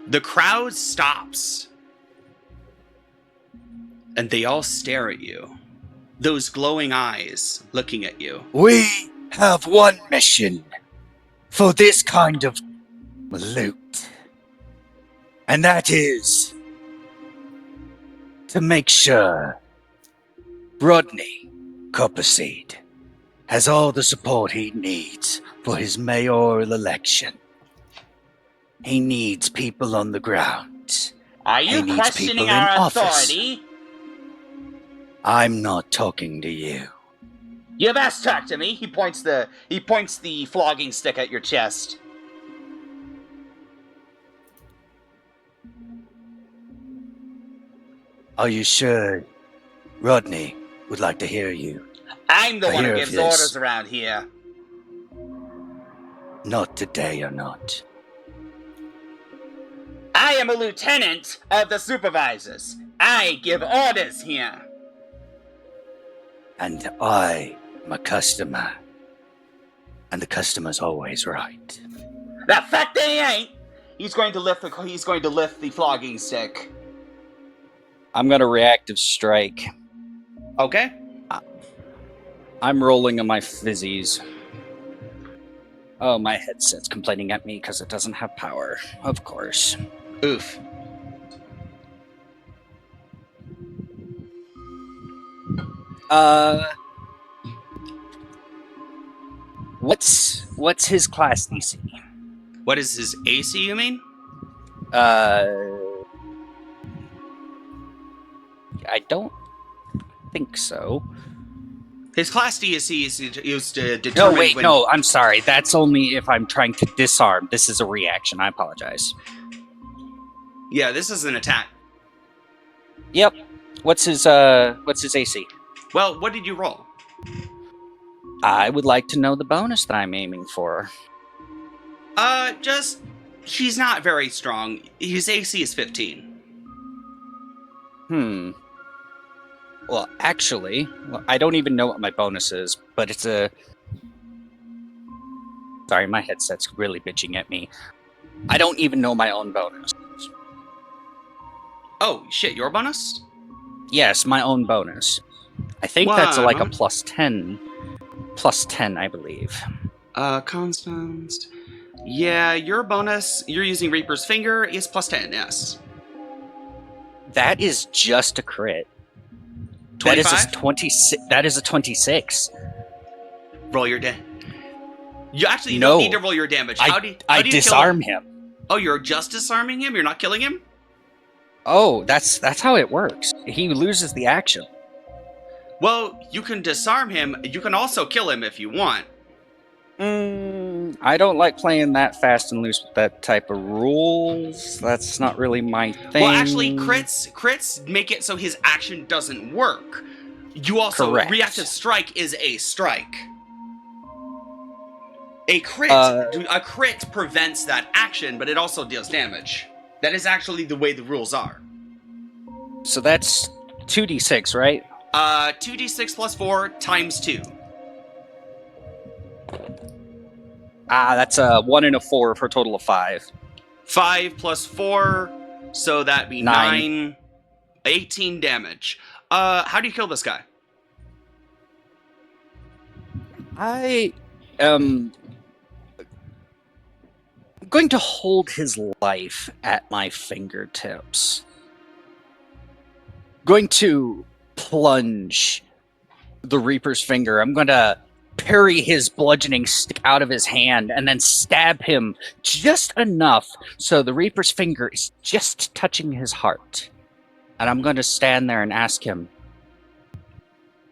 [SPEAKER 1] The crowd stops. And they all stare at you. Those glowing eyes looking at you.
[SPEAKER 4] We have one mission for this kind of loot. And that is to make sure Rodney Copperseed has all the support he needs for his mayoral election. He needs people on the ground.
[SPEAKER 6] Are
[SPEAKER 4] He
[SPEAKER 6] you
[SPEAKER 4] needs
[SPEAKER 6] questioning
[SPEAKER 4] people in
[SPEAKER 6] our
[SPEAKER 4] office.
[SPEAKER 6] authority?
[SPEAKER 4] I'm not talking to you.
[SPEAKER 6] You best talk to me. He points the flogging stick at your chest.
[SPEAKER 4] Are you sure Rodney would like to hear you?
[SPEAKER 6] I'm the
[SPEAKER 4] I
[SPEAKER 6] one who
[SPEAKER 4] hear of
[SPEAKER 6] gives
[SPEAKER 4] this.
[SPEAKER 6] orders around here.
[SPEAKER 4] Not today or not.
[SPEAKER 6] I am a lieutenant of the supervisors. I give orders here.
[SPEAKER 4] And I am a customer. And the customer's always right.
[SPEAKER 6] The fact that he ain't. He's going to lift the flogging stick.
[SPEAKER 9] I'm gonna reactive strike.
[SPEAKER 1] Okay?
[SPEAKER 9] I'm rolling on my fizzies. Oh, my headset's complaining at me because it doesn't have power. Of course.
[SPEAKER 1] Oof.
[SPEAKER 9] What's his class DC?
[SPEAKER 1] What is his AC, you mean?
[SPEAKER 9] I don't think so.
[SPEAKER 1] His class D is used to
[SPEAKER 9] No,
[SPEAKER 1] determine
[SPEAKER 9] wait,
[SPEAKER 1] when.
[SPEAKER 9] no, I'm sorry. That's only if I'm trying to disarm. This is a reaction. I apologize.
[SPEAKER 1] Yeah, this is an attack.
[SPEAKER 9] Yep. What's his AC?
[SPEAKER 1] Well, what did you roll?
[SPEAKER 9] I would like to know the bonus that I'm aiming for.
[SPEAKER 1] He's not very strong. His AC is 15.
[SPEAKER 9] Well, actually, I don't even know what my bonus is, but it's a... Sorry, my headset's really bitching at me. I don't even know my own bonus.
[SPEAKER 1] Oh, shit, your bonus?
[SPEAKER 9] Yes, my own bonus. I think that's like a plus 10. Plus 10, I believe.
[SPEAKER 1] Constant. Yeah, your bonus, you're using Reaper's Finger, is plus 10, yes.
[SPEAKER 9] That is just a crit.
[SPEAKER 1] 25?
[SPEAKER 9] That is a 26.
[SPEAKER 1] Roll your damage. You actually
[SPEAKER 9] No.
[SPEAKER 1] don't need to roll your damage. How do
[SPEAKER 9] I
[SPEAKER 1] you
[SPEAKER 9] disarm
[SPEAKER 1] kill
[SPEAKER 9] him.
[SPEAKER 1] Oh, you're just disarming him? You're not killing him?
[SPEAKER 9] Oh, that's how it works. He loses the action.
[SPEAKER 1] Well, you can disarm him. You can also kill him if you want.
[SPEAKER 9] I don't like playing that fast and loose with that type of rules. That's not really my thing.
[SPEAKER 1] Well, actually, crits make it so his action doesn't work. You also
[SPEAKER 9] Correct.
[SPEAKER 1] Reactive strike is a strike. A crit prevents that action, but it also deals damage. That is actually the way the rules are.
[SPEAKER 9] So that's 2d6, right?
[SPEAKER 1] 2d6 plus 4 times 2.
[SPEAKER 9] That's a 1 and a 4 for a total of 5.
[SPEAKER 1] 5 plus 4, so that'd be 9. 18 damage. How do you kill this guy?
[SPEAKER 9] I am going to hold his life at my fingertips. Going to plunge the Reaper's Finger. I'm going to parry his bludgeoning stick out of his hand and then stab him just enough so the Reaper's Finger is just touching his heart. And I'm going to stand there and ask him,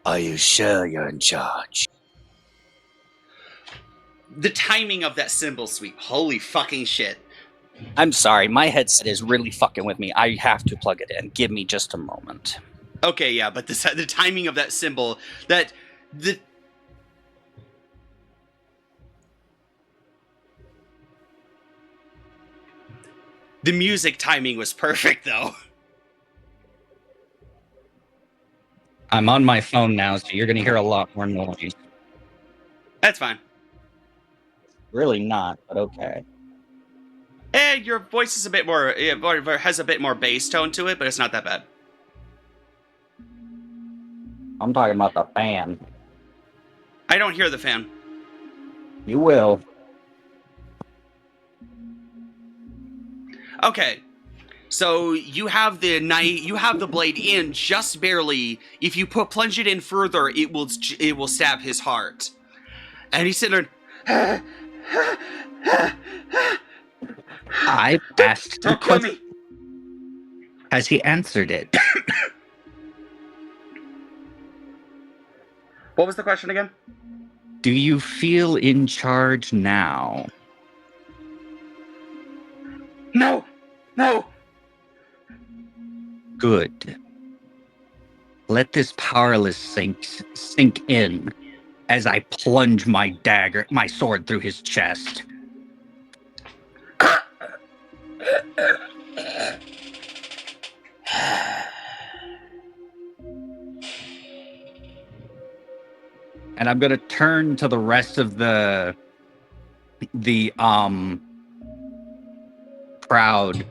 [SPEAKER 9] "Are you sure you're in charge?"
[SPEAKER 1] The timing of that cymbal sweep. Holy fucking shit.
[SPEAKER 9] I'm sorry, my headset is really fucking with me. I have to plug it in. Give me just a moment.
[SPEAKER 1] Okay, yeah, but the timing of that cymbal, the music timing was perfect, though.
[SPEAKER 9] I'm on my phone now, so you're going to hear a lot more noise.
[SPEAKER 1] That's fine.
[SPEAKER 9] Really not, but okay.
[SPEAKER 1] And your voice is a bit more, has a bit more bass tone to it, but it's not that bad.
[SPEAKER 9] I'm talking about the fan.
[SPEAKER 1] I don't hear the fan.
[SPEAKER 9] You will.
[SPEAKER 1] Okay. So you have the blade in just barely. If you plunge it in further, it will stab his heart. And he's sitting there.
[SPEAKER 10] I asked the
[SPEAKER 1] Don't kill
[SPEAKER 10] question.
[SPEAKER 1] me.
[SPEAKER 10] Has he answered it?
[SPEAKER 1] What was the question again?
[SPEAKER 10] Do you feel in charge now?
[SPEAKER 1] No.
[SPEAKER 10] Good. Let this powerless sink in as I plunge my sword through his chest. And I'm gonna turn to the rest of the crowd.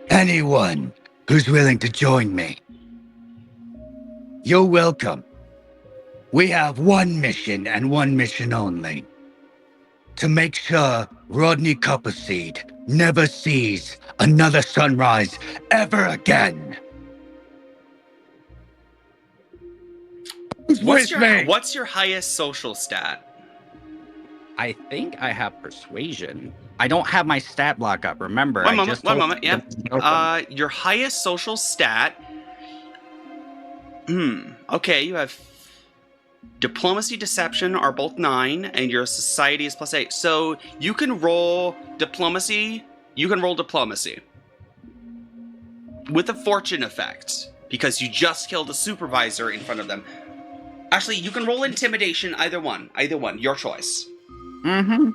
[SPEAKER 10] Anyone who's willing to join me, you're welcome. We have one mission and one mission only. To make sure Rodney Copperseed never sees another sunrise ever again. Who's with me?
[SPEAKER 1] What's your highest social stat?
[SPEAKER 10] I think I have persuasion.
[SPEAKER 9] I don't have my stat block up. Remember,
[SPEAKER 1] One
[SPEAKER 9] I
[SPEAKER 1] moment,
[SPEAKER 9] just
[SPEAKER 1] one
[SPEAKER 9] told
[SPEAKER 1] moment.
[SPEAKER 9] you
[SPEAKER 1] Yeah.
[SPEAKER 9] to open.
[SPEAKER 1] Your highest social stat. Okay, you have diplomacy, deception are both 9, and your society is +8. So you can roll diplomacy. You can roll diplomacy with a fortune effect because you just killed a supervisor in front of them. Actually, you can roll intimidation. Either one. Either one. Your choice.
[SPEAKER 9] Mm-hmm.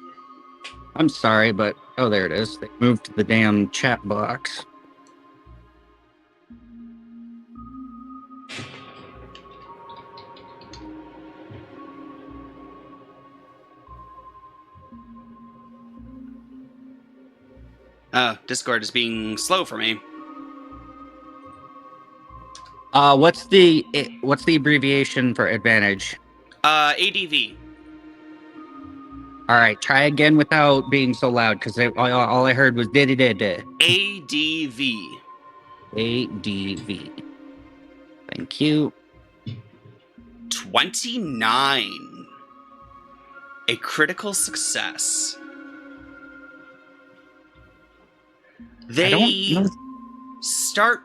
[SPEAKER 9] I'm sorry, but there it is. They moved the damn chat box.
[SPEAKER 1] Discord is being slow for me.
[SPEAKER 9] What's the abbreviation for advantage?
[SPEAKER 1] ADV.
[SPEAKER 9] All right, try again without being so loud, because all I heard was did.
[SPEAKER 1] ADV.
[SPEAKER 9] ADV. Thank you.
[SPEAKER 1] 29. A critical success. They start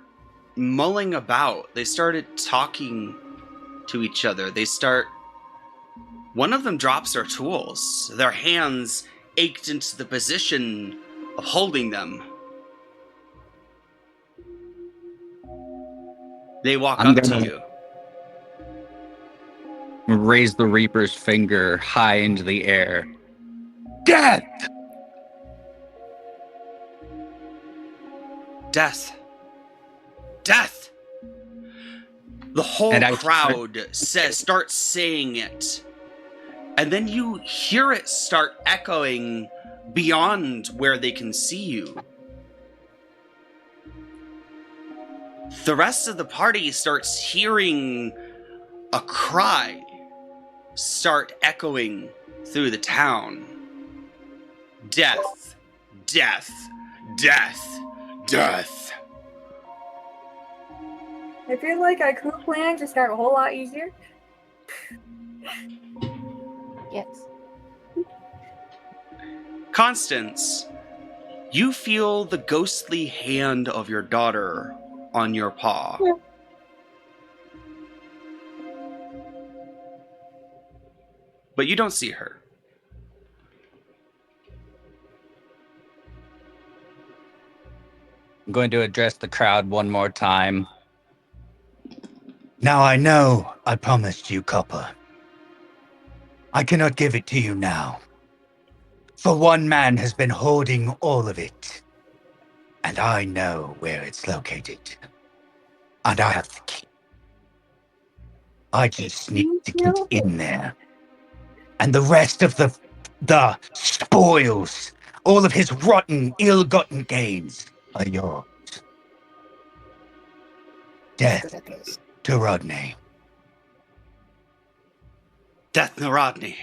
[SPEAKER 1] mulling about. They started talking to each other. One of them drops their tools. Their hands ached into the position of holding them. They walk up to you.
[SPEAKER 9] Raise the Reaper's finger high into the air.
[SPEAKER 10] Death!
[SPEAKER 1] Death. Death! The whole crowd starts saying it. And then you hear it start echoing beyond where they can see you. The rest of the party starts hearing a cry start echoing through the town. Death, death, death, death.
[SPEAKER 2] I feel like our crew plan just got a whole lot easier.
[SPEAKER 3] Yes.
[SPEAKER 1] Constance, you feel the ghostly hand of your daughter on your paw.
[SPEAKER 3] Yeah.
[SPEAKER 1] But you don't see her.
[SPEAKER 9] I'm going to address the crowd one more time.
[SPEAKER 10] Now I know I promised you copper. I cannot give it to you now. For one man has been hoarding all of it. And I know where it's located. And I have the key. I just need to get in there. And the rest of the spoils, all of his rotten, ill-gotten gains are yours. Death to Rodney.
[SPEAKER 1] Death to Rodney.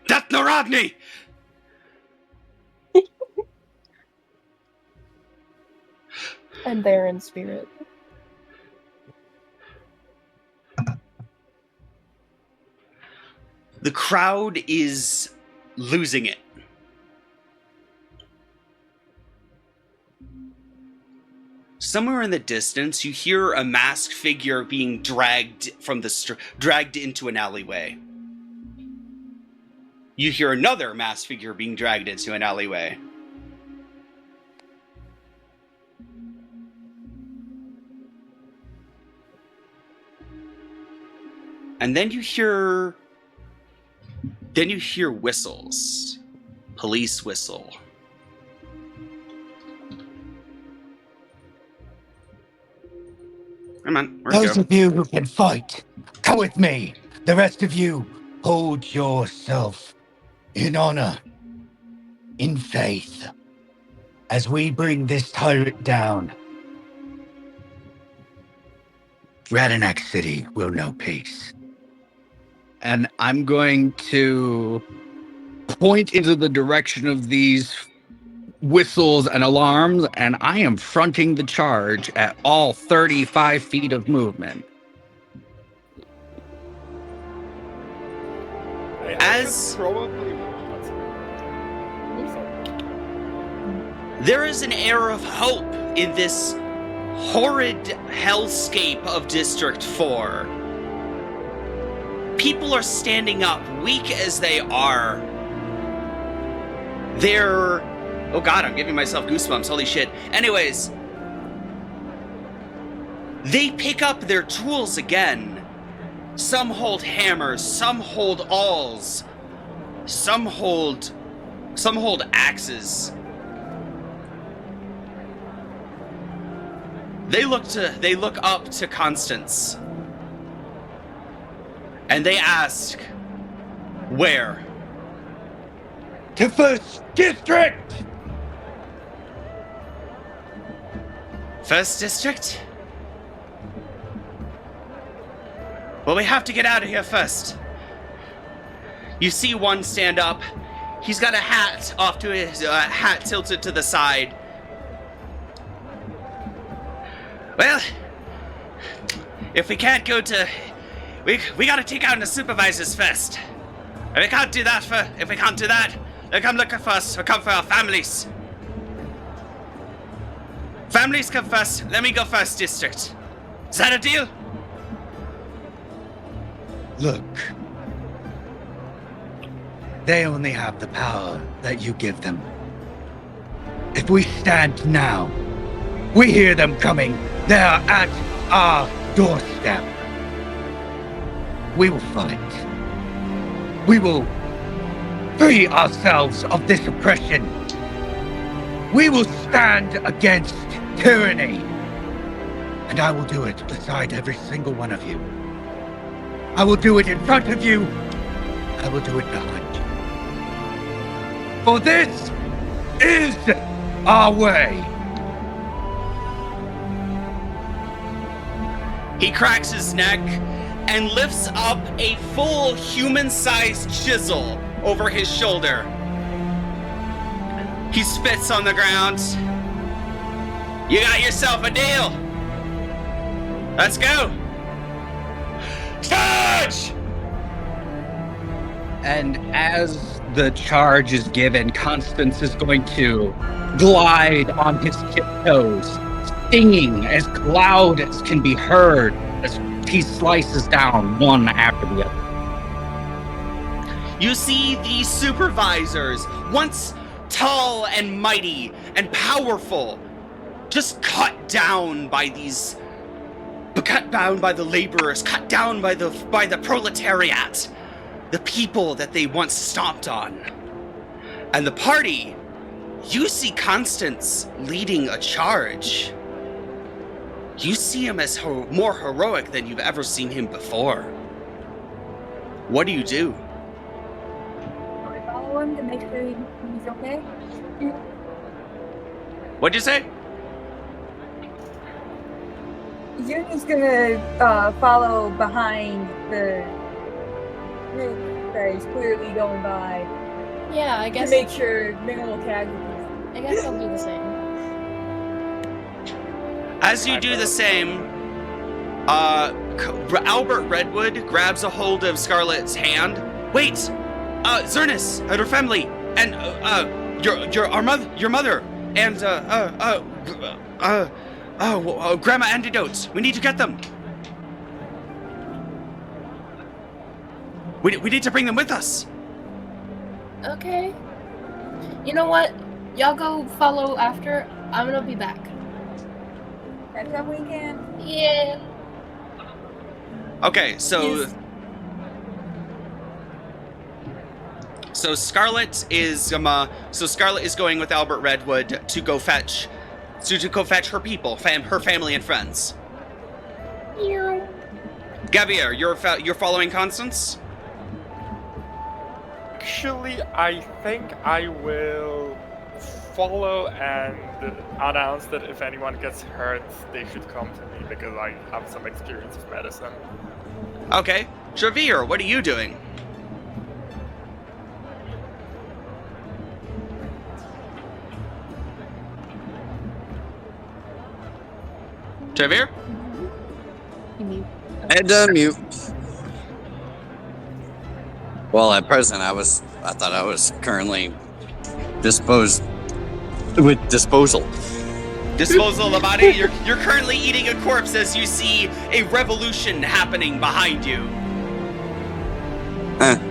[SPEAKER 1] Death to Rodney!
[SPEAKER 3] I'm there in spirit.
[SPEAKER 1] The crowd is losing it. Somewhere in the distance, you hear a masked figure being dragged from dragged into an alleyway. You hear another masked figure being dragged into an alleyway. And then you hear whistles. Police whistle. Come on, where'd
[SPEAKER 10] Those
[SPEAKER 1] you
[SPEAKER 10] of you who can fight, come with me. The rest of you, hold yourself in honor, in faith, as we bring this tyrant down. Radinac City will know peace.
[SPEAKER 9] And I'm going to point into the direction of these whistles and alarms, and I am fronting the charge at all 35 feet of movement.
[SPEAKER 7] I should
[SPEAKER 1] As
[SPEAKER 7] probably. I'm sorry.
[SPEAKER 1] there is an air of hope in this horrid hellscape of District 4. People are standing up, weak as they are. They're... Oh god, I'm giving myself goosebumps, holy shit. Anyways, they pick up their tools again. Some hold hammers, some hold awls, some hold axes. They look up to Constance. And they ask, where?
[SPEAKER 10] To First District!
[SPEAKER 1] First District? Well, we have to get out of here first. You see one stand up. He's got a hat off to his hat tilted to the side. Well, if we can't go to... We gotta take out the supervisors first. If we can't do that, they come looking for us. We come for our families. Families come first. Let me go first, District. Is that a deal?
[SPEAKER 10] Look. They only have the power that you give them. If we stand now, we hear them coming. They are at our doorstep. We will fight. We will free ourselves of this oppression. We will stand against tyranny. And I will do it beside every single one of you. I will do it in front of you. I will do it behind you. For this is our way.
[SPEAKER 1] He cracks his neck and lifts up a full human-sized chisel over his shoulder. He spits on the ground. You got yourself a deal. Let's go. Charge!
[SPEAKER 9] And as the charge is given, Constance is going to glide on his tiptoes, singing as loud as can be heard as he slices down one after the other.
[SPEAKER 1] You see these supervisors, once tall and mighty and powerful, just cut down by the laborers, cut down by the proletariat, the people that they once stomped on. And the party, you see Constance leading a charge. You see him as more heroic than you've ever seen him before. What do you do?
[SPEAKER 2] I follow him to make sure he's okay.
[SPEAKER 1] What'd you say?
[SPEAKER 2] Yuni's gonna follow behind the group that is clearly going by
[SPEAKER 3] Yeah, I
[SPEAKER 2] to
[SPEAKER 3] guess.
[SPEAKER 2] make sure minimal casualties.
[SPEAKER 3] I guess I'll do the same.
[SPEAKER 1] As you do the same, Albert Redwood grabs a hold of Scarlett's hand. Wait, Zernus and her family, and your mother, and Grandma Antidotes. We need to get them. We need to bring them with us.
[SPEAKER 3] Okay. You know what? Y'all go follow after. I'm gonna be back.
[SPEAKER 2] That's how we can.
[SPEAKER 3] Yeah.
[SPEAKER 1] Okay, so
[SPEAKER 2] Yes.
[SPEAKER 1] so Scarlett is going with Albert Redwood to go fetch her people, her family and friends. Gavier, you're following Constance?
[SPEAKER 7] Actually, I think I will follow and announce that if anyone gets hurt, they should come to me because I have some experience with medicine.
[SPEAKER 1] Okay. Javier, what are you doing? Javier?
[SPEAKER 5] And unmute. Well, at present, I thought I was currently disposed with disposal.
[SPEAKER 1] Disposal of the body. You're currently eating a corpse as you see a revolution happening behind you.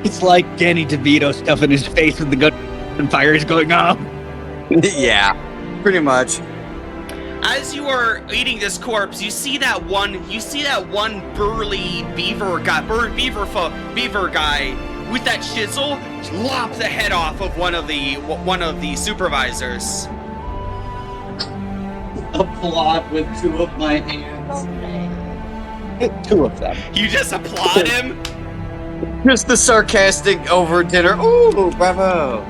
[SPEAKER 9] It's like Danny DeVito stuffing his face with the gunfire is going off.
[SPEAKER 5] Yeah, pretty much.
[SPEAKER 1] As you are eating this corpse, you see that one burly beaver guy with that chisel lop the head off of one of the supervisors.
[SPEAKER 5] Applaud with two of my hands.
[SPEAKER 9] Two of them.
[SPEAKER 1] You just applaud him.
[SPEAKER 5] Just the sarcastic over dinner. Ooh, bravo.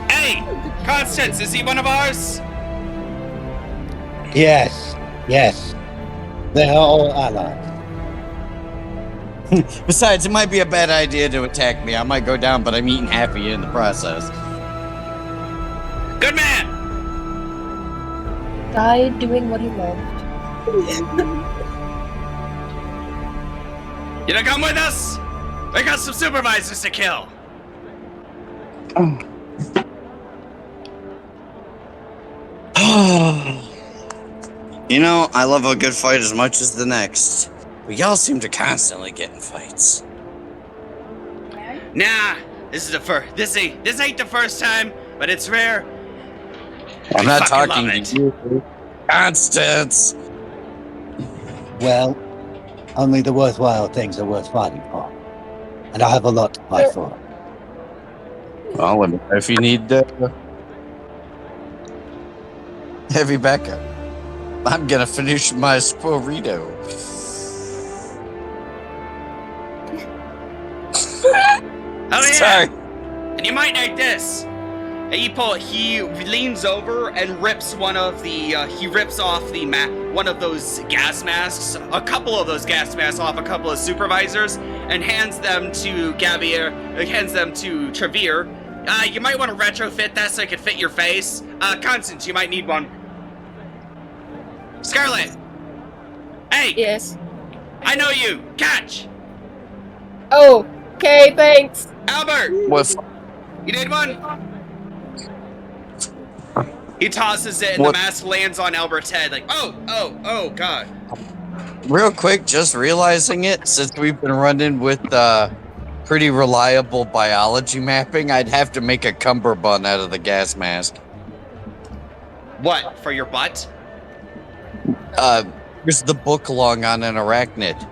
[SPEAKER 1] Hey, Constance, is he one of ours?
[SPEAKER 10] Yes. They are all allies.
[SPEAKER 5] Besides, it might be a bad idea to attack me. I might go down, but I'm eating half of you in the process.
[SPEAKER 1] Good man.
[SPEAKER 3] Died doing what he loved.
[SPEAKER 1] You gonna come with us? We got some supervisors to kill.
[SPEAKER 5] You know, I love a good fight as much as the next. But y'all seem to constantly get in fights.
[SPEAKER 1] Nah, this is the first. This ain't the first time, but it's rare.
[SPEAKER 5] I'm
[SPEAKER 1] I
[SPEAKER 5] not
[SPEAKER 1] fucking
[SPEAKER 5] talking
[SPEAKER 1] love
[SPEAKER 5] to
[SPEAKER 1] it.
[SPEAKER 5] you, Constance.
[SPEAKER 10] Well, only the worthwhile things are worth fighting for. And I have a lot to fight for.
[SPEAKER 5] Well, let me know if you need heavy backup. I'm gonna finish my squirrito.
[SPEAKER 1] Oh yeah.
[SPEAKER 5] Sorry.
[SPEAKER 1] And you might like this. And he leans over and rips one of the he rips off one of those gas masks, a couple of those gas masks off a couple of supervisors, and hands them to Trevere. You might want to retrofit that so it could fit your face. Constance, you might need one. Scarlet. Hey,
[SPEAKER 3] Yes.
[SPEAKER 1] I know you. Catch.
[SPEAKER 3] Oh, okay, thanks.
[SPEAKER 1] Albert,
[SPEAKER 5] What?
[SPEAKER 1] you need one? He tosses it and
[SPEAKER 5] What?
[SPEAKER 1] the mask lands on Albert's head like, oh, God.
[SPEAKER 5] Real quick, just realizing it, since we've been running with pretty reliable biology mapping, I'd have to make a cummerbund out of the gas mask.
[SPEAKER 1] What, for your butt?
[SPEAKER 5] Here's the book along on an arachnid.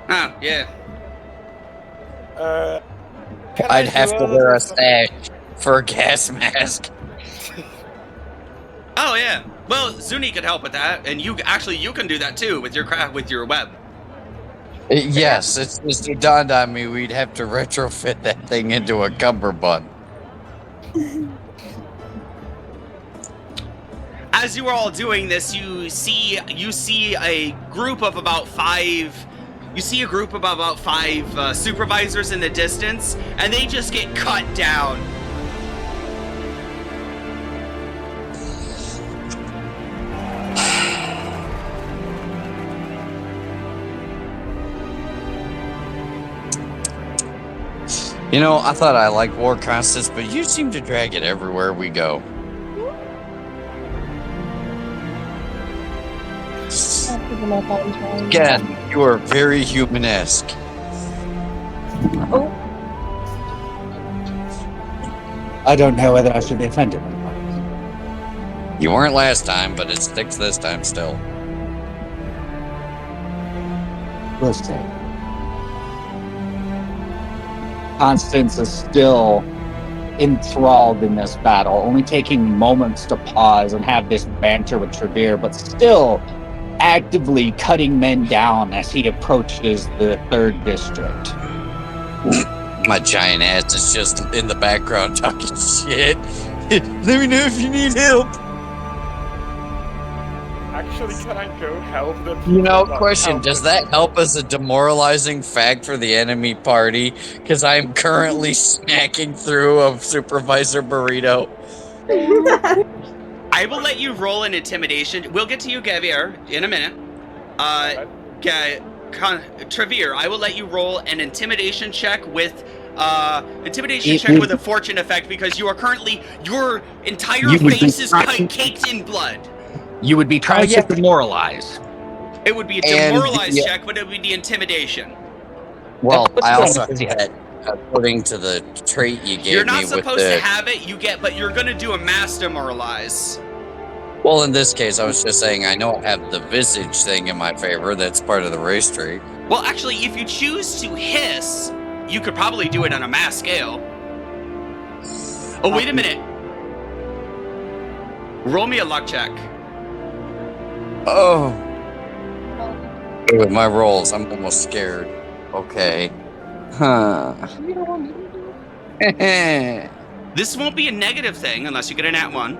[SPEAKER 1] Oh, yeah.
[SPEAKER 7] Can I
[SPEAKER 5] I'd have
[SPEAKER 7] do
[SPEAKER 5] to
[SPEAKER 7] a
[SPEAKER 5] wear a
[SPEAKER 7] little
[SPEAKER 5] stash for a gas mask.
[SPEAKER 1] Oh, yeah. Well, Zuni could help with that, and you can do that too with your web.
[SPEAKER 5] Yes, it's just it dawned on me we'd have to retrofit that thing into a cummerbund.
[SPEAKER 1] As you are all doing this, you see a group of about five. You see a group of about five supervisors in the distance, and they just get cut down.
[SPEAKER 5] You know, I thought I liked War Constance, but you seem to drag it everywhere we go.
[SPEAKER 3] I'll give him up on time.
[SPEAKER 5] Again, you are very human-esque.
[SPEAKER 3] Oh,
[SPEAKER 10] I don't know whether I should be offended or not.
[SPEAKER 5] You weren't last time, but it sticks this time still.
[SPEAKER 10] We'll see.
[SPEAKER 9] Constance is still enthralled in this battle, only taking moments to pause and have this banter with Trevere, but still actively cutting men down as he approaches the 3rd district.
[SPEAKER 5] My giant ass is just in the background talking shit. Let me know if you need help.
[SPEAKER 7] Actually, can I go help them?
[SPEAKER 5] You know, question, does that help as a demoralizing fact for the enemy party? Because I'm currently snacking through a supervisor burrito.
[SPEAKER 1] I will let you roll an intimidation. We'll get to you, Gavier, in a minute. Trevere, I will let you roll an intimidation check with a fortune effect because you are currently your entire
[SPEAKER 9] You would be
[SPEAKER 1] face is
[SPEAKER 9] trying-
[SPEAKER 1] caked in blood.
[SPEAKER 9] You would be trying
[SPEAKER 5] yeah.
[SPEAKER 9] to demoralize.
[SPEAKER 1] It would be a
[SPEAKER 5] And
[SPEAKER 1] demoralized
[SPEAKER 5] the-
[SPEAKER 1] check, but it would be the intimidation.
[SPEAKER 5] Well, I also
[SPEAKER 9] bonuses, yeah.
[SPEAKER 5] had, according to the trait you gave
[SPEAKER 1] You're not
[SPEAKER 5] me with
[SPEAKER 1] supposed to
[SPEAKER 5] the.
[SPEAKER 1] have it. But you're gonna do a mass demoralize.
[SPEAKER 5] Well, in this case, I was just saying I know I have the visage thing in my favor. That's part of the race trait.
[SPEAKER 1] Well, actually, if you choose to hiss, you could probably do it on a mass scale. Oh, wait a minute. Roll me a luck check.
[SPEAKER 5] Oh. With my rolls, I'm almost scared. Okay. Huh.
[SPEAKER 1] This won't be a negative thing unless you get a nat 1.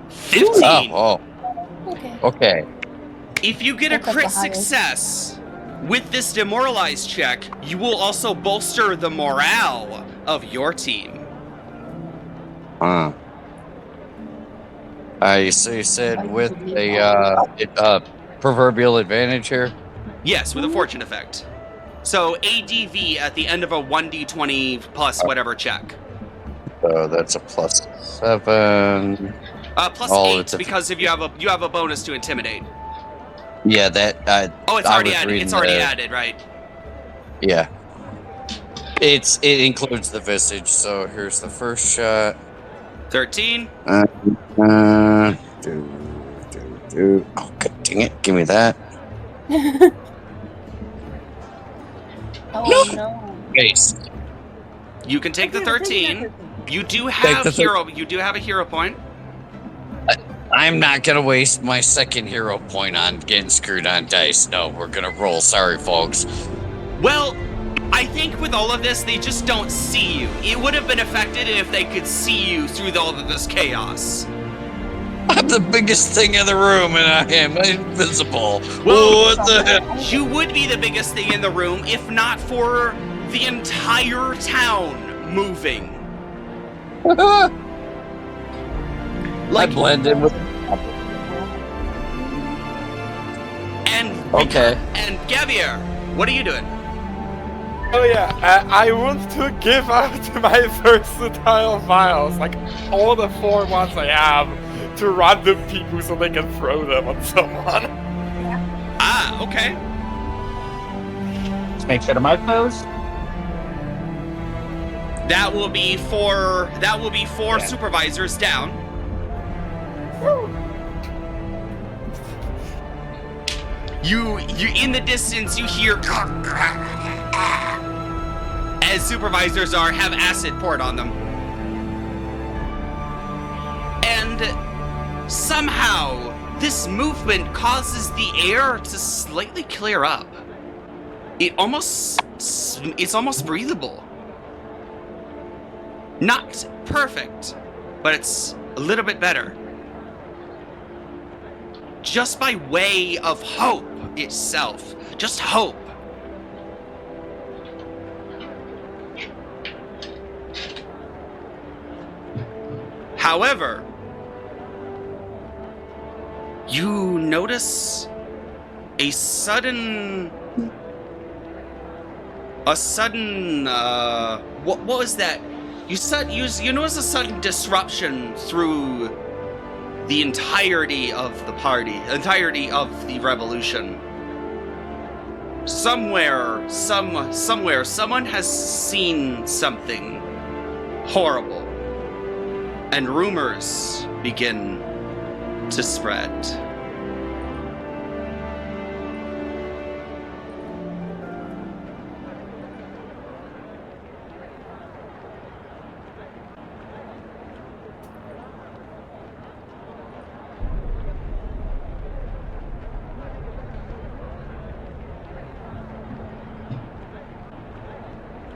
[SPEAKER 1] 15.
[SPEAKER 5] Oh.
[SPEAKER 3] Okay.
[SPEAKER 5] Okay.
[SPEAKER 1] If you get a
[SPEAKER 3] That's the
[SPEAKER 1] crit
[SPEAKER 3] highest.
[SPEAKER 1] success with this demoralized check, you will also bolster the morale of your team.
[SPEAKER 5] Huh. So you said with a proverbial advantage here?
[SPEAKER 1] Yes, with a fortune effect. So ADV at the end of a 1d20 plus whatever check.
[SPEAKER 5] So that's a +7.
[SPEAKER 1] Plus
[SPEAKER 5] All
[SPEAKER 1] 8
[SPEAKER 5] the-
[SPEAKER 1] because if you have a bonus to intimidate.
[SPEAKER 5] Yeah, that.
[SPEAKER 1] Oh, it's
[SPEAKER 5] I
[SPEAKER 1] already
[SPEAKER 5] was
[SPEAKER 1] added.
[SPEAKER 5] reading
[SPEAKER 1] It's already
[SPEAKER 5] the-
[SPEAKER 1] added, right?
[SPEAKER 5] Yeah. It includes the visage. So here's the first shot.
[SPEAKER 1] 13.
[SPEAKER 5] Oh, god dang it! Give me that.
[SPEAKER 3] Oh no.
[SPEAKER 5] Base.
[SPEAKER 1] You can take the
[SPEAKER 2] Okay, we'll take
[SPEAKER 1] 13.
[SPEAKER 2] that.
[SPEAKER 1] You do
[SPEAKER 5] Take
[SPEAKER 1] have
[SPEAKER 5] the
[SPEAKER 1] hero. You do have a hero point.
[SPEAKER 5] I'm not gonna waste my second hero point on getting screwed on dice. No, we're gonna roll. Sorry, folks.
[SPEAKER 1] Well, I think with all of this, they just don't see you. It would have been affected if they could see you through all of this chaos.
[SPEAKER 5] I'm the biggest thing in the room, and I am invisible.
[SPEAKER 1] Well,
[SPEAKER 5] What the hell?
[SPEAKER 1] You would be the biggest thing in the room if not for the entire town moving.
[SPEAKER 5] I
[SPEAKER 1] Like,
[SPEAKER 5] blend in with.
[SPEAKER 1] and
[SPEAKER 5] Okay.
[SPEAKER 1] And Gavier, what are you doing?
[SPEAKER 7] Oh yeah, I want to give out my versatile vials, like all the 4 ones I have, to random people so they can throw them on someone.
[SPEAKER 1] Ah, okay.
[SPEAKER 9] Let's make sure to mark those.
[SPEAKER 1] That will be four
[SPEAKER 9] Yeah.
[SPEAKER 1] supervisors down. You in the distance you hear as supervisors have acid poured on them. And somehow this movement causes the air to slightly clear up. It's almost breathable. Not perfect, but it's a little bit better. Just by way of hope itself. Just hope. However, you notice a sudden what was that? You notice a sudden disruption through the entirety of the party, entirety of the revolution. Somewhere, someone has seen something horrible, and rumors begin to spread.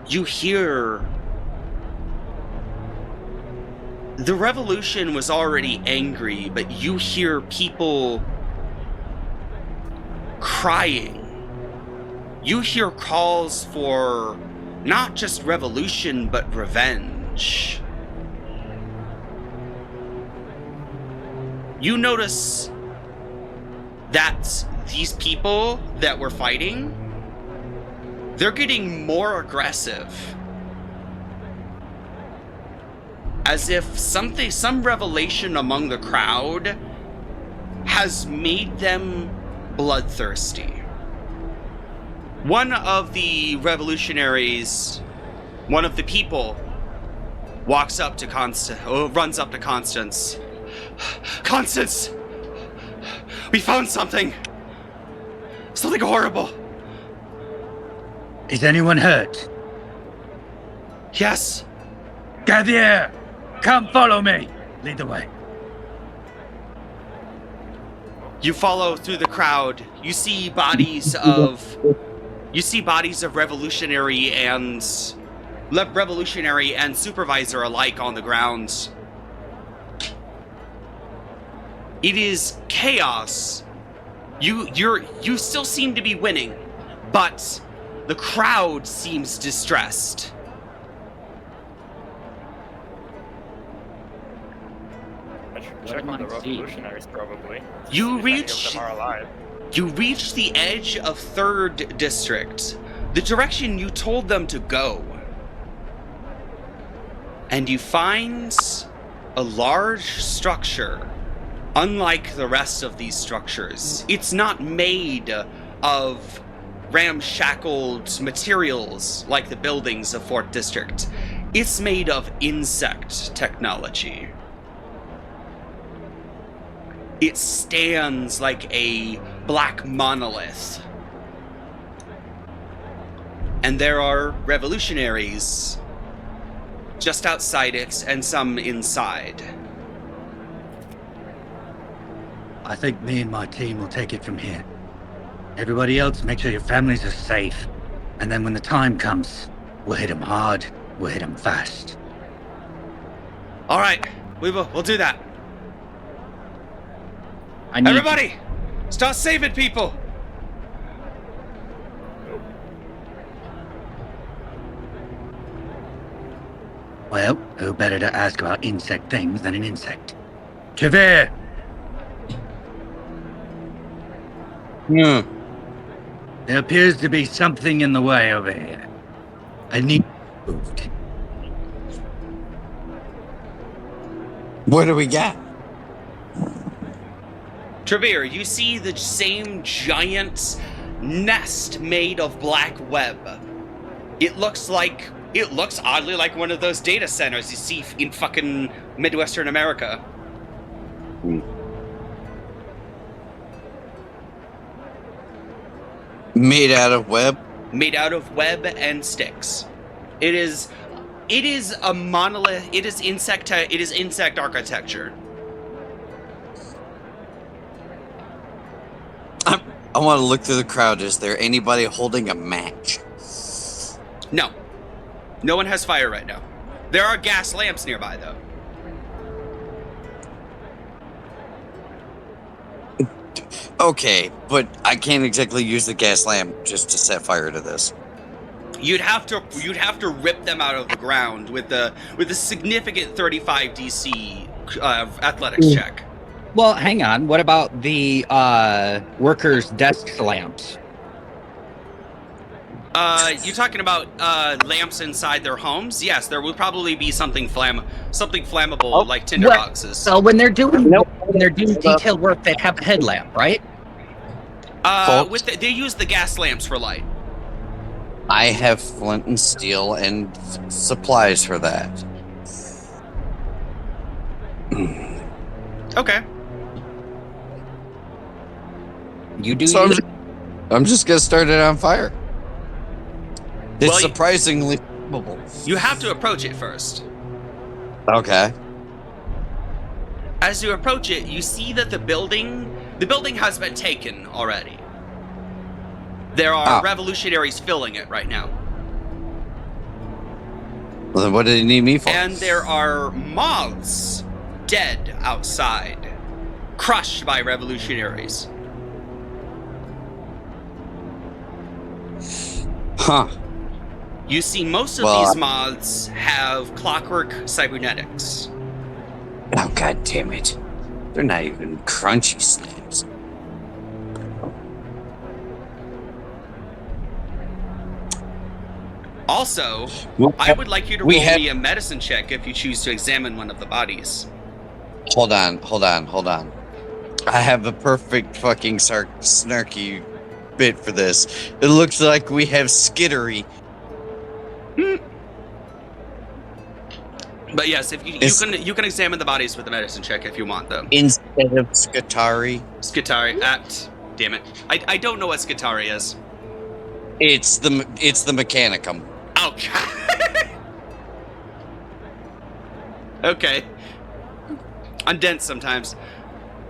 [SPEAKER 1] You hear the revolution was already angry, but you hear people crying. You hear calls for not just revolution, but revenge. You notice that these people that were fighting they're getting more aggressive. As if some revelation among the crowd has made them bloodthirsty. One of the revolutionaries, one of the people, runs up to Constance. Constance! We found something! Something horrible!
[SPEAKER 10] Is anyone hurt?
[SPEAKER 1] Yes!
[SPEAKER 10] Gavier! Come follow me! Lead the way.
[SPEAKER 1] You follow through the crowd. You see bodies of revolutionary and supervisor alike on the ground. It is chaos. You still seem to be winning, but the crowd seems distressed.
[SPEAKER 7] I should check on the revolutionaries, probably.
[SPEAKER 1] You
[SPEAKER 7] if any
[SPEAKER 1] reach-
[SPEAKER 7] of them are alive.
[SPEAKER 1] You reach the edge of 3rd District, the direction you told them to go. And you find a large structure. Unlike the rest of these structures, it's not made of ramshackled materials like the buildings of 4th District. It's made of insect technology. It stands like a black monolith. And there are revolutionaries just outside it and some inside.
[SPEAKER 10] I think me and my team will take it from here. Everybody else, make sure your families are safe. And then when the time comes, we'll hit them hard, we'll hit them fast.
[SPEAKER 1] All right, we'll do that.
[SPEAKER 9] Everybody,
[SPEAKER 1] start saving people.
[SPEAKER 10] Well, who better to ask about insect things than an insect? Javert! There appears to be something in the way over here. I need moved.
[SPEAKER 5] What do we got?
[SPEAKER 1] Trevere, you see the same giant nest made of black web. It looks oddly like one of those data centers you see in fucking Midwestern America.
[SPEAKER 5] Made out of web?
[SPEAKER 1] Made out of web and sticks. It is a monolith. It is insect architecture.
[SPEAKER 5] I want to look through the crowd. Is there anybody holding a match?
[SPEAKER 1] No. No one has fire right now. There are gas lamps nearby, though.
[SPEAKER 5] Okay, but I can't exactly use the gas lamp just to set fire to this.
[SPEAKER 1] You'd have to rip them out of the ground with a significant 35 DC athletics check.
[SPEAKER 9] well, hang on. What about the workers' desk lamps?
[SPEAKER 1] You talking about lamps inside their homes? Yes, there will probably be something flammable like tinder boxes.
[SPEAKER 9] So when they're doing detailed work, they have a headlamp, right?
[SPEAKER 1] They use the gas lamps for light.
[SPEAKER 5] I have flint and steel and supplies for that.
[SPEAKER 1] Okay.
[SPEAKER 9] You do.
[SPEAKER 5] So I'm just gonna start it on fire. It's
[SPEAKER 1] Well,
[SPEAKER 5] surprisingly flammable.
[SPEAKER 1] You have to approach it first.
[SPEAKER 5] Okay.
[SPEAKER 1] As you approach it, you see that the building has been taken already. There are revolutionaries filling it right now.
[SPEAKER 5] Well, then what do they need me for?
[SPEAKER 1] And there are moths dead outside, crushed by revolutionaries.
[SPEAKER 5] Huh.
[SPEAKER 1] You see most of these moths have clockwork cybernetics.
[SPEAKER 5] Oh, god damn it. They're not even crunchy snaps.
[SPEAKER 1] Also,
[SPEAKER 5] Well,
[SPEAKER 1] I would like you to
[SPEAKER 5] we
[SPEAKER 1] roll
[SPEAKER 5] have-
[SPEAKER 1] me a medicine check if you choose to examine one of the bodies.
[SPEAKER 5] Hold on. I have a perfect fucking snarky bit for this. It looks like we have skittery.
[SPEAKER 1] But yes, if you can examine the bodies with a medicine check if you want, though.
[SPEAKER 5] Instead of Skitari,
[SPEAKER 1] Skitari, damn it, I don't know what Skitari is.
[SPEAKER 5] it's the Mechanicum.
[SPEAKER 1] Oh, okay. I'm dense sometimes.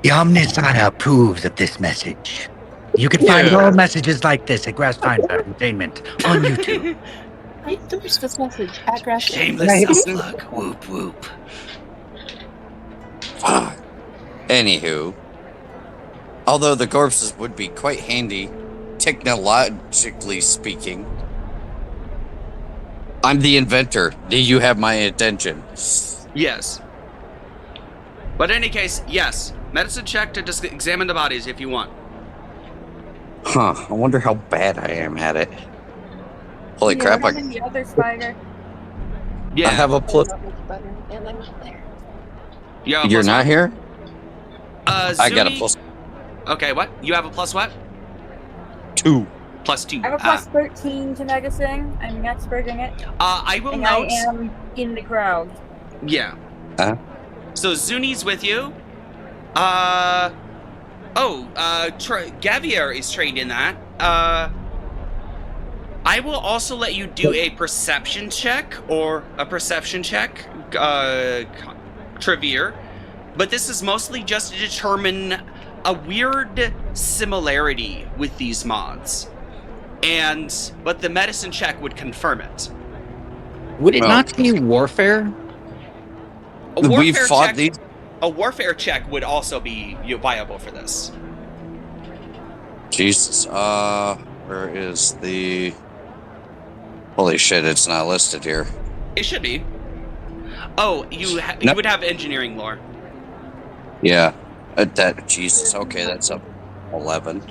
[SPEAKER 10] The Omnisana approves of this message. You can find all messages like this at Grassfinder Entertainment on YouTube.
[SPEAKER 3] I endorse this message at Grass.
[SPEAKER 1] Shameless self-plug. Whoop whoop.
[SPEAKER 5] Fuck. Anywho, although the corpses would be quite handy, technologically speaking, I'm the inventor. Do you have my attention?
[SPEAKER 1] Yes. But in any case, yes. Medicine check to just examine the bodies if you want.
[SPEAKER 5] Huh. I wonder how bad I am at it. Holy crap!
[SPEAKER 2] You're the other spider.
[SPEAKER 1] Yeah.
[SPEAKER 5] I have a plus.
[SPEAKER 1] Yeah.
[SPEAKER 5] You're not here? I got a
[SPEAKER 1] Zuni-
[SPEAKER 5] plus
[SPEAKER 1] Okay, what? You have a plus what?
[SPEAKER 5] 2.
[SPEAKER 1] Plus 2.
[SPEAKER 2] I have a plus 13 to medicine. I'm an expert in it.
[SPEAKER 1] I will
[SPEAKER 2] And
[SPEAKER 1] note.
[SPEAKER 2] I am in the crowd.
[SPEAKER 1] Yeah. So Zuni's with you. Gavier is trained in that. I will also let you do a perception check, Trevere. But this is mostly just to determine a weird similarity with these mods. But the medicine check would confirm it.
[SPEAKER 9] Would it not be warfare?
[SPEAKER 5] We've fought these.
[SPEAKER 1] A warfare check would also be viable for this.
[SPEAKER 5] Jesus. Where is the... Holy shit, it's not listed here.
[SPEAKER 1] It should be. Oh, you would have engineering lore.
[SPEAKER 5] Yeah. Jesus. Okay, that's up 11.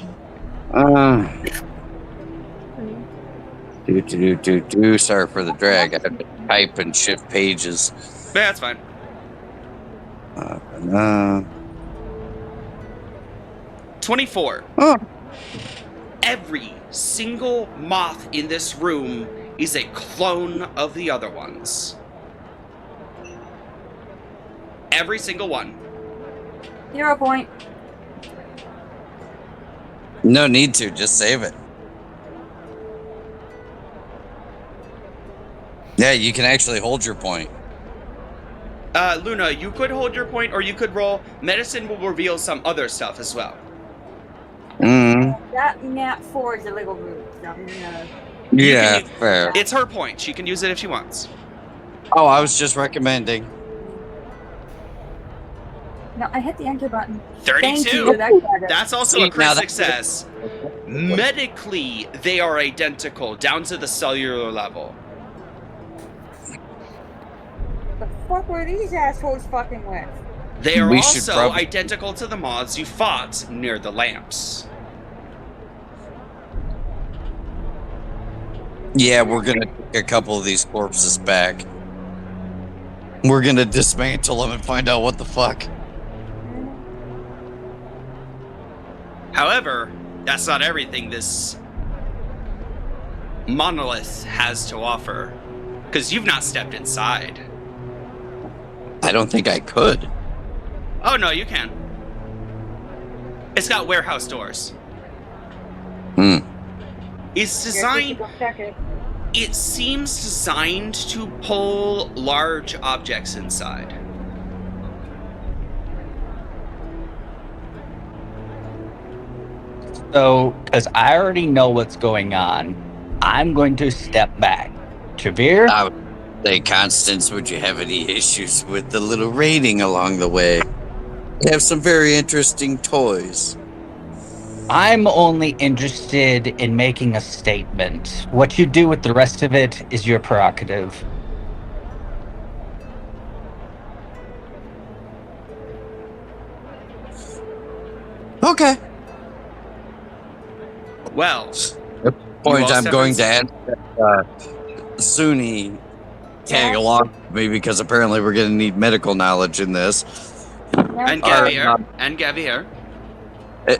[SPEAKER 5] Sorry for the drag. I have to type and shift pages.
[SPEAKER 1] Yeah, that's fine. 24.
[SPEAKER 5] Oh.
[SPEAKER 1] Every single moth in this room is a clone of the other ones. Every single one.
[SPEAKER 2] 0 point.
[SPEAKER 5] No need to. Just save it. Yeah, you can actually hold your point.
[SPEAKER 1] Luna, you could hold your point, or you could roll. Medicine will reveal some other stuff as well.
[SPEAKER 2] That nat 4 is a little rude. So I'm gonna...
[SPEAKER 5] Yeah, fair.
[SPEAKER 1] It's her point. She can use it if she wants.
[SPEAKER 5] Oh, I was just recommending.
[SPEAKER 2] No, I hit the enter button.
[SPEAKER 1] 32.
[SPEAKER 2] Thank you.
[SPEAKER 1] That's also a crit success. Medically, they are identical down to the cellular level.
[SPEAKER 2] The fuck were these assholes fucking with?
[SPEAKER 1] They are
[SPEAKER 5] We should
[SPEAKER 1] also
[SPEAKER 5] probably-
[SPEAKER 1] identical to the moths you fought near the lamps.
[SPEAKER 5] Yeah, we're gonna take a couple of these corpses back. We're gonna dismantle them and find out what the fuck.
[SPEAKER 1] However, that's not everything this monolith has to offer. Because you've not stepped inside.
[SPEAKER 5] I don't think I could.
[SPEAKER 1] Oh, no, you can. It's got warehouse doors. It's designed... It seems designed to pull large objects inside.
[SPEAKER 9] So, because I already know what's going on, I'm going to step back. Trevere?
[SPEAKER 5] I would say, Constance, would you have any issues with the little rating along the way? We have some very interesting toys.
[SPEAKER 9] I'm only interested in making a statement. What you do with the rest of it is your prerogative.
[SPEAKER 5] Okay.
[SPEAKER 1] Well,
[SPEAKER 5] Point
[SPEAKER 1] all
[SPEAKER 5] I'm
[SPEAKER 1] step
[SPEAKER 5] going to
[SPEAKER 1] inside.
[SPEAKER 5] add Zuni tag
[SPEAKER 2] Yeah.
[SPEAKER 5] along with me because apparently we're going to need medical knowledge in this.
[SPEAKER 1] And Gavier. And Gavier.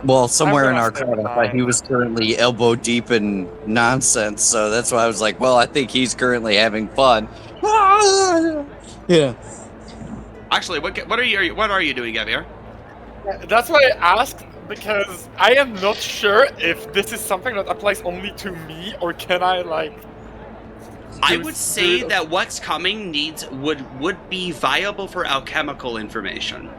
[SPEAKER 5] Well, somewhere in
[SPEAKER 7] gonna
[SPEAKER 5] our
[SPEAKER 7] stay
[SPEAKER 5] crowd, I thought he
[SPEAKER 7] behind.
[SPEAKER 5] was currently elbow deep in nonsense, so that's why I was like, well, I think he's currently having fun. Yeah.
[SPEAKER 1] Actually, what are you doing, Gavier?
[SPEAKER 7] That's why I asked, because I am not sure if this is something that applies only to me, or can I, like...
[SPEAKER 1] I would say that what's coming would be viable for alchemical information.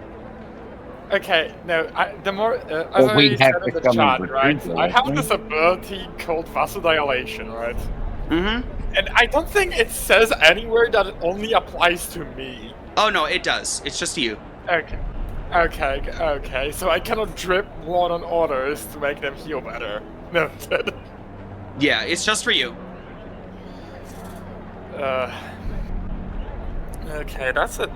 [SPEAKER 7] Okay, no, the more... as
[SPEAKER 8] Well,
[SPEAKER 7] I
[SPEAKER 8] we
[SPEAKER 7] said
[SPEAKER 8] have
[SPEAKER 7] in
[SPEAKER 8] to
[SPEAKER 7] the
[SPEAKER 8] come and
[SPEAKER 7] chat, right,
[SPEAKER 8] retrieve
[SPEAKER 7] I
[SPEAKER 8] it,
[SPEAKER 7] have
[SPEAKER 8] right?
[SPEAKER 7] this ability called vasodilation, right?
[SPEAKER 1] Mm-hmm.
[SPEAKER 7] And I don't think it says anywhere that it only applies to me.
[SPEAKER 1] Oh no, it does. It's just you.
[SPEAKER 7] Okay, so I cannot drip blood on others to make them heal better. Noted.
[SPEAKER 1] Yeah, it's just for you.
[SPEAKER 7] Okay, that's a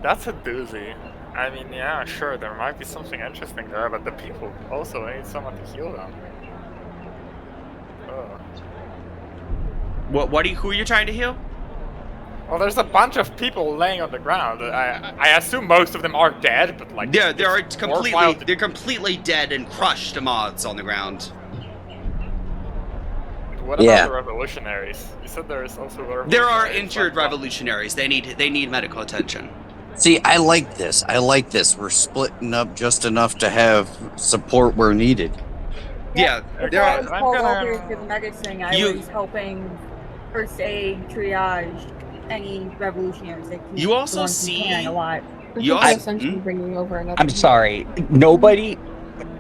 [SPEAKER 7] doozy. I mean, yeah, sure, there might be something interesting there, but the people also need someone to heal them.
[SPEAKER 1] Who are you trying to heal?
[SPEAKER 7] Well, there's a bunch of people laying on the ground. I assume most of them are dead, but like...
[SPEAKER 1] Yeah,
[SPEAKER 7] they're
[SPEAKER 1] completely dead and crushed moths on the ground.
[SPEAKER 7] What about the revolutionaries? You said there is also revolutionaries.
[SPEAKER 1] There are injured revolutionaries. They need medical attention.
[SPEAKER 5] See, I like this. We're splitting up just enough to have support where needed.
[SPEAKER 1] Yeah,
[SPEAKER 2] Before I was called over to the medicine, I was helping first aid, triage, any revolutionaries that keep
[SPEAKER 1] You also
[SPEAKER 2] the ones
[SPEAKER 1] see-
[SPEAKER 2] who can alive.
[SPEAKER 3] You also essentially bringing over another.
[SPEAKER 9] I'm sorry, nobody.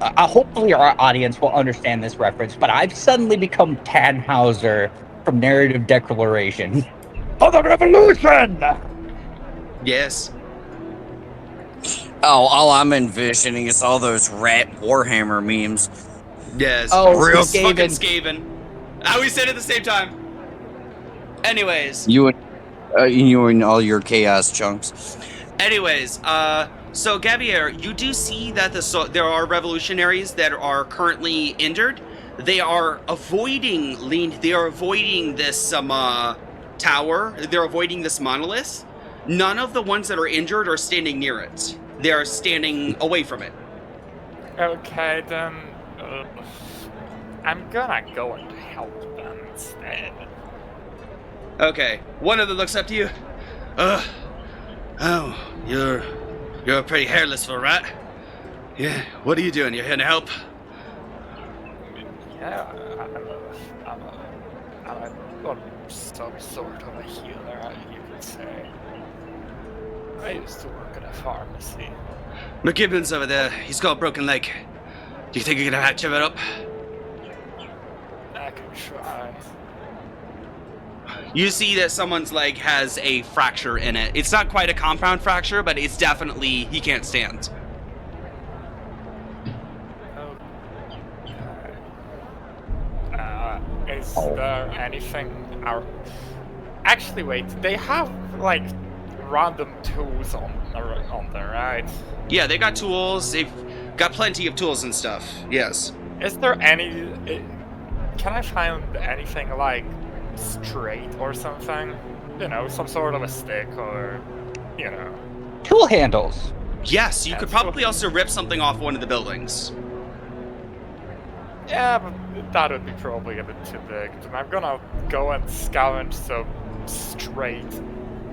[SPEAKER 9] Hopefully, our audience will understand this reference, but I've suddenly become Tannhauser from Narrative Declaration. For the revolution!
[SPEAKER 1] Yes.
[SPEAKER 5] Oh, all I'm envisioning is all those rat Warhammer memes.
[SPEAKER 1] Yes.
[SPEAKER 9] Oh,
[SPEAKER 5] real
[SPEAKER 1] fucking Skaven. We said it at the same time. Anyways.
[SPEAKER 5] You and all your chaos chunks.
[SPEAKER 1] Anyways, so Gavier, you do see that there are revolutionaries that are currently injured. They are avoiding this tower. They're avoiding this monolith. None of the ones that are injured are standing near it. They are standing away from it.
[SPEAKER 7] Okay, then... I'm gonna go and help them instead.
[SPEAKER 1] Okay, one of them looks up to you. Oh, you're pretty hairless for a rat. Yeah, what are you doing? You're here to help?
[SPEAKER 7] Yeah, I'm some sort of a healer, you could say. I used to work at a pharmacy.
[SPEAKER 1] McGibbon's over there. He's got a broken leg. Do you think you can patch him up?
[SPEAKER 7] I can try.
[SPEAKER 1] You see that someone's leg has a fracture in it. It's not quite a compound fracture, but it's definitely he can't stand.
[SPEAKER 7] Is there anything... Actually, wait, they have, like, random tools on there, right?
[SPEAKER 1] Yeah, they got tools. They've got plenty of tools and stuff. Yes.
[SPEAKER 7] Is there any... Can I find anything, like, straight or something? You know, some sort of a stick or, you know...
[SPEAKER 9] Tool handles.
[SPEAKER 1] Yes, you could probably also rip something off one of the buildings.
[SPEAKER 7] Yeah, but that would be probably a bit too big. I'm gonna go and scavenge some straight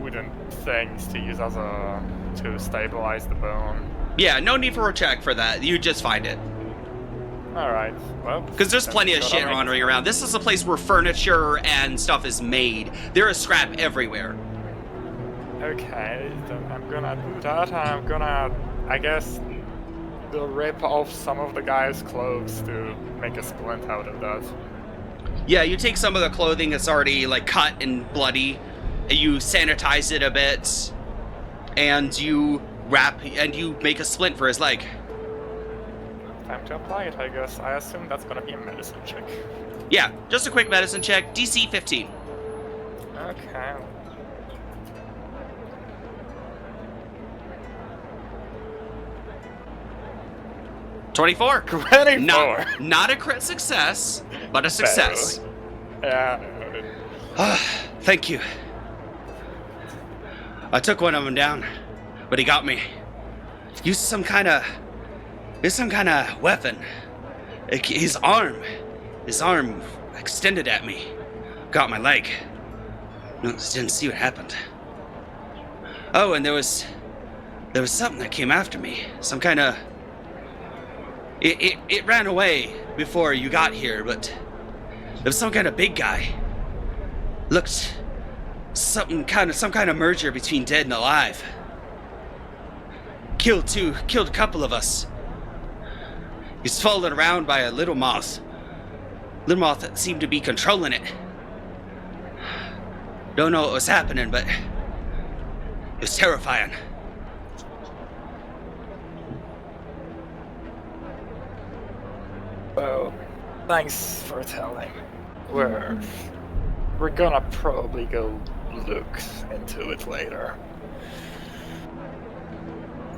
[SPEAKER 7] wooden things to use as to stabilize the bone.
[SPEAKER 1] Yeah, no need for a check for that. You just find it.
[SPEAKER 7] Alright, well...
[SPEAKER 1] Because there's plenty of shit wandering around. This is a place where furniture and stuff is made. There is scrap everywhere.
[SPEAKER 7] Okay, then I'm gonna do that. I'm gonna, I guess, rip off some of the guy's clothes to make a splint out of that.
[SPEAKER 1] Yeah, you take some of the clothing that's already like cut and bloody, and you sanitize it a bit, and you wrap and you make a splint for his leg.
[SPEAKER 7] Time to apply it, I guess. I assume that's gonna be a medicine check.
[SPEAKER 1] Yeah, just a quick medicine check. DC 15.
[SPEAKER 7] Okay.
[SPEAKER 1] $24.
[SPEAKER 7] 24.
[SPEAKER 1] Not a crit success, but a success.
[SPEAKER 7] Yeah.
[SPEAKER 1] Thank you. I took one of them down, but he got me. Used some kind of weapon. His arm extended at me. Got my leg. No, didn't see what happened. Oh, and there was something that came after me. Some kind of... It ran away before you got here, but there was some kind of big guy. Looked some kind of merger between dead and alive. Killed a couple of us. He's followed around by a little moth. Little moth that seemed to be controlling it. Don't know what was happening, but it was terrifying.
[SPEAKER 7] Well, thanks for telling. We're gonna probably go look into it later.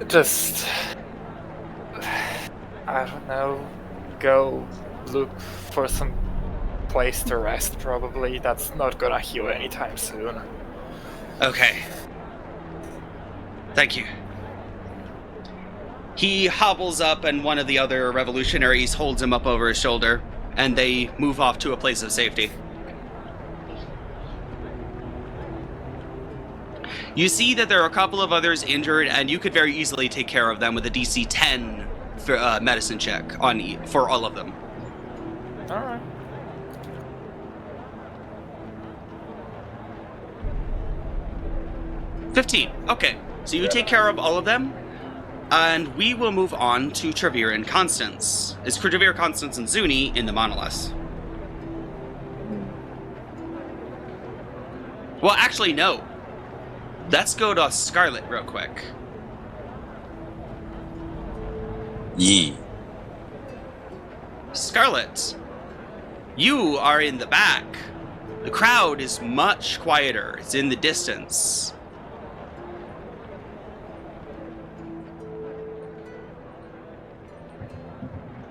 [SPEAKER 7] Just, I don't know, go look for some place to rest probably. That's not gonna heal anytime soon.
[SPEAKER 1] Okay. Thank you. He hobbles up and one of the other revolutionaries holds him up over his shoulder, and they move off to a place of safety. You see that there are a couple of others injured, and you could very easily take care of them with a DC 10 for, medicine check for all of them.
[SPEAKER 7] Alright.
[SPEAKER 1] $15. Okay, so you take care of all of them, and we will move on to Trevere and Constance. It's Trevere, Constance, and Zuni in the monoliths. Well, actually, no. Let's go to Scarlet real quick.
[SPEAKER 5] Yee.
[SPEAKER 1] Scarlet, you are in the back. The crowd is much quieter. It's in the distance.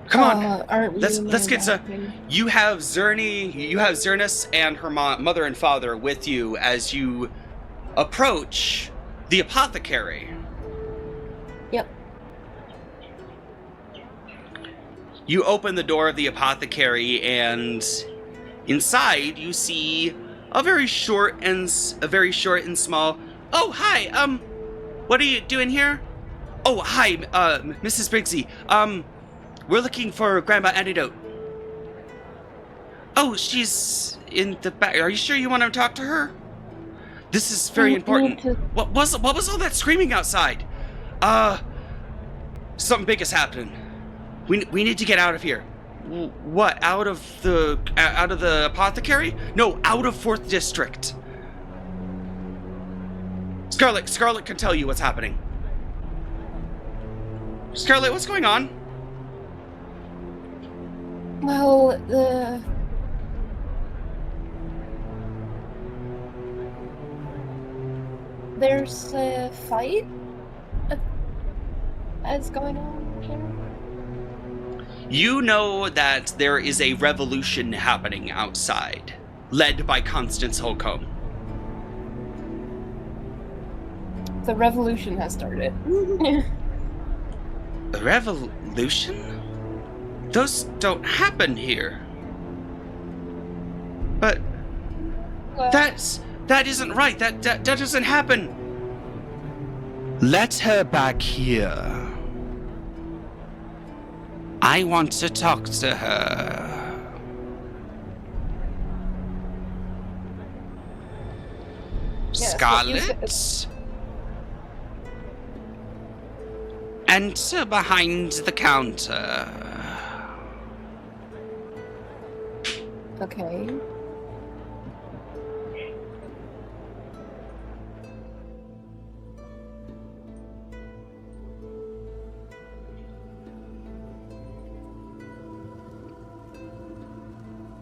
[SPEAKER 1] Come on.
[SPEAKER 3] Aren't we
[SPEAKER 1] Let's get some. You have Zernus and her mother and father with you as you approach the apothecary.
[SPEAKER 3] Yep.
[SPEAKER 1] You open the door of the apothecary, and inside you see a very short and small. Oh, hi. What are you doing here? Oh, hi, Mrs. Briggsy. We're looking for Grandma Antidote. Oh, she's in the back. Are you sure you want to talk to her? This is very important. What was all that screaming outside? Something big is happening. We need to get out of here. What? Out of the apothecary? No, out of 4th District. Scarlet can tell you what's happening. Scarlet, what's going on?
[SPEAKER 3] Well, there's a fight that's going on here.
[SPEAKER 1] You know that there is a revolution happening outside, led by Constance Holcomb.
[SPEAKER 3] The revolution has started.
[SPEAKER 1] A revolution? Those don't happen here. But
[SPEAKER 3] Well,
[SPEAKER 1] that isn't right. That doesn't happen. Let her back here. I want to talk to her.
[SPEAKER 3] Yes, what you
[SPEAKER 1] Scarlet? Enter behind the counter.
[SPEAKER 3] okay.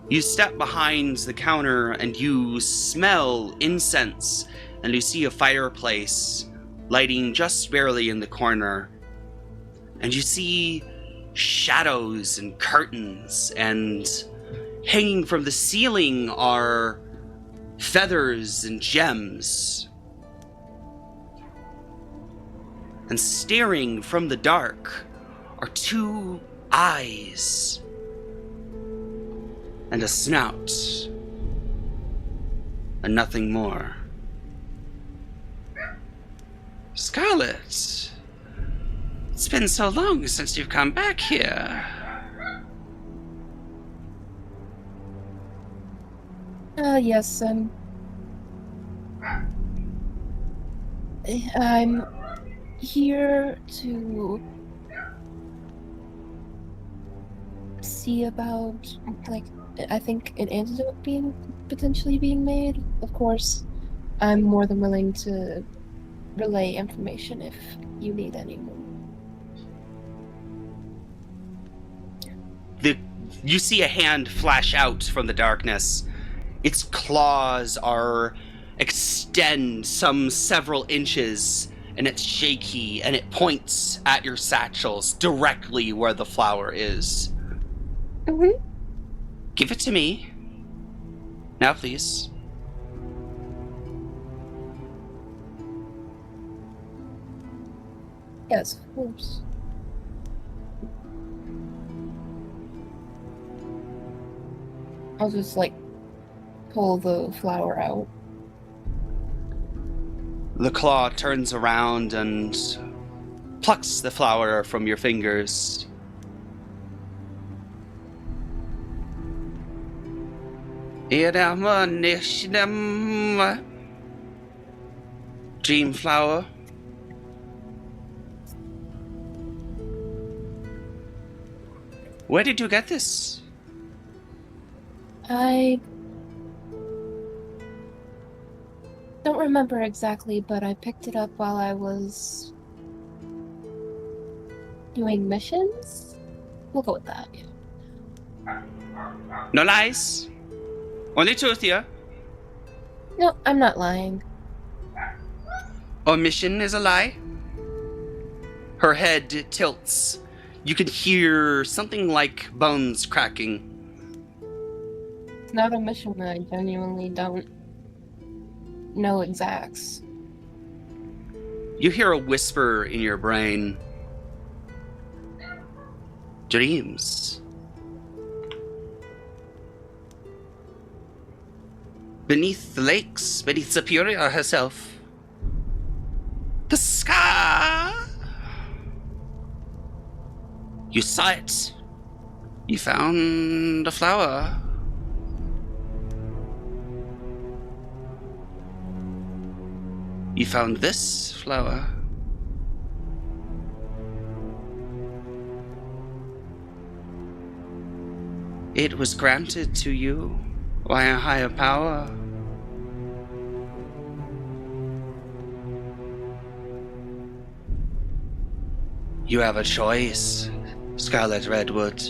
[SPEAKER 1] You step behind the counter and you smell incense, and you see a fireplace lighting just barely in the corner. And you see shadows and curtains, and hanging from the ceiling are feathers and gems. And staring from the dark are two eyes and a snout, and nothing more. Scarlet, it's been so long since you've come back here.
[SPEAKER 3] Yes, I'm here to see about, like, I think an antidote potentially being made. Of course, I'm more than willing to relay information if you need any more.
[SPEAKER 1] You see a hand flash out from the darkness. Its claws extend some several inches, and it's shaky, and it points at your satchels directly where the flower is.
[SPEAKER 3] Mm-hmm.
[SPEAKER 1] Give it to me. Now, please.
[SPEAKER 3] Yes, of course. I'll just, like, pull the flower out.
[SPEAKER 1] The claw turns around and plucks the flower from your fingers. Dream flower. Where did you get this?
[SPEAKER 3] I don't remember exactly, but I picked it up while I was doing missions? We'll go with that.
[SPEAKER 1] No lies. Only truth here.
[SPEAKER 3] No, I'm not lying.
[SPEAKER 1] Omission is a lie. Her head tilts. You can hear something like bones cracking.
[SPEAKER 3] It's not a mission that I genuinely don't know exacts.
[SPEAKER 1] You hear a whisper in your brain. Dreams. Beneath the lakes, beneath Superior herself. The sky. You saw it. You found a flower. You found this flower. It was granted to you by a higher power. You have a choice, Scarlet Redwood.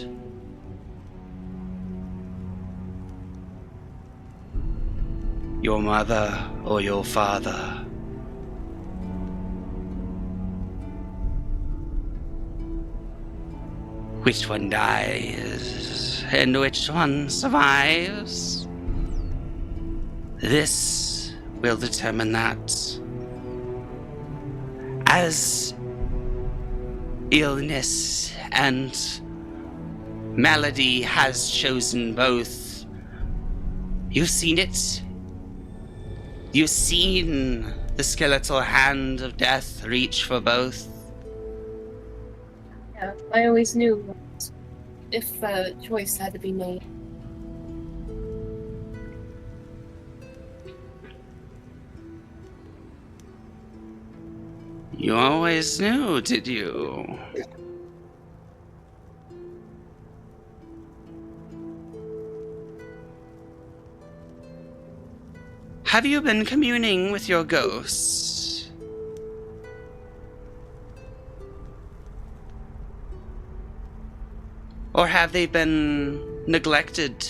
[SPEAKER 1] Your mother or your father. Which one dies and which one survives? This will determine that. As illness and malady has chosen both, you've seen it. You've seen the skeletal hand of death reach for both.
[SPEAKER 3] Yeah, I always knew if a choice had to be made.
[SPEAKER 1] You always knew, did you? Have you been communing with your ghosts? Or have they been neglected?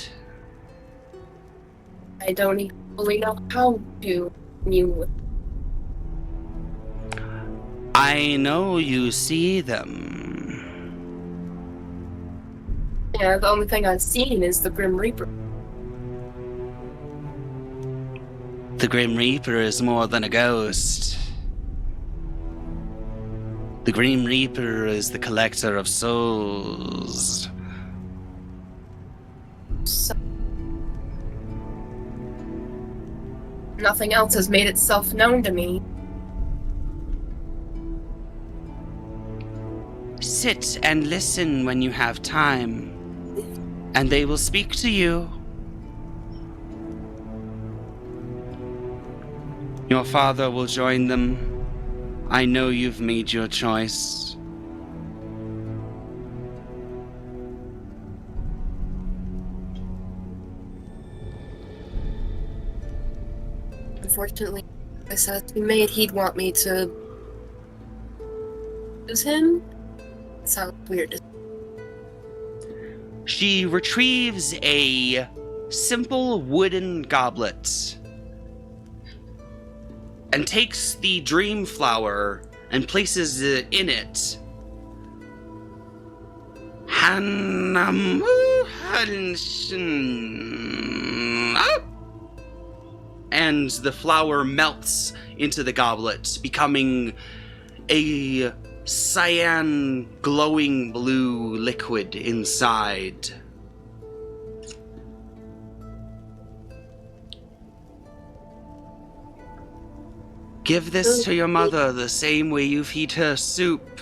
[SPEAKER 3] I don't even fully know how to commune with.
[SPEAKER 1] I know you see them.
[SPEAKER 3] Yeah, the only thing I've seen is the Grim Reaper.
[SPEAKER 1] The Grim Reaper is more than a ghost. The Grim Reaper is the collector of souls.
[SPEAKER 3] So, nothing else has made itself known to me.
[SPEAKER 1] Sit and listen when you have time, and they will speak to you. Your father will join them. I know you've made your choice.
[SPEAKER 3] Unfortunately, I said to be made, he'd want me to use him. It sounds weird.
[SPEAKER 1] She retrieves a simple wooden goblet and takes the dream flower and places it in it. And the flower melts into the goblet, becoming a cyan glowing blue liquid inside. Give this to your mother the same way you feed her soup,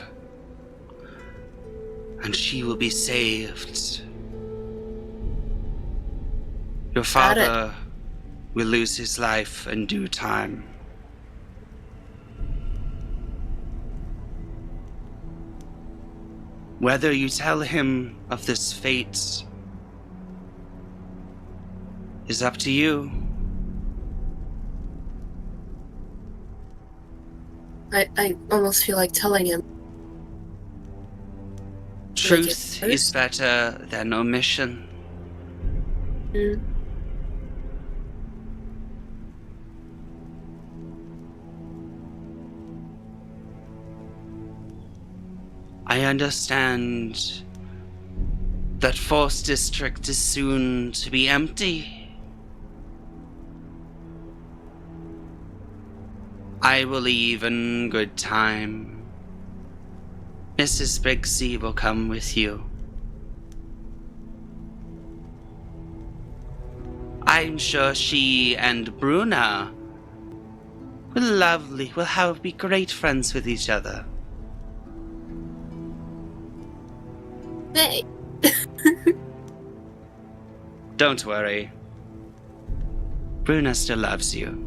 [SPEAKER 1] and she will be saved. Your father will lose his life in due time. Whether you tell him of this fate is up to you.
[SPEAKER 3] I almost feel like telling him.
[SPEAKER 1] Truth is better than omission.
[SPEAKER 3] Mm.
[SPEAKER 1] I understand that Force District is soon to be empty. I will leave in good time. Mrs. Bigsy will come with you. I'm sure she and Bruna will be great friends with each other.
[SPEAKER 3] Hey.
[SPEAKER 1] Don't worry. Bruna still loves you.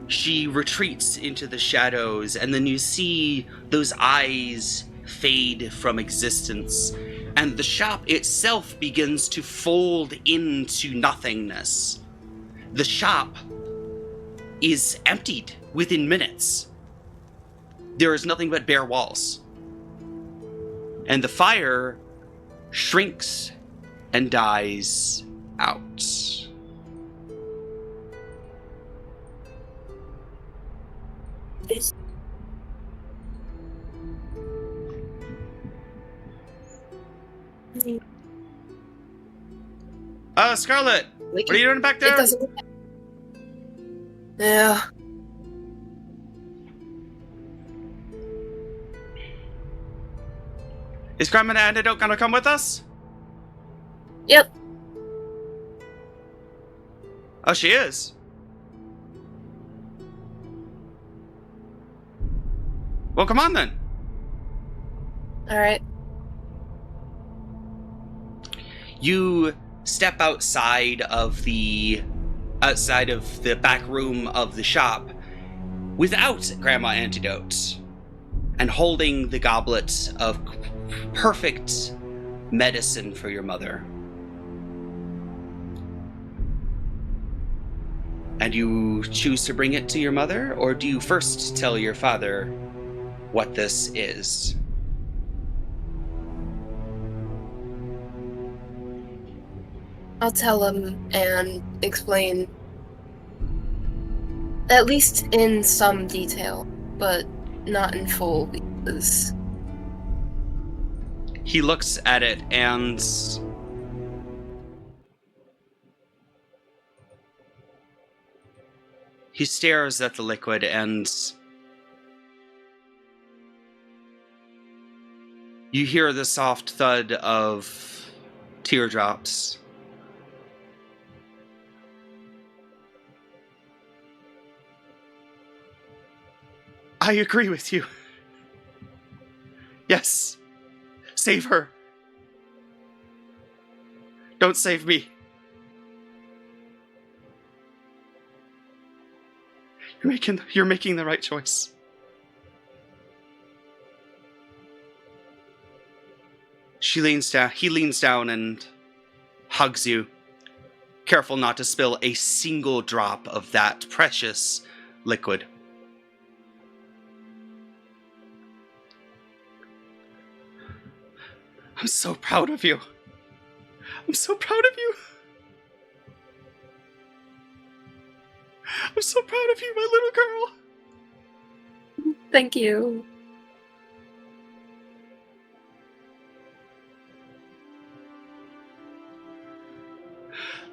[SPEAKER 1] She retreats into the shadows, and then you see those eyes fade from existence, and the shop itself begins to fold into nothingness. The shop is emptied within minutes. There is nothing but bare walls. And the fire shrinks and dies out.
[SPEAKER 3] This.
[SPEAKER 1] Scarlet, what are you doing back there?
[SPEAKER 3] It doesn't. Yeah.
[SPEAKER 1] Is Grandma and Antidote gonna come with us?
[SPEAKER 3] Yep.
[SPEAKER 1] Oh, she is? Well, come on then.
[SPEAKER 3] Alright.
[SPEAKER 1] You step outside of the back room of the shop without Grandma Antidote and holding the goblet of perfect medicine for your mother. And you choose to bring it to your mother, or do you first tell your father what this is?
[SPEAKER 3] I'll tell him and explain, at least in some detail, but not in full because
[SPEAKER 1] He looks at it and he stares at the liquid and you hear the soft thud of teardrops. I agree with you. Yes. Save her. Don't save me. You're making the right choice. He leans down and hugs you, careful not to spill a single drop of that precious liquid. I'm so proud of you. I'm so proud of you. I'm so proud of you, my little girl.
[SPEAKER 3] thank you.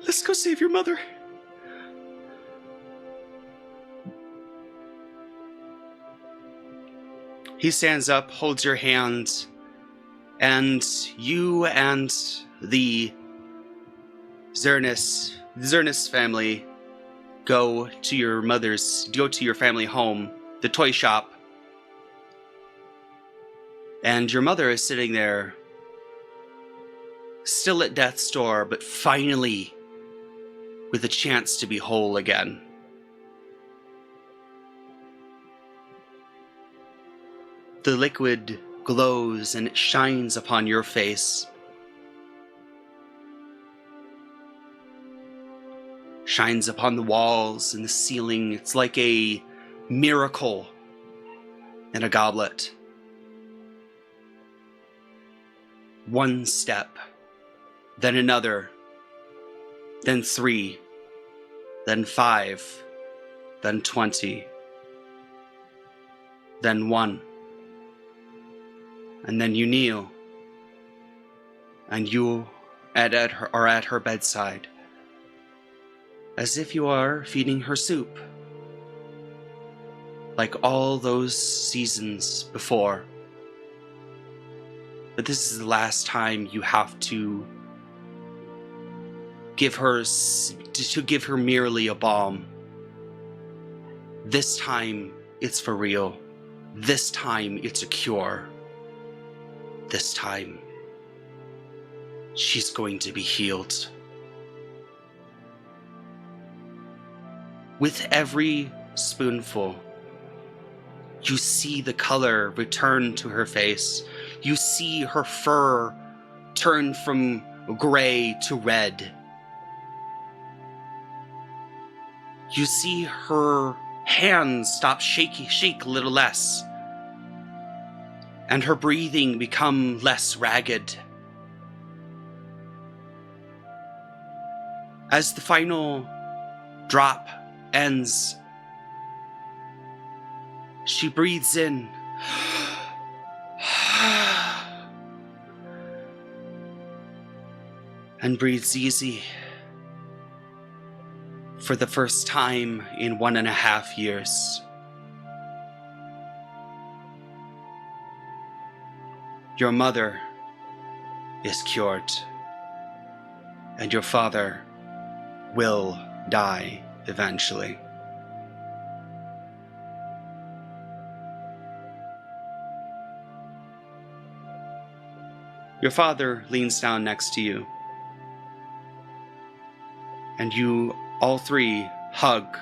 [SPEAKER 1] Let's go save your mother. He stands up, holds your hand, and you and the Zernus family go to your family home, the toy shop. And your mother is sitting there, still at death's door, but finally with a chance to be whole again. The liquid glows and it shines upon your face. Shines upon the walls and the ceiling. It's like a miracle in a goblet. One step, then another, then 3, then 5, then 20, then 1. And then you kneel, and you are at her bedside, as if you are feeding her soup, like all those seasons before. But this is the last time you have to give her merely a balm. This time it's for real. This time it's a cure. This time she's going to be healed. With every spoonful, you see the color return to her face. You see her fur turn from gray to red. You see her hands shake a little less, and her breathing become less ragged. As the final drop ends, she breathes in and breathes easy for the first time in 1.5 years. Your mother is cured, and your father will die eventually. Your father leans down next to you, and you all three hug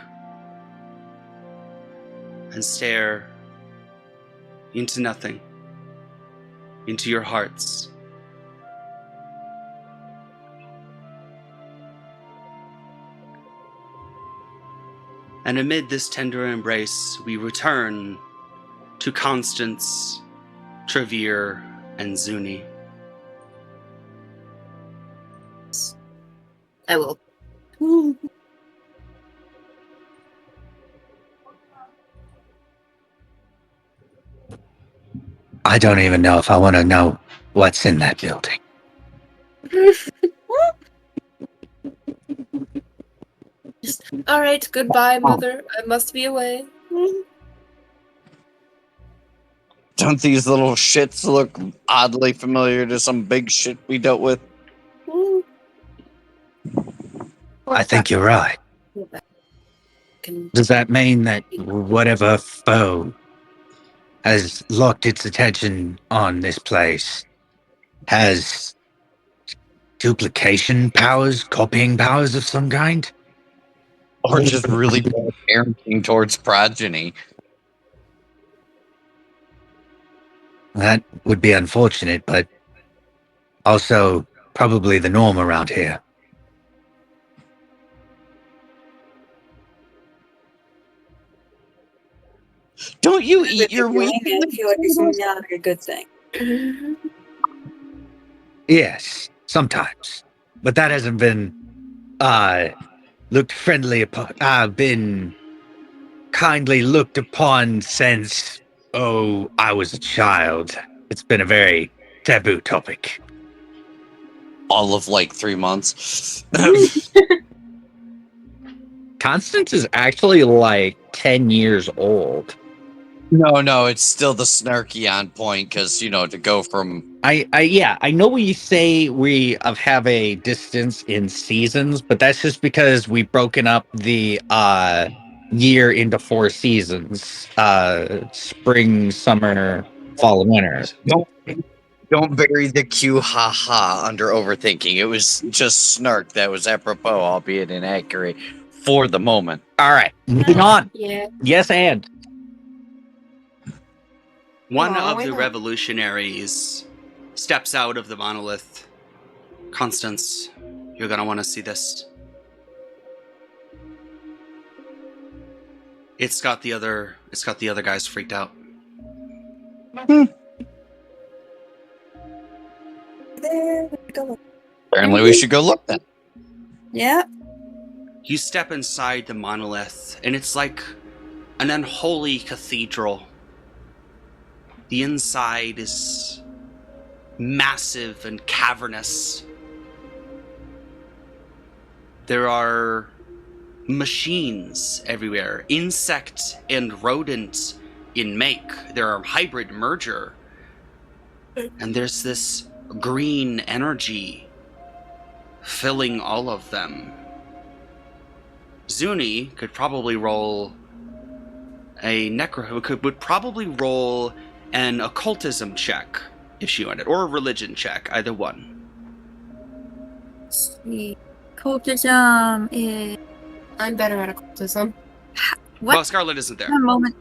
[SPEAKER 1] and stare into nothing, into your hearts. And amid this tender embrace, we return to Constance, Trevere, and Zuni.
[SPEAKER 3] I will.
[SPEAKER 10] I don't even know if I want to know what's in that building.
[SPEAKER 3] All right, goodbye, mother. I must be away.
[SPEAKER 5] Don't these little shits look oddly familiar to some big shit we dealt with?
[SPEAKER 10] I think you're right. Does that mean that whatever foe has locked its attention on this place has duplication powers, copying powers of some kind?
[SPEAKER 5] Or just really bad parenting towards progeny?
[SPEAKER 10] That would be unfortunate, but also probably the norm around here.
[SPEAKER 5] Don't you eat your
[SPEAKER 2] doing
[SPEAKER 5] weed?
[SPEAKER 2] it, I feel like it's not a good thing.
[SPEAKER 10] Yes, sometimes. But that hasn't been looked friendly upon, been kindly looked upon since, I was a child. It's been a very taboo topic.
[SPEAKER 5] All of like 3 months.
[SPEAKER 9] Constance is actually like 10 years old.
[SPEAKER 5] No, it's still the snarky on point because, to go from.
[SPEAKER 9] I know we say we have a distance in seasons, but that's just because we've broken up the year into 4 seasons: spring, summer, fall, and winter.
[SPEAKER 5] Don't bury the Q ha under overthinking. It was just snark that was apropos, albeit inaccurate for the moment.
[SPEAKER 9] All right, moving on.
[SPEAKER 3] Yeah.
[SPEAKER 9] Yes, and
[SPEAKER 1] One
[SPEAKER 2] Aw,
[SPEAKER 1] of
[SPEAKER 2] why
[SPEAKER 1] the
[SPEAKER 2] not?
[SPEAKER 1] revolutionaries steps out of the monolith. Constance, you're gonna want to see this. It's got the other guys freaked out.
[SPEAKER 2] There we go.
[SPEAKER 5] Apparently, we should go look then.
[SPEAKER 2] Yeah.
[SPEAKER 1] You step inside the monolith, and it's like an unholy cathedral. The inside is massive and cavernous. There are machines everywhere, insect and rodent in make. There are hybrid merger. And there's this green energy filling all of them. Zuni could probably roll would probably roll an occultism check if she wanted, or a religion check, either one.
[SPEAKER 2] Let's see. Cultism is.
[SPEAKER 3] I'm better at occultism
[SPEAKER 2] What?
[SPEAKER 1] Well, Scarlet isn't there.
[SPEAKER 2] One moment.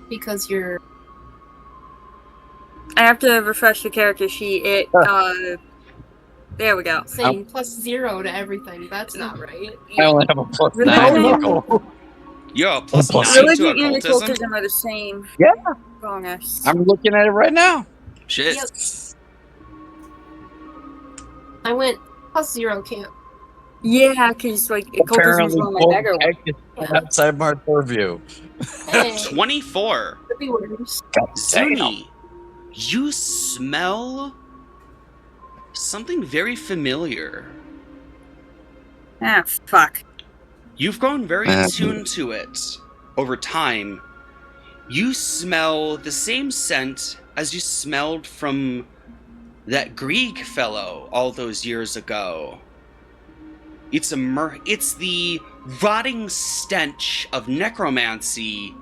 [SPEAKER 3] because you're.
[SPEAKER 2] I have to refresh the character sheet. There we go.
[SPEAKER 3] Saying +0 to everything. That's not right.
[SPEAKER 5] I only have a plus
[SPEAKER 2] Religion?
[SPEAKER 5] 9 local.
[SPEAKER 1] Yo, plus
[SPEAKER 5] Plus
[SPEAKER 1] 9 to
[SPEAKER 2] Religion and
[SPEAKER 1] occultism?
[SPEAKER 2] occultism are the same.
[SPEAKER 5] Yeah.
[SPEAKER 2] Bonus.
[SPEAKER 5] I'm looking at it right now.
[SPEAKER 1] Shit.
[SPEAKER 3] Yep. I went +0 camp.
[SPEAKER 2] Yeah, because like occultism is
[SPEAKER 5] Apparently,
[SPEAKER 2] one of my better ones.
[SPEAKER 5] both outside my purview.
[SPEAKER 3] Hey,
[SPEAKER 1] 24.
[SPEAKER 3] could be worse.
[SPEAKER 1] Zuni, you smell something very familiar.
[SPEAKER 2] Ah, fuck.
[SPEAKER 1] You've grown very attuned to it over time. You smell the same scent as you smelled from that Greek fellow all those years ago. It's the rotting stench of necromancy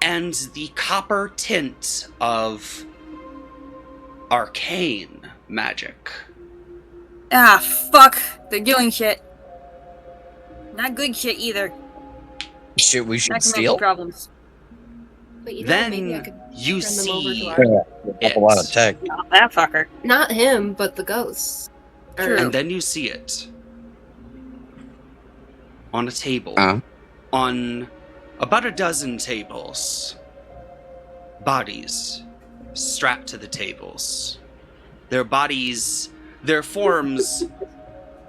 [SPEAKER 1] and the copper tint of arcane magic.
[SPEAKER 2] Ah, fuck. They're doing shit. Not good shit either.
[SPEAKER 5] Shit, we should
[SPEAKER 2] Not gonna make
[SPEAKER 5] steal.
[SPEAKER 2] problems.
[SPEAKER 3] But you know, maybe I
[SPEAKER 1] Then
[SPEAKER 3] could
[SPEAKER 1] you
[SPEAKER 3] turn them over to
[SPEAKER 1] see
[SPEAKER 3] our.
[SPEAKER 5] A lot of tech.
[SPEAKER 2] Not that fucker.
[SPEAKER 3] Not him, but the ghosts.
[SPEAKER 2] True.
[SPEAKER 1] and then you see it on a table. On about a dozen tables. Bodies strapped to the tables. Their bodies, their forms,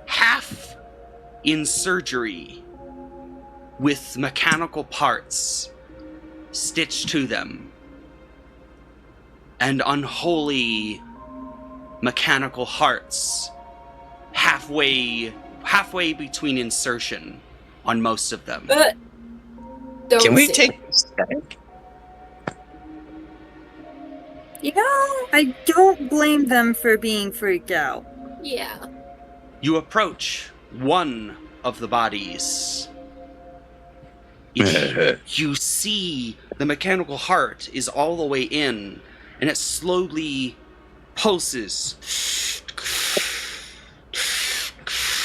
[SPEAKER 1] half in surgery, with mechanical parts stitched to them. and unholy mechanical hearts halfway between insertion on most of them.
[SPEAKER 3] Don't
[SPEAKER 5] Can we
[SPEAKER 3] say
[SPEAKER 5] take
[SPEAKER 3] that.
[SPEAKER 5] a stack?
[SPEAKER 2] You know, I don't blame them for being freaked out.
[SPEAKER 3] Yeah.
[SPEAKER 1] You approach one of the bodies. You see the mechanical heart is all the way in, and it slowly pulses.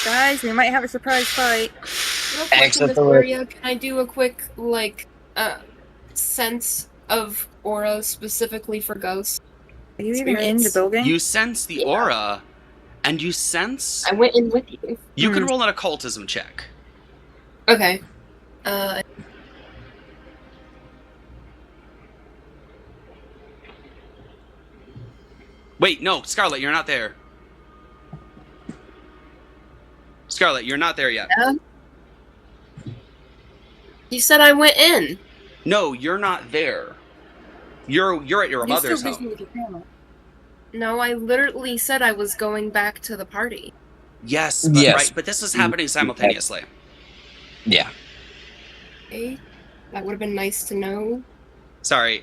[SPEAKER 2] Guys, we might have a surprise fight.
[SPEAKER 3] Real quick in
[SPEAKER 5] Exit
[SPEAKER 3] this
[SPEAKER 5] the room.
[SPEAKER 3] area, can I do a quick, sense of aura specifically for ghosts?
[SPEAKER 2] Are you even in the
[SPEAKER 3] Spirits?
[SPEAKER 2] building?
[SPEAKER 1] You sense the
[SPEAKER 3] Yeah.
[SPEAKER 1] aura, and you sense...
[SPEAKER 3] I went in with you.
[SPEAKER 1] You can roll an occultism check.
[SPEAKER 3] Okay.
[SPEAKER 1] Wait, no, Scarlet, you're not there. Scarlet, you're not there yet.
[SPEAKER 3] You said I went in.
[SPEAKER 1] No, you're not there. You're at your
[SPEAKER 2] You're
[SPEAKER 1] mother's
[SPEAKER 2] still busy
[SPEAKER 1] home.
[SPEAKER 2] with your family.
[SPEAKER 3] No, I literally said I was going back to the party.
[SPEAKER 1] Yes, but
[SPEAKER 5] Yes.
[SPEAKER 1] right, but this is happening simultaneously.
[SPEAKER 5] Yeah.
[SPEAKER 3] Okay. That would have been nice to know.
[SPEAKER 1] Sorry,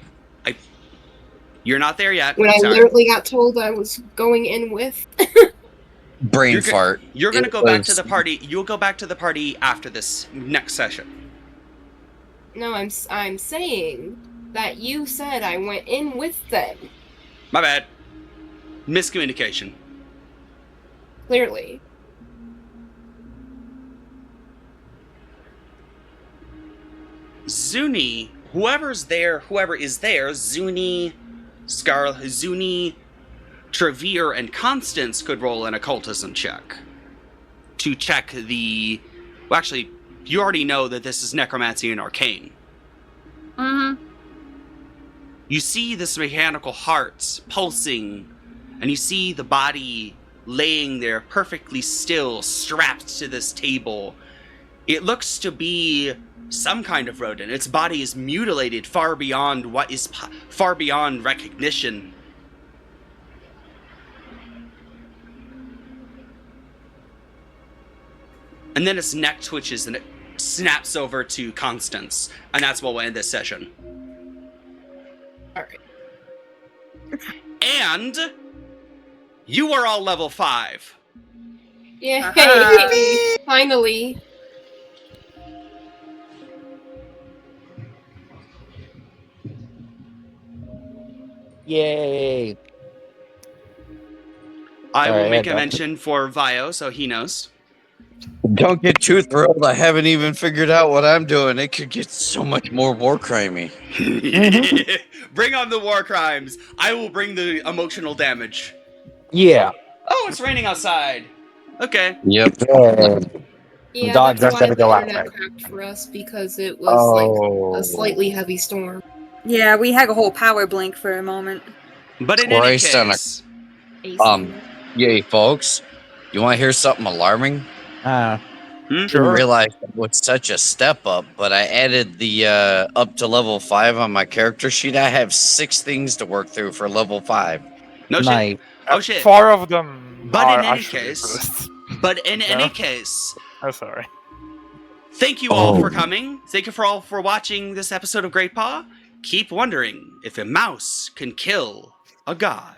[SPEAKER 1] you're not there yet.
[SPEAKER 3] When I
[SPEAKER 1] Sorry.
[SPEAKER 3] literally got told I was going in with.
[SPEAKER 5] Brain
[SPEAKER 1] You're
[SPEAKER 5] fart.
[SPEAKER 1] You're gonna
[SPEAKER 5] It
[SPEAKER 1] go back to
[SPEAKER 5] was-
[SPEAKER 1] the party. You'll go back to the party after this next session.
[SPEAKER 3] No, I'm saying that you said I went in with them.
[SPEAKER 1] My bad. Miscommunication.
[SPEAKER 3] Clearly.
[SPEAKER 1] Zuni, whoever is there, Zuni, Zuni, Trevere, and Constance could roll an occultism check. To check the... Well, actually, you already know that this is necromancy and arcane.
[SPEAKER 3] Mm-hmm.
[SPEAKER 1] You see this mechanical heart pulsing, and you see the body laying there perfectly still, strapped to this table. It looks to be some kind of rodent. Its body is mutilated far beyond far beyond recognition. And then its neck twitches and it snaps over to Constance, and that's what will end this session.
[SPEAKER 3] Alright.
[SPEAKER 1] And you are all level 5.
[SPEAKER 3] Yay! Finally.
[SPEAKER 9] Yay!
[SPEAKER 1] I
[SPEAKER 9] All
[SPEAKER 1] will
[SPEAKER 9] right,
[SPEAKER 1] make
[SPEAKER 9] I
[SPEAKER 1] a
[SPEAKER 9] know.
[SPEAKER 1] mention for Vio so he knows.
[SPEAKER 5] Don't get too thrilled. I haven't even figured out what I'm doing. It could get so much more war crimey.
[SPEAKER 1] Bring on the war crimes. I will bring the emotional damage.
[SPEAKER 9] Yeah.
[SPEAKER 1] Oh, it's raining outside. Okay.
[SPEAKER 5] Yep.
[SPEAKER 3] Yeah,
[SPEAKER 9] Dogs
[SPEAKER 3] that's
[SPEAKER 9] aren't
[SPEAKER 3] why
[SPEAKER 9] gonna
[SPEAKER 3] the
[SPEAKER 9] go
[SPEAKER 3] internet
[SPEAKER 9] outside.
[SPEAKER 3] cracked for us, because it was like a slightly heavy storm.
[SPEAKER 2] Yeah, we had a whole power blink for a moment.
[SPEAKER 1] But in
[SPEAKER 5] Christ on
[SPEAKER 1] any
[SPEAKER 5] a-
[SPEAKER 1] case,
[SPEAKER 3] AC.
[SPEAKER 5] Yay, folks. You want to hear something alarming?
[SPEAKER 7] Sure.
[SPEAKER 5] Didn't realize it was such a step up, but I added the up to level 5 on my character sheet. I have 6 things to work through for level 5.
[SPEAKER 1] no
[SPEAKER 9] Nice.
[SPEAKER 1] shit. Oh shit.
[SPEAKER 7] 4 of them
[SPEAKER 1] But
[SPEAKER 7] are
[SPEAKER 1] in any
[SPEAKER 7] actually
[SPEAKER 1] case-
[SPEAKER 7] boosts.
[SPEAKER 1] But in
[SPEAKER 7] No.
[SPEAKER 1] any case,
[SPEAKER 7] Oh, sorry.
[SPEAKER 1] thank you all
[SPEAKER 5] Oh.
[SPEAKER 1] for coming. Thank you for all for watching this episode of Great Paw. Keep wondering if a mouse can kill a god.